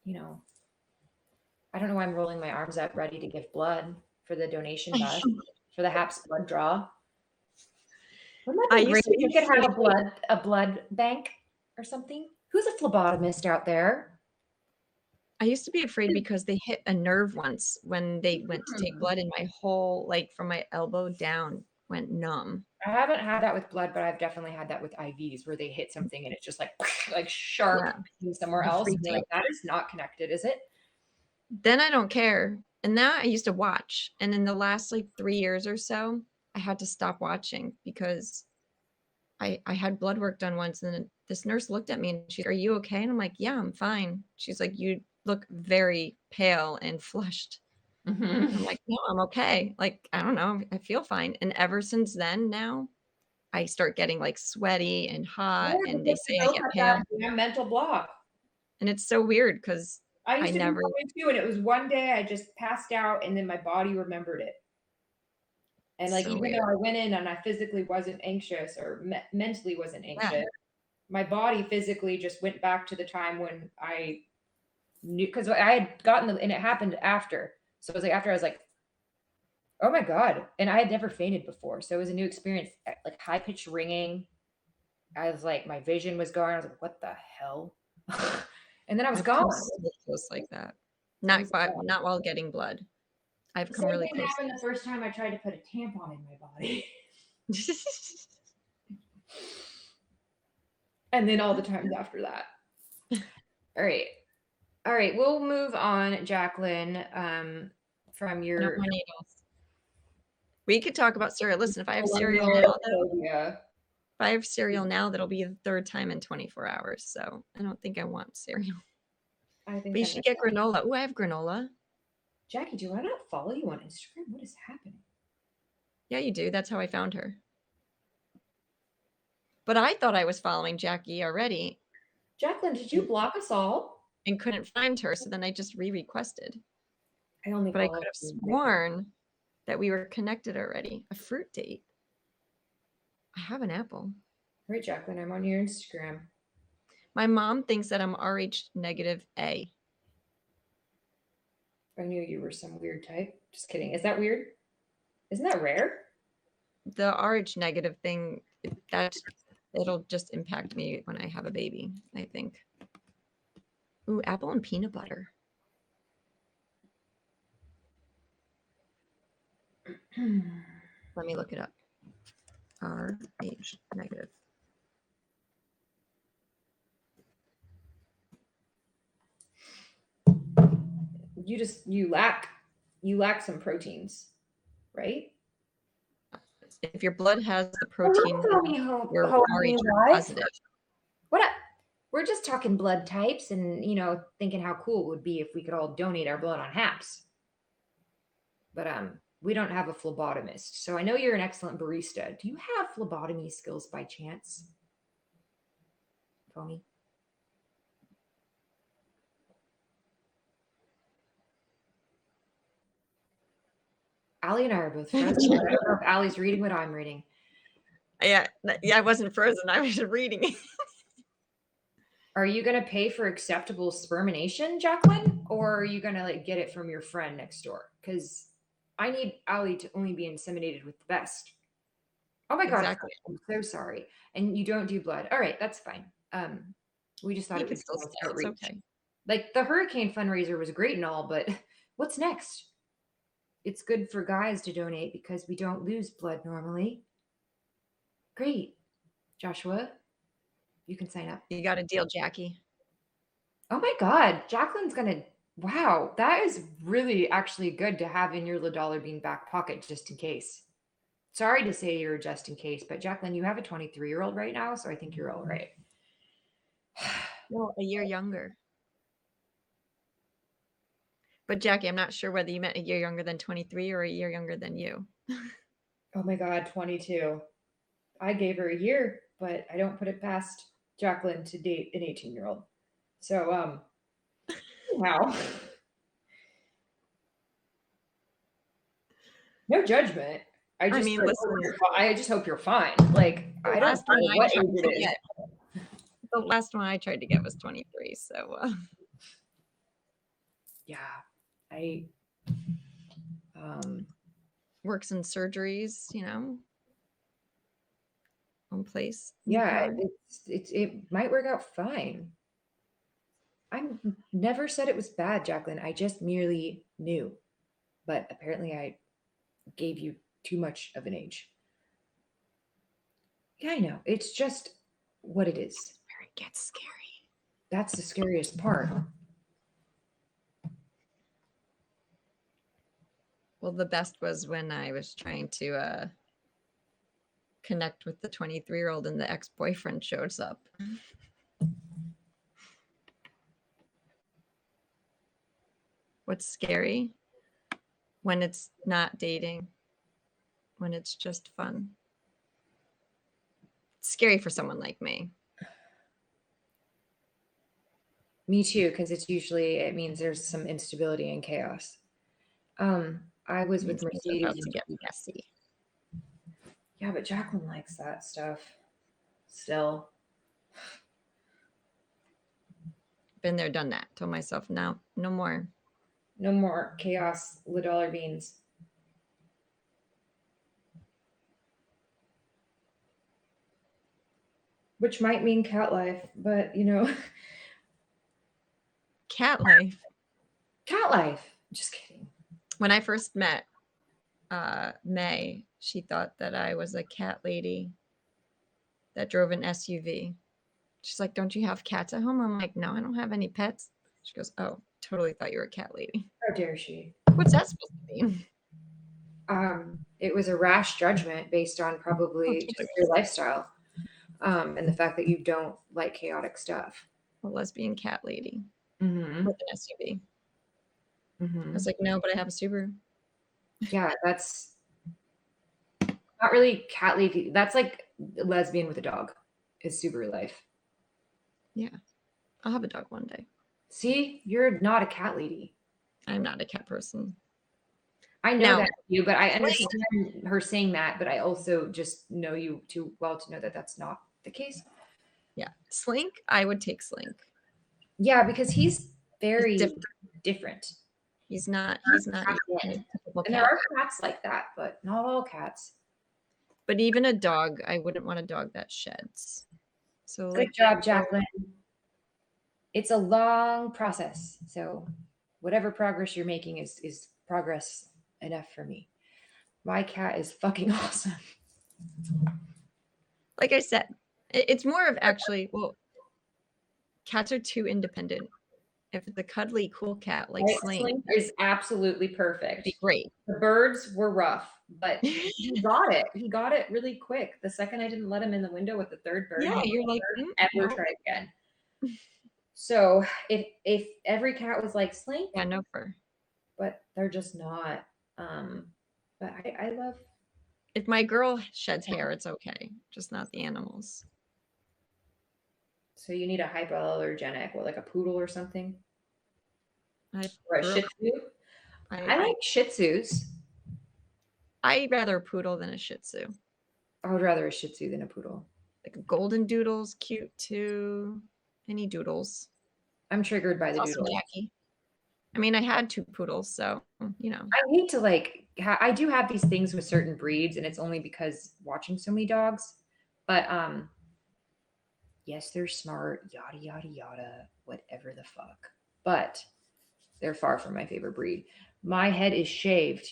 I don't know why I'm rolling my arms up ready to give blood for the donation bus, for the HAPS blood draw. Wouldn't that be great if you could have a blood bank or something? Who's a phlebotomist out there? I used to be afraid because they hit a nerve once when they went to take blood, and my whole, like from my elbow down, went numb. I haven't had that with blood, but I've definitely had that with IVs where they hit something and it's just like sharp somewhere else. And like, that is not connected, is it? Then I don't care. And now I used to watch. And in the last like 3 years or so, I had to stop watching because I had blood work done once, and then this nurse looked at me and she's, "Are you okay?" And I'm like, "Yeah, I'm fine." She's like, "You look very pale and flushed." Mm-hmm. I'm like, "No, I'm okay. Like, I don't know. I feel fine." And ever since then, now I start getting like sweaty and hot, and they say I get pale. Mental block. And it's so weird because I used to never too, and it was one day I just passed out, and then my body remembered it. And like, so even though I went in and I physically wasn't anxious or mentally wasn't anxious, my body physically just went back to the time when I knew, because I had gotten and it happened after. So it was like after I was like, oh my God. And I had never fainted before. So it was a new experience, like high pitched ringing. I was like, my vision was going. I was like, what the hell? And then I was I've come gone. so close like that. was Not while getting blood. I've The come same really thing close. happened the first time I tried to put a tampon in my body. And then all the times after that. All right. All right. We'll move on, Jacqueline, from I your don't want needles. We could talk about cereal. Listen, if I have cereal now, phobia. if I have cereal now, that'll be the third time in 24 hours. So I don't think I want cereal. I think But you should get granola. Oh, I have granola. Jackie, do I not follow you on Instagram? What is happening? Yeah, you do. That's how I found her. But I thought I was following Jackie already Jacqueline, did you block us all? and couldn't find her. So then I just re-requested. I only But I follow could have you. sworn that we were connected already. A fruit date. I have an apple. All right, Jacqueline, I'm on your Instagram. My mom thinks that I'm RH negative A. I knew you were some weird type. Just kidding. Is that weird? Isn't that rare? The RH negative thing, it'll just impact me when I have a baby, I think. Ooh, apple and peanut butter. Let me look it up. RH negative. You lack some proteins, right? If your blood has the protein, you're RH positive. What up? We're just talking blood types and, thinking how cool it would be if we could all donate our blood on HAPS. But we don't have a phlebotomist. So I know you're an excellent barista. Do you have phlebotomy skills by chance? Foamy? Allie and I are both frozen. I don't know if Allie's reading what I'm reading. Yeah, I wasn't frozen. I was reading it. Are you going to pay for acceptable spermination, Jacqueline? Or are you going to get it from your friend next door? Because I need Allie to only be inseminated with the best. Oh my God. Exactly. I'm so sorry. And you don't do blood. All right. That's fine. We just thought You it could was still say it's outreach. okay. Like the hurricane fundraiser was great and all, but what's next? It's good for guys to donate because we don't lose blood normally. Great. Joshua, you can sign up. You got a deal, Jackie. Oh my God. Jacqueline's going to, wow. That is really actually good to have in your $1 bean back pocket just in case. Sorry to say you're just in case, but Jacqueline, you have a 23-year-old right now. So I think you're all right. No, a year younger. But Jackie, I'm not sure whether you meant a year younger than 23 or a year younger than you. Oh my God, 22. I gave her a year, but I don't put it past Jacqueline to date an 18-year-old. So, wow. No judgment. I just hope you're fine. Like, I don't know what age it is. The last one I tried to get was 23. So, yeah, I works in surgeries, home place. Yeah, it might work out fine. I never said it was bad, Jacqueline. I just merely knew. But apparently I gave you too much of an age. Yeah, I know. It's just what it is. Where it gets scary. That's the scariest part. Well, the best was when I was trying to connect with the 23-year-old and the ex-boyfriend shows up. What's scary? When it's not dating, when it's just fun. It's scary for someone like me. Me too, because it means there's some instability and chaos. I was with Mercedes. About to get messy. Yeah, but Jacqueline likes that stuff still. Been there, done that. Told myself, no more. No more chaos, $1 beans. Which might mean cat life, but you know, Cat life. cat life. Just kidding. When I first met May, she thought that I was a cat lady that drove an SUV. She's like, don't you have cats at home? I'm like, no, I don't have any pets. She goes, oh, totally thought you were a cat lady. How dare she? What's that supposed to mean? It was a rash judgment based on probably just your lifestyle, and the fact that you don't like chaotic stuff. A lesbian cat lady Mm-hmm. with an SUV. I Mm-hmm. was like, no, but I have a Subaru. Yeah, that's not really cat lady. That's like lesbian with a dog is Subaru life. Yeah, I'll have a dog one day. See, you're not a cat lady. I'm not a cat person. I know No. that you, but I understand her saying that, but I also just know you too well to know that that's not the case. Yeah, Slink, I would take Slink. Yeah, because he's very He's different. He's not your typical And there cat. are cats like that, but not all cats. But even a dog, I wouldn't want a dog that sheds. So Good like, job, Jacqueline. It's a long process. So whatever progress you're making is progress enough for me. My cat is fucking awesome. like I said, it's more of actually, well, cats are too independent. If it's a cuddly, cool cat like Right? Slink, Slink is absolutely perfect. it'd be great. The birds were rough, but he got it. He got it really quick. The second I didn't let him in the window with the third bird, Yeah, he you're like, ever no. try again. So if every cat was like Slink, Yeah, no fur. but they're just not. But I love. If my girl sheds hair, it's okay, just not the animals. So you need a hypoallergenic, what, like a poodle or something, I or a grew Shih up- Tzu. I like Shih Tzus. I'd rather a poodle than a Shih Tzu. I would rather a Shih Tzu than a poodle. Like a golden doodle's cute too. Any doodles. I'm triggered by the Also doodle. Jackie. I mean, I had 2 poodles, so you know. I need to like. I do have these things with certain breeds, and it's only because watching so many dogs. But yes, they're smart. Yada yada yada. Whatever the fuck. But they're far from my favorite breed. My head is shaved.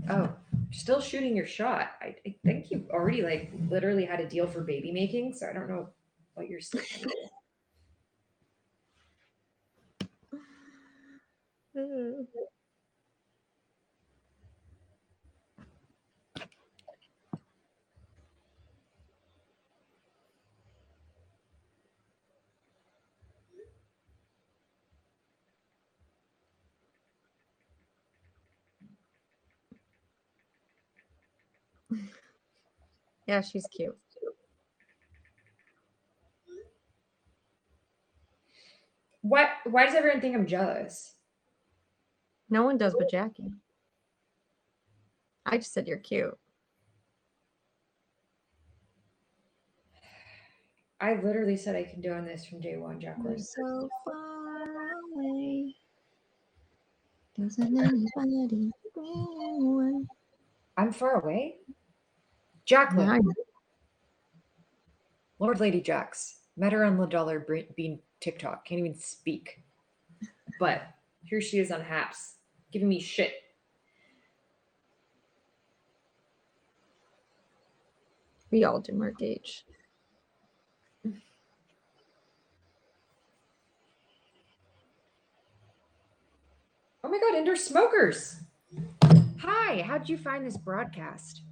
Oh, still shooting your shot. I think you've already like literally had a deal for baby making, so I don't know what you're saying. Yeah, she's cute. What? Why does everyone think I'm jealous? No one does but Jackie. I just said you're cute. I literally said I can do on this from day one, Jacqueline. You're so far away. Doesn't anybody go away? I'm far away. Jacqueline, Yeah, Lord Lady Jax, met her on $1 Bean TikTok. Can't even speak. But here she is on Haps, giving me shit. we all do, Mark Gage. Oh my god, indoor smokers. Hi, how'd you find this broadcast?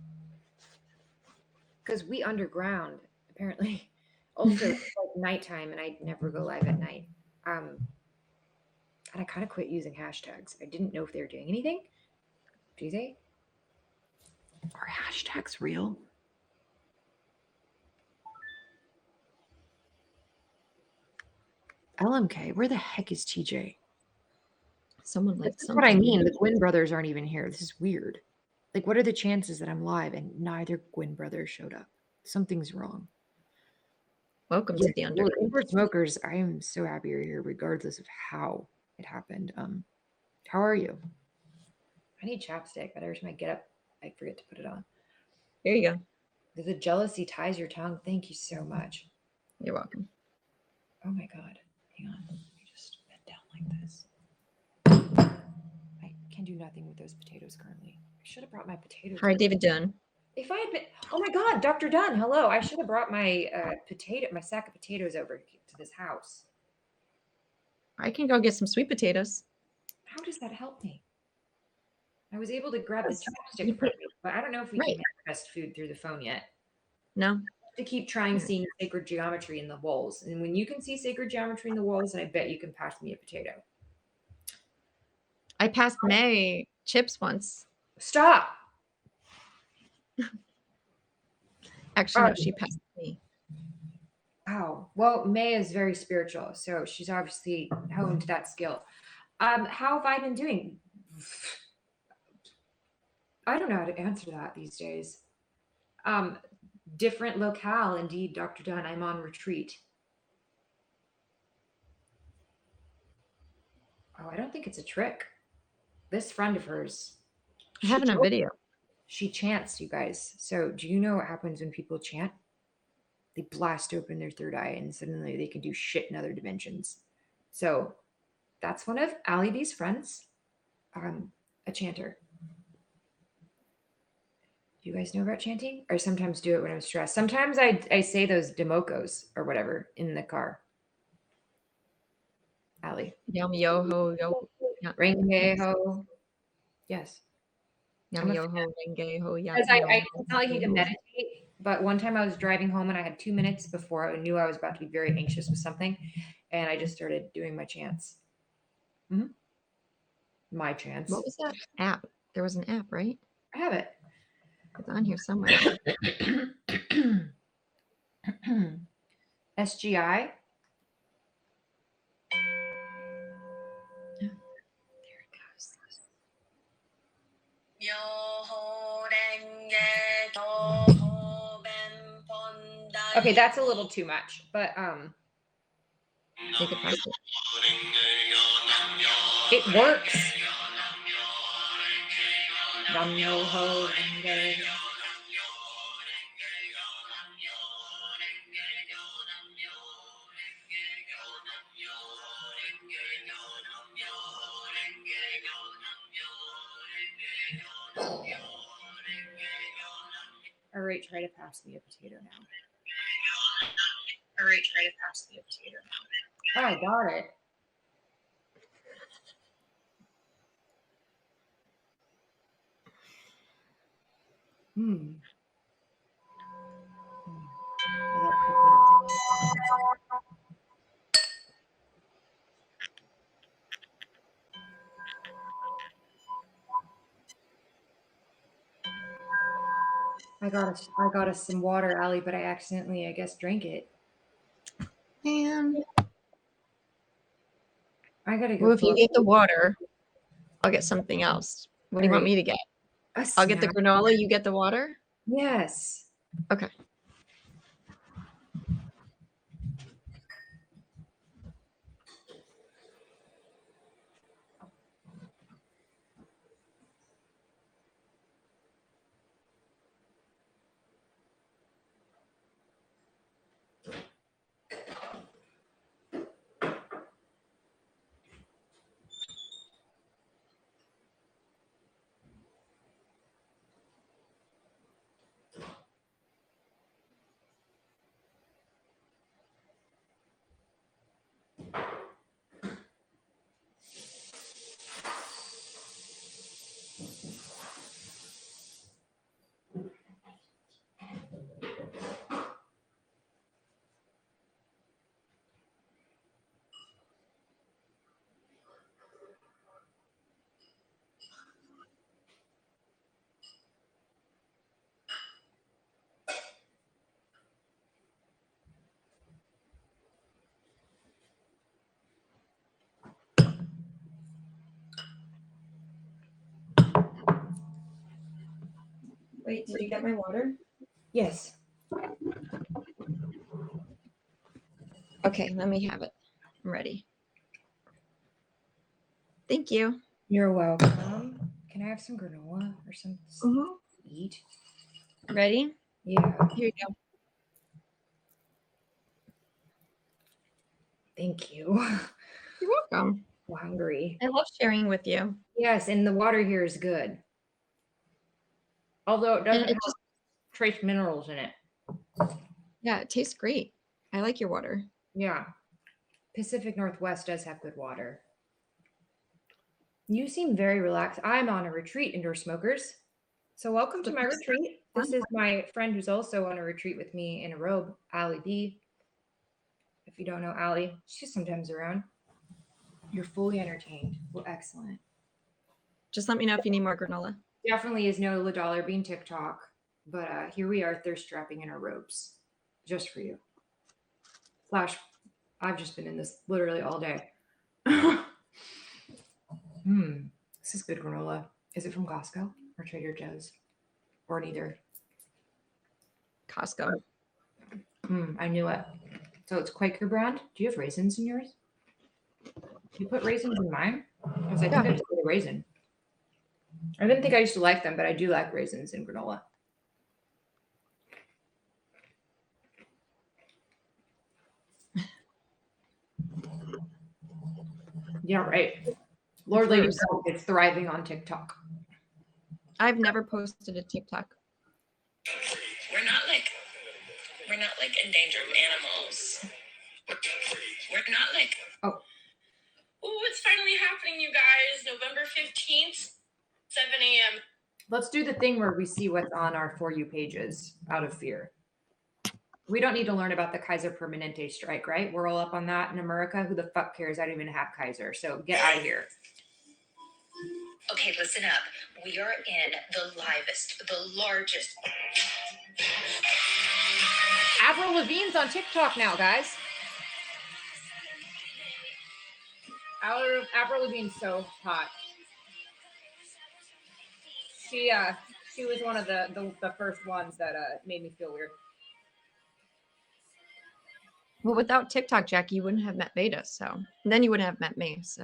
Because we underground, apparently. Also, it's like nighttime and I never go live at night. And I kind of quit using hashtags. I didn't know if they were doing anything. Do they? Are hashtags real? LMK, where the heck is TJ? Someone liked That's something. what I mean. The Gwyn brothers aren't even here. This is weird. Like, what are the chances that I'm live and neither Gwyn brother showed up? Something's wrong. Welcome Yeah, to the well, underground. indoor smokers, I am so happy you're here, regardless of how it happened. How are you? I need chapstick, but every time I get up, I forget to put it on. Here you go. The jealousy ties your tongue. Thank you so much. You're welcome. Oh my god. Hang on. Let me just bend down like this. I can do nothing with those potatoes currently. I should have brought my potatoes. Hi, David Dunn. If I had been, oh my god, Dr. Dunn, hello. I should have brought my my sack of potatoes over to this house. I can go get some sweet potatoes. How does that help me? I was able to grab the Yes. chapstick from you, but I don't know if we Right. can manifest food through the phone yet. No. To keep trying Yeah. seeing sacred geometry in the walls. And when you can see sacred geometry in the walls, then I bet you can pass me a potato. I passed May chips once. Stop. Actually, no, she passed me. Oh, well, May is very spiritual, so she's obviously honed that skill. How have I been doing? I don't know how to answer that these days. Different locale, indeed, Dr. Dunn. I'm on retreat. Oh, I don't think it's a trick. This friend of hers, I have it on video. she chants, you guys. So, do you know what happens when people chant? They blast open their third eye and suddenly they can do shit in other dimensions. So, that's one of Ali B's friends, a chanter. Do you guys know about chanting? I sometimes do it when I'm stressed. Sometimes I say those demokos or whatever in the car. Ali. Yum yo ho yo. Renge ho. Yes. Yum yo ho renge ho yum. Because it's not like you can meditate, but one time I was driving home and I had 2 minutes before I knew I was about to be very anxious with something, and I just started doing my chants. Mm-hmm. My chants. What was that app? There was an app, right? I have it. It's on here somewhere. SGI. There it goes. Okay, that's a little too much, but Make it faster. it works. Nam yo ho renge. All right, try to pass me a potato now. All right, try to pass me a potato now. Oh, I got it. Hmm. I got us some water, Allie, but I accidentally, I guess, drank it. And I gotta go. well, if you get the water, I'll get something else. What do you want me to get? I'll get the granola. You get the water? Yes. Okay. Wait, did you get my water? Yes. Okay, let me have it. I'm ready. Thank you. You're welcome. Can I have some granola or some Mhm. to eat? Ready? Yeah. Here you go. Thank you. You're welcome. I'm hungry. I love sharing with you. Yes, and the water here is good. Although it And doesn't it have just, trace minerals in it. yeah, it tastes great. I like your water. Yeah. Pacific Northwest does have good water. You seem very relaxed. I'm on a retreat, indoor smokers. So welcome to my retreat. This is my friend who's also on a retreat with me in a robe, Allie B. If you don't know Allie, she's sometimes around. You're fully entertained. Well, excellent. Just let me know if you need more granola. Definitely is no dollar bean TikTok, but here we are thirst trapping in our robes, just for you. Flash, I've just been in this literally all day. This is good granola. Is it from Costco or Trader Joe's? Or neither? Costco. I knew it. So it's Quaker brand. Do you have raisins in yours? You put raisins in mine? Because I think Yeah. I just put a raisin. I didn't think I used to like them, but I do like raisins in granola. Yeah, right. Lord Lady Self is thriving on TikTok. I've never posted a TikTok. We're not like endangered animals. We're not like it's finally happening, you guys. November 15th, 7 a.m. Let's do the thing where we see what's on our For You pages out of fear. We don't need to learn about the Kaiser Permanente strike, right? We're all up on that in America. Who the fuck cares? I don't even have Kaiser. So get out of here. Okay, listen up. We are in the livest, the largest. Avril Lavigne's on TikTok now, guys. Avril Lavigne's so hot. She was one of the first ones that made me feel weird. Well, without TikTok, Jackie, you wouldn't have met Vada. So and then you wouldn't have met me. So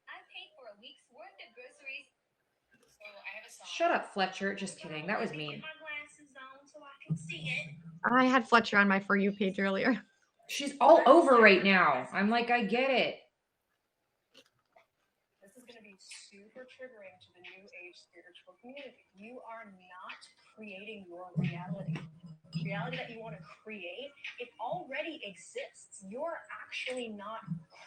I paid for a week's worth of groceries. So I have a song. Shut up, Fletcher. Just kidding. That was mean. My glasses on so I can see it. I had Fletcher on my For You page earlier. She's all over right now. I'm like, I get it. This is going to be super triggering to the new age spiritual community. You are not creating your reality. The reality that you want to create, it already exists. You're actually not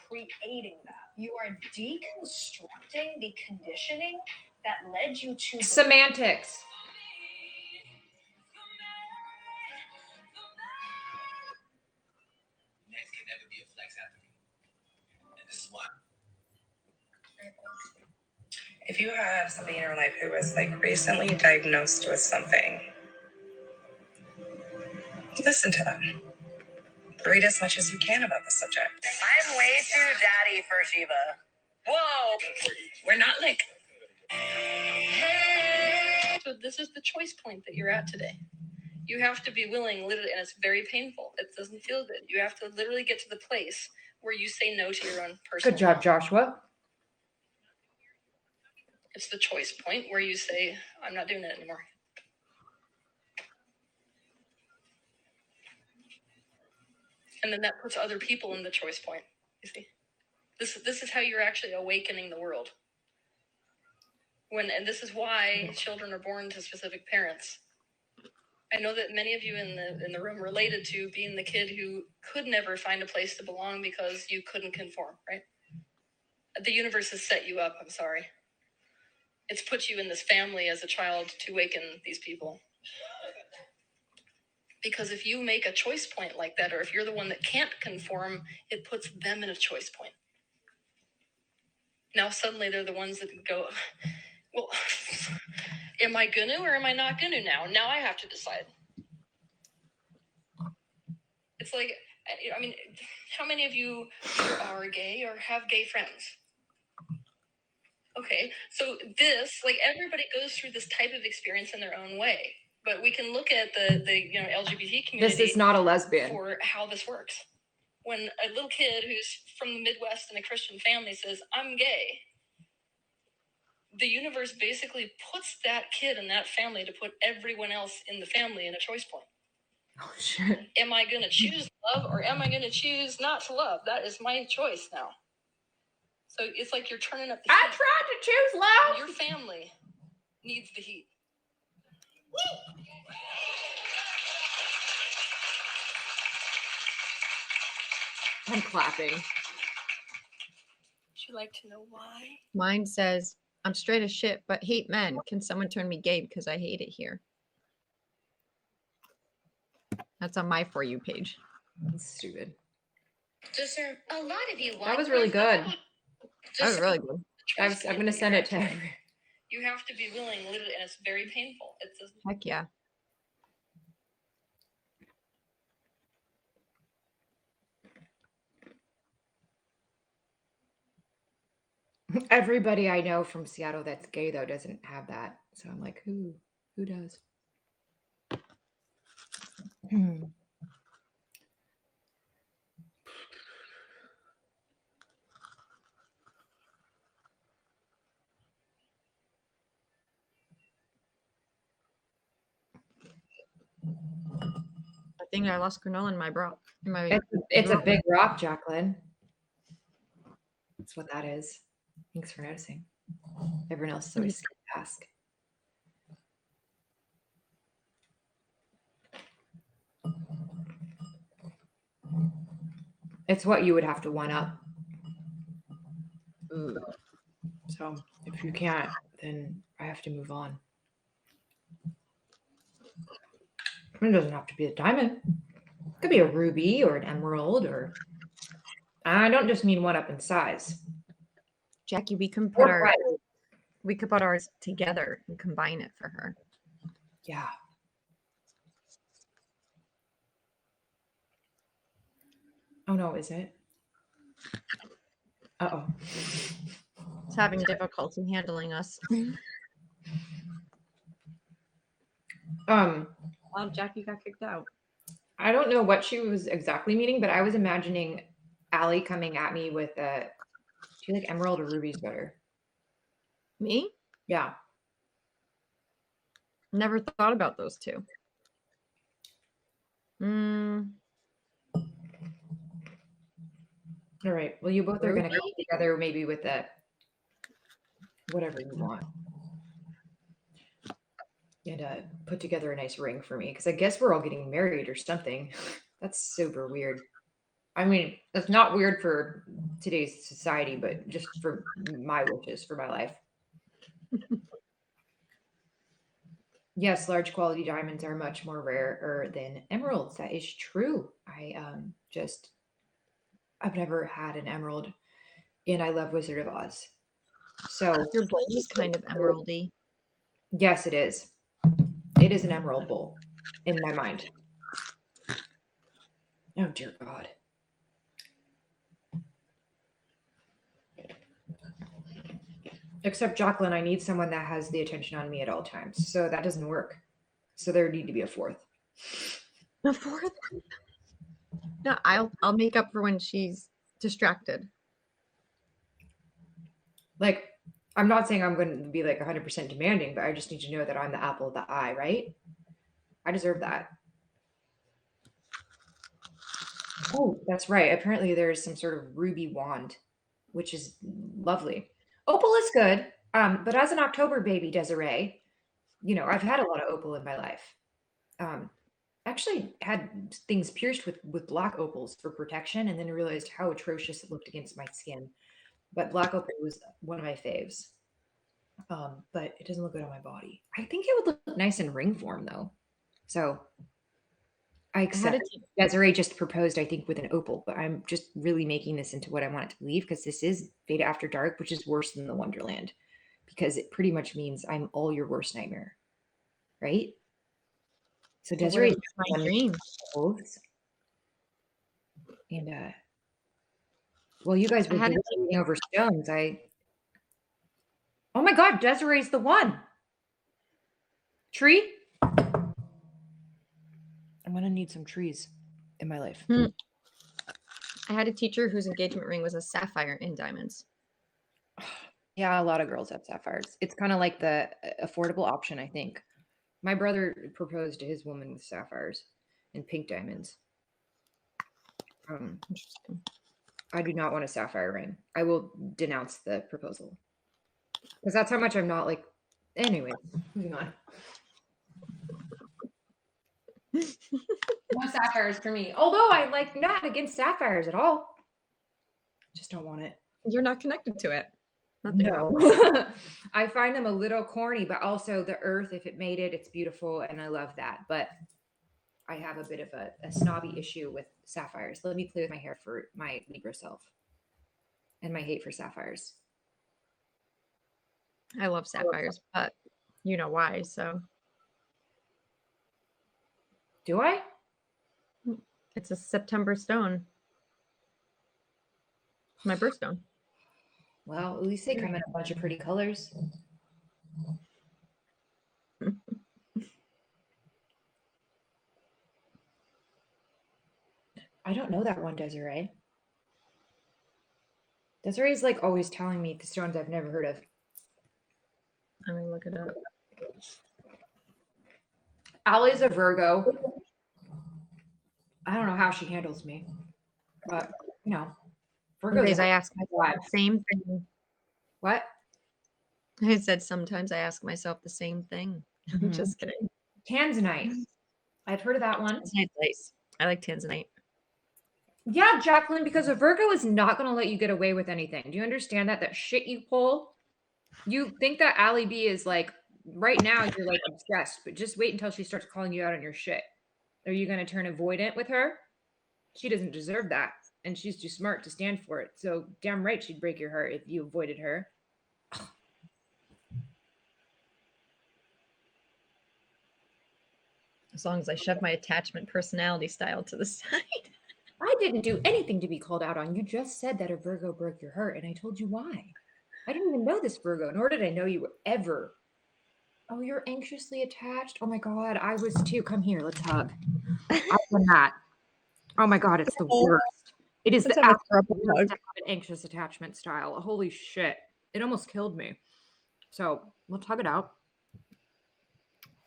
creating that. You are deconstructing the conditioning that led you to Semantics. Next can never be a flex after me. And this is why. If you have somebody in your life who was like recently diagnosed with something, listen to them. Read as much as you can about the subject. I'm way too daddy for Shiva. Whoa! We're not like. So this is the choice point that you're at today. You have to be willing, literally, and it's very painful. It doesn't feel good. You have to literally get to the place where you say no to your own personal. Good job, Joshua. It's the choice point where you say, I'm not doing it anymore. And then that puts other people in the choice point. You see, this is how you're actually awakening the world. And this is why children are born to specific parents. I know that many of you in the room related to being the kid who could never find a place to belong because you couldn't conform, right? The universe has set you up. I'm sorry. It's put you in this family as a child to awaken these people. Because if you make a choice point like that, or if you're the one that can't conform, it puts them in a choice point. Now suddenly they're the ones that go, well, am I gonna or am I not gonna now? Now I have to decide. It's like, I mean, How many of you are gay or have gay friends? Okay, so this, like, everybody goes through this type of experience in their own way, but we can look at the LGBT community. This is not a lesbian. For how this works. When a little kid who's from the Midwest in a Christian family says, "I'm gay," the universe basically puts that kid and that family to put everyone else in the family in a choice point. Oh shit. Am I going to choose love or am I going to choose not to love? That is my choice now. So it's like you're turning up the I heat. tried to choose love. Your family needs the heat. I'm clapping. Would you like to know why? Mine says, I'm straight as shit, but hate men. Can someone turn me gay because I hate it here? That's on my For You page. That's stupid. A lot of you That was really good. That was really good. I'm going to send it to everyone. You have to be willing, literally, and it's very painful. It's just, Heck yeah. Everybody I know from Seattle that's gay though doesn't have that. So I'm like, who does? I think I lost granola in my bra. It's a big rock, Jacqueline. That's what that is. Thanks for noticing. Everyone else is always scared to ask. It's what you would have to one up. So if you can't, then I have to move on. It doesn't have to be a diamond. It could be a ruby or an emerald, or I don't just mean one up in size. Jackie, we could Or put ours together and combine it for her. yeah. Oh no, is it? Uh-oh. It's having difficulty handling us. Well, Jackie got kicked out. I don't know what she was exactly meaning, but I was imagining Allie coming at me with a. Do you like emerald or rubies better? Me? Yeah. Never thought about those two. All right. Well, you both are going to Ruby? come together maybe with that. Whatever you want. And put together a nice ring for me, because I guess we're all getting married or something. That's super weird. I mean, it's not weird for today's society, but just for my wishes for my life. Yes, large quality diamonds are much more rarer than emeralds. That is true. I've never had an emerald, and I love Wizard of Oz. So Your bowl is kind of emeraldy. yes, it is. It is an emerald bowl in my mind. Oh dear God. Except Jacqueline, I need someone that has the attention on me at all times. So that doesn't work. So there need to be a fourth. A fourth? No, I'll make up for when she's distracted. Like, I'm not saying I'm going to be like 100% demanding, but I just need to know that I'm the apple of the eye, right? I deserve that. Oh, that's right. Apparently there's some sort of ruby wand, which is lovely. Opal is good. But as an October baby, Desiree, I've had a lot of opal in my life. Actually had things pierced with black opals for protection, and then realized how atrocious it looked against my skin. But black opal was one of my faves. But it doesn't look good on my body. I think it would look nice in ring form though. So I accept. Desiree just proposed, I think, with an opal, but I'm just really making this into what I want it to believe, because this is Vada After Dark, which is worse than the Wonderland, because it pretty much means I'm all your worst nightmare, right? So Desiree, my dream. oaths, and Well, you guys I were had a debating over stones. Oh my God, Desiree's the one. Tree? I'm gonna need some trees in my life. I had a teacher whose engagement ring was a sapphire in diamonds. Yeah, a lot of girls have sapphires. It's kind of like the affordable option, I think. My brother proposed to his woman with sapphires and pink diamonds. Interesting. I do not want a sapphire ring. I will denounce the proposal because that's how much I'm not like. Anyway, moving on. No sapphires for me. Although I like not against sapphires at all. Just don't want it. You're not connected to it. Nothing. No. I find them a little corny, but also the earth, if it made it, it's beautiful and I love that. But I have a bit of a snobby issue with sapphires. Let me play with my hair for my Libra self and my hate for sapphires. I love sapphires, but you know why, so. Do I? It's a September stone. My birthstone. Well, at least they come in a bunch of pretty colors. I don't know that one, Desiree. Desiree's like always telling me the stones I've never heard of. Let me look it up. Allie's a Virgo. I don't know how she handles me, but you know, Sometimes Virgos. I ask myself the same thing. What? I said sometimes I ask myself the same thing. Mhm. Just kidding. Tanzanite. I've heard of that one. Tanzanite's nice. I like tanzanite. Yeah, Jacqueline, because a Virgo is not going to let you get away with anything. Do you understand that? That shit you pull. You think that Allie B is like right now you're like obsessed, but just wait until she starts calling you out on your shit. Are you going to turn avoidant with her? She doesn't deserve that, and she's too smart to stand for it. So damn right she'd break your heart if you avoided her. As long as I shove my attachment personality style to the side. I didn't do anything to be called out on. You just said that a Virgo broke your heart, and I told you why. I didn't even know this Virgo, nor did I know you were ever. Oh, you're anxiously attached? Oh my God, I was too. Come here, let's hug. I've done that. Oh my God, it's the worst. It is the absolute worst anxious attachment style. Holy shit. It almost killed me. So let's hug it out.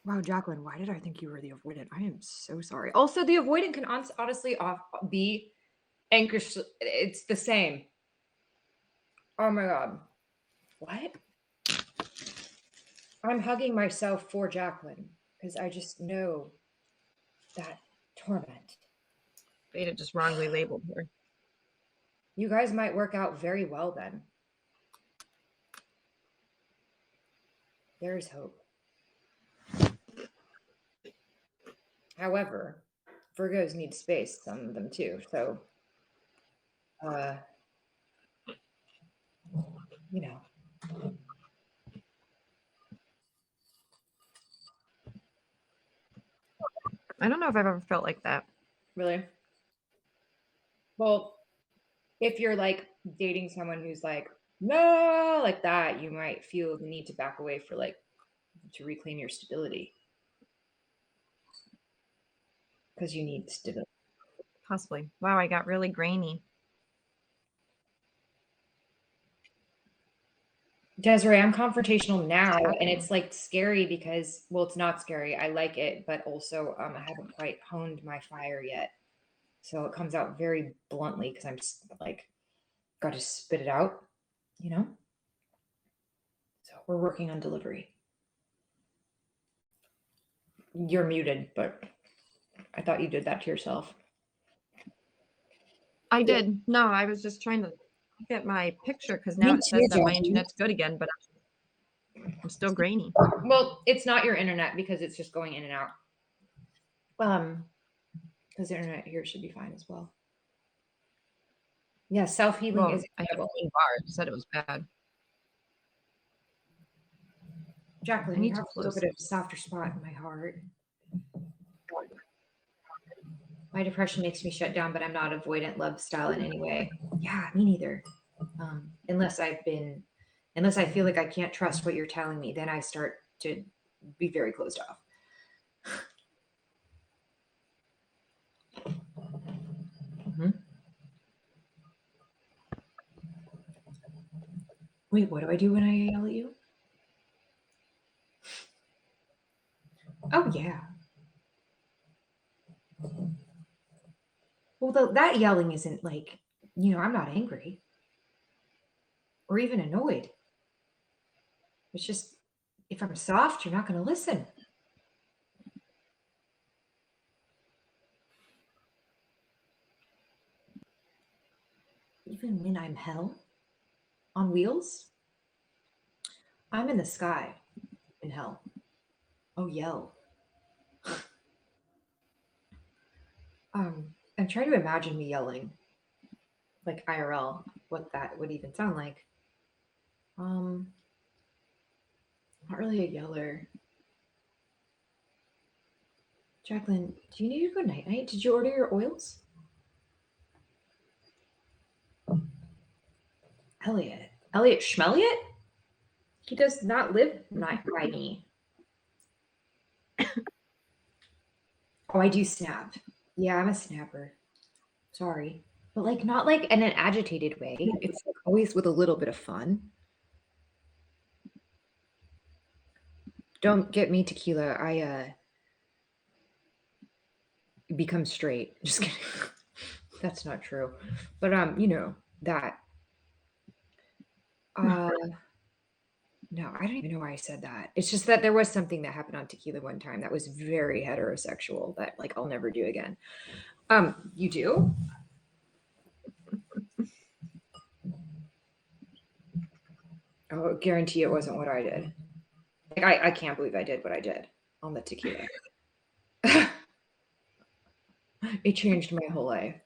Wow, Jacqueline, why did I think you were the avoidant? I am so sorry. Also, the avoidant can honestly be anxious. It's the same. Oh my God. What? I'm hugging myself for Jacqueline because I just know that torment. Vada just wrongly labeled her. You guys might work out very well then. There is hope. However, Virgos need space, some of them too. So, you know. I don't know if I've ever felt like that. Really? Well, if you're like dating someone who's like, no, like that, you might feel the need to back away for like to reclaim your stability. Because you need stability. Possibly. Wow, I got really grainy. Desiree, I'm confrontational now, and it's like scary because, well, it's not scary. I like it, but also I haven't quite honed my fire yet. So it comes out very bluntly because I'm just like, got to spit it out, you know? So we're working on delivery. You're muted, but I thought you did that to yourself. I did. No, I was just trying to get my picture because now it says that my internet's good again, but I'm still grainy. Well, it's not your internet because it's just going in and out. Because the internet here should be fine as well. Yeah, self-healing Well, is I have a incredible. clean bar. It said it was bad. Jacqueline, I you need have to a little close bit of softer spot in my heart. My depression makes me shut down, but I'm not avoidant love style in any way. Yeah, me neither. Unless I feel like I can't trust what you're telling me, then I start to be very closed off. Mhm. Wait, what do I do when I yell at you? Oh, yeah. Well, that yelling isn't like, I'm not angry or even annoyed. It's just, if I'm soft, you're not going to listen. Even when I'm hell on wheels, I'm in the sky in hell. Oh, yell. I'm trying to imagine me yelling, like IRL, what that would even sound like. Not really a yeller. Jacqueline, do you need to go night night? Did you order your oils? Elliot Schmelliot? He does not live by me. Oh, I do snap. Yeah, I'm a snapper. Sorry. But like not like in an agitated way. It's like always with a little bit of fun. Don't get me tequila. I become straight. Just kidding. That's not true. But that. No, I don't even know why I said that. It's just that there was something that happened on tequila one time that was very heterosexual that like I'll never do again. You do? Oh, guarantee it wasn't what I did. Like I can't believe I did what I did on the tequila. It changed my whole life,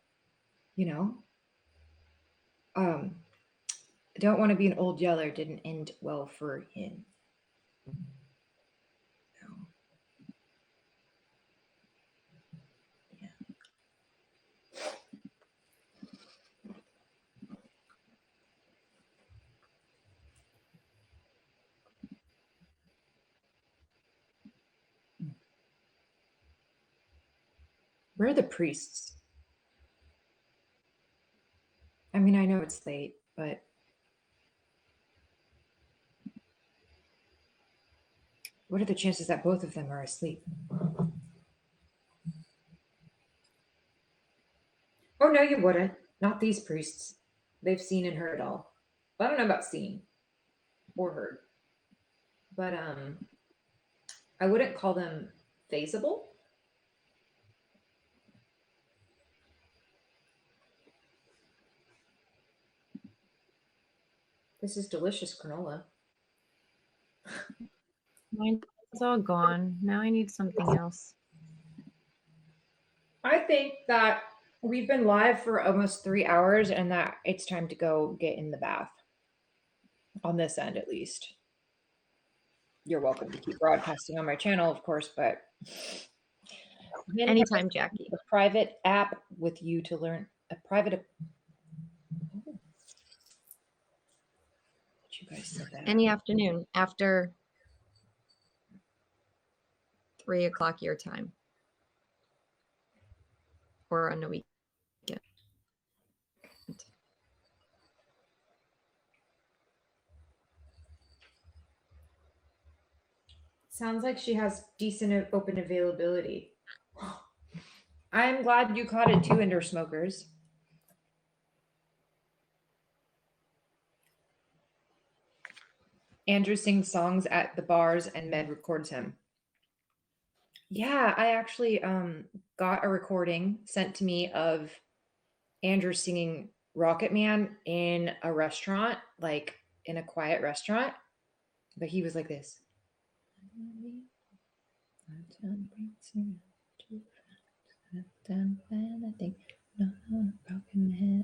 you know? I don't want to be an old yeller didn't end well for him. No. Yeah. Where are the priests? I mean, I know it's late, but what are the chances that both of them are asleep? Oh, no, you wouldn't. Not these priests. They've seen and heard it all. I don't know about seen or heard, but I wouldn't call them phasable. This is delicious granola. Mine's all gone. Now I need something else. I think that we've been live for almost 3 hours and that it's time to go get in the bath. On this end, at least. You're welcome to keep broadcasting on my channel, of course, but Anytime, Jackie. a private app with you to learn a private. You guys said that. Any afternoon after 3 o'clock your time, or on the weekend. Sounds like she has decent open availability. I'm glad you caught it too, Indoor Smokers. Andrew sings songs at the bars and Med records him. Yeah, I actually got a recording sent to me of Andrew singing Rocket Man in a restaurant, like in a quiet restaurant. But he was like this.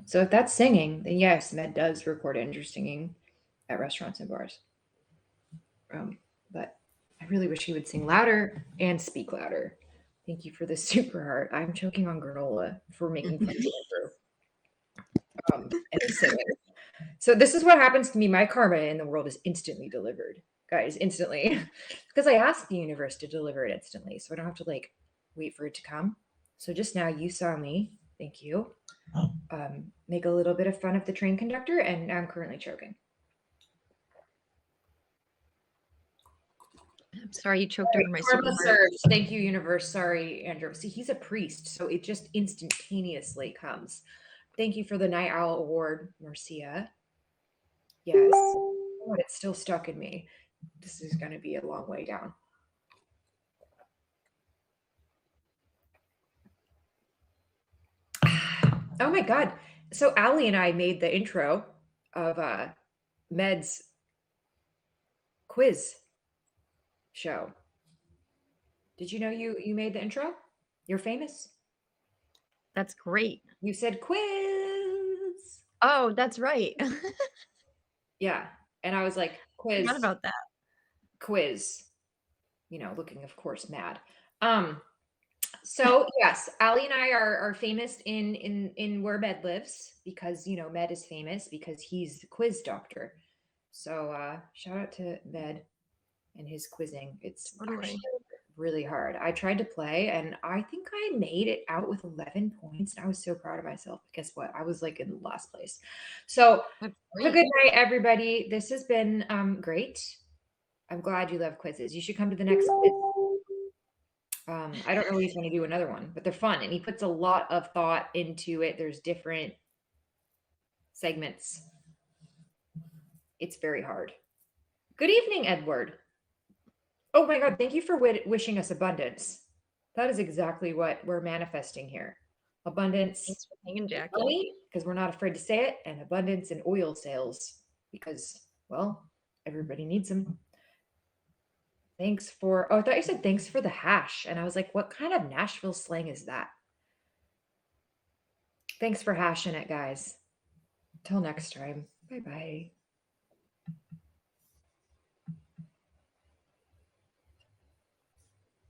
So if that's singing, then yes, Med does record Andrew singing at restaurants and bars. But I really wish he would sing louder and speak louder. Thank you for the super heart. I'm choking on granola for making fun of Andrew. And singing. So this is what happens to me. My karma in the world is instantly delivered, guys, instantly. Because I asked the universe to deliver it instantly. So I don't have to like wait for it to come. So just now you saw me, thank you, make a little bit of fun of the train conductor, and I'm currently choking. I'm sorry you choked over my super Karma heart. surge. Thank you, universe. Sorry, Andrew. See, he's a priest, so it just instantaneously comes. Thank you for the Night Owl Award, Marcia. Yes. God, it's still stuck in me. This is going to be a long way down. Oh my God. So Allie and I made the intro of Med's quiz show. Did you know you made the intro? You're famous. That's great. You said quiz. Oh, that's right. Yeah. And I was like, quiz. Forgot about that. Quiz. You know, looking of course mad. So yes, Allie and I are famous in where Med lives, because you know Med is famous because he's the quiz doctor. So shout out to Med and his quizzing. It's Totally. actually really hard. I tried to play and I think I made it out with 11 points. And I was so proud of myself. But guess what? I was like in last place. So That's have a great. good night, everybody. This has been great. I'm glad you love quizzes. You should come to the next quiz. I don't know if he's going to do another one, but they're fun. And he puts a lot of thought into it. There's different segments. It's very hard. Good evening, Edward. Oh my God. Thank you for wishing us abundance. That is exactly what we're manifesting here. Abundance, Thanks for hanging, Jackie. because we're not afraid to say it, and abundance in oil sales because, well, everybody needs them. Thanks for, oh, I thought you said thanks for the hash. And I was like, what kind of Nashville slang is that? Thanks for hashing it, guys. Till next time. Bye-bye.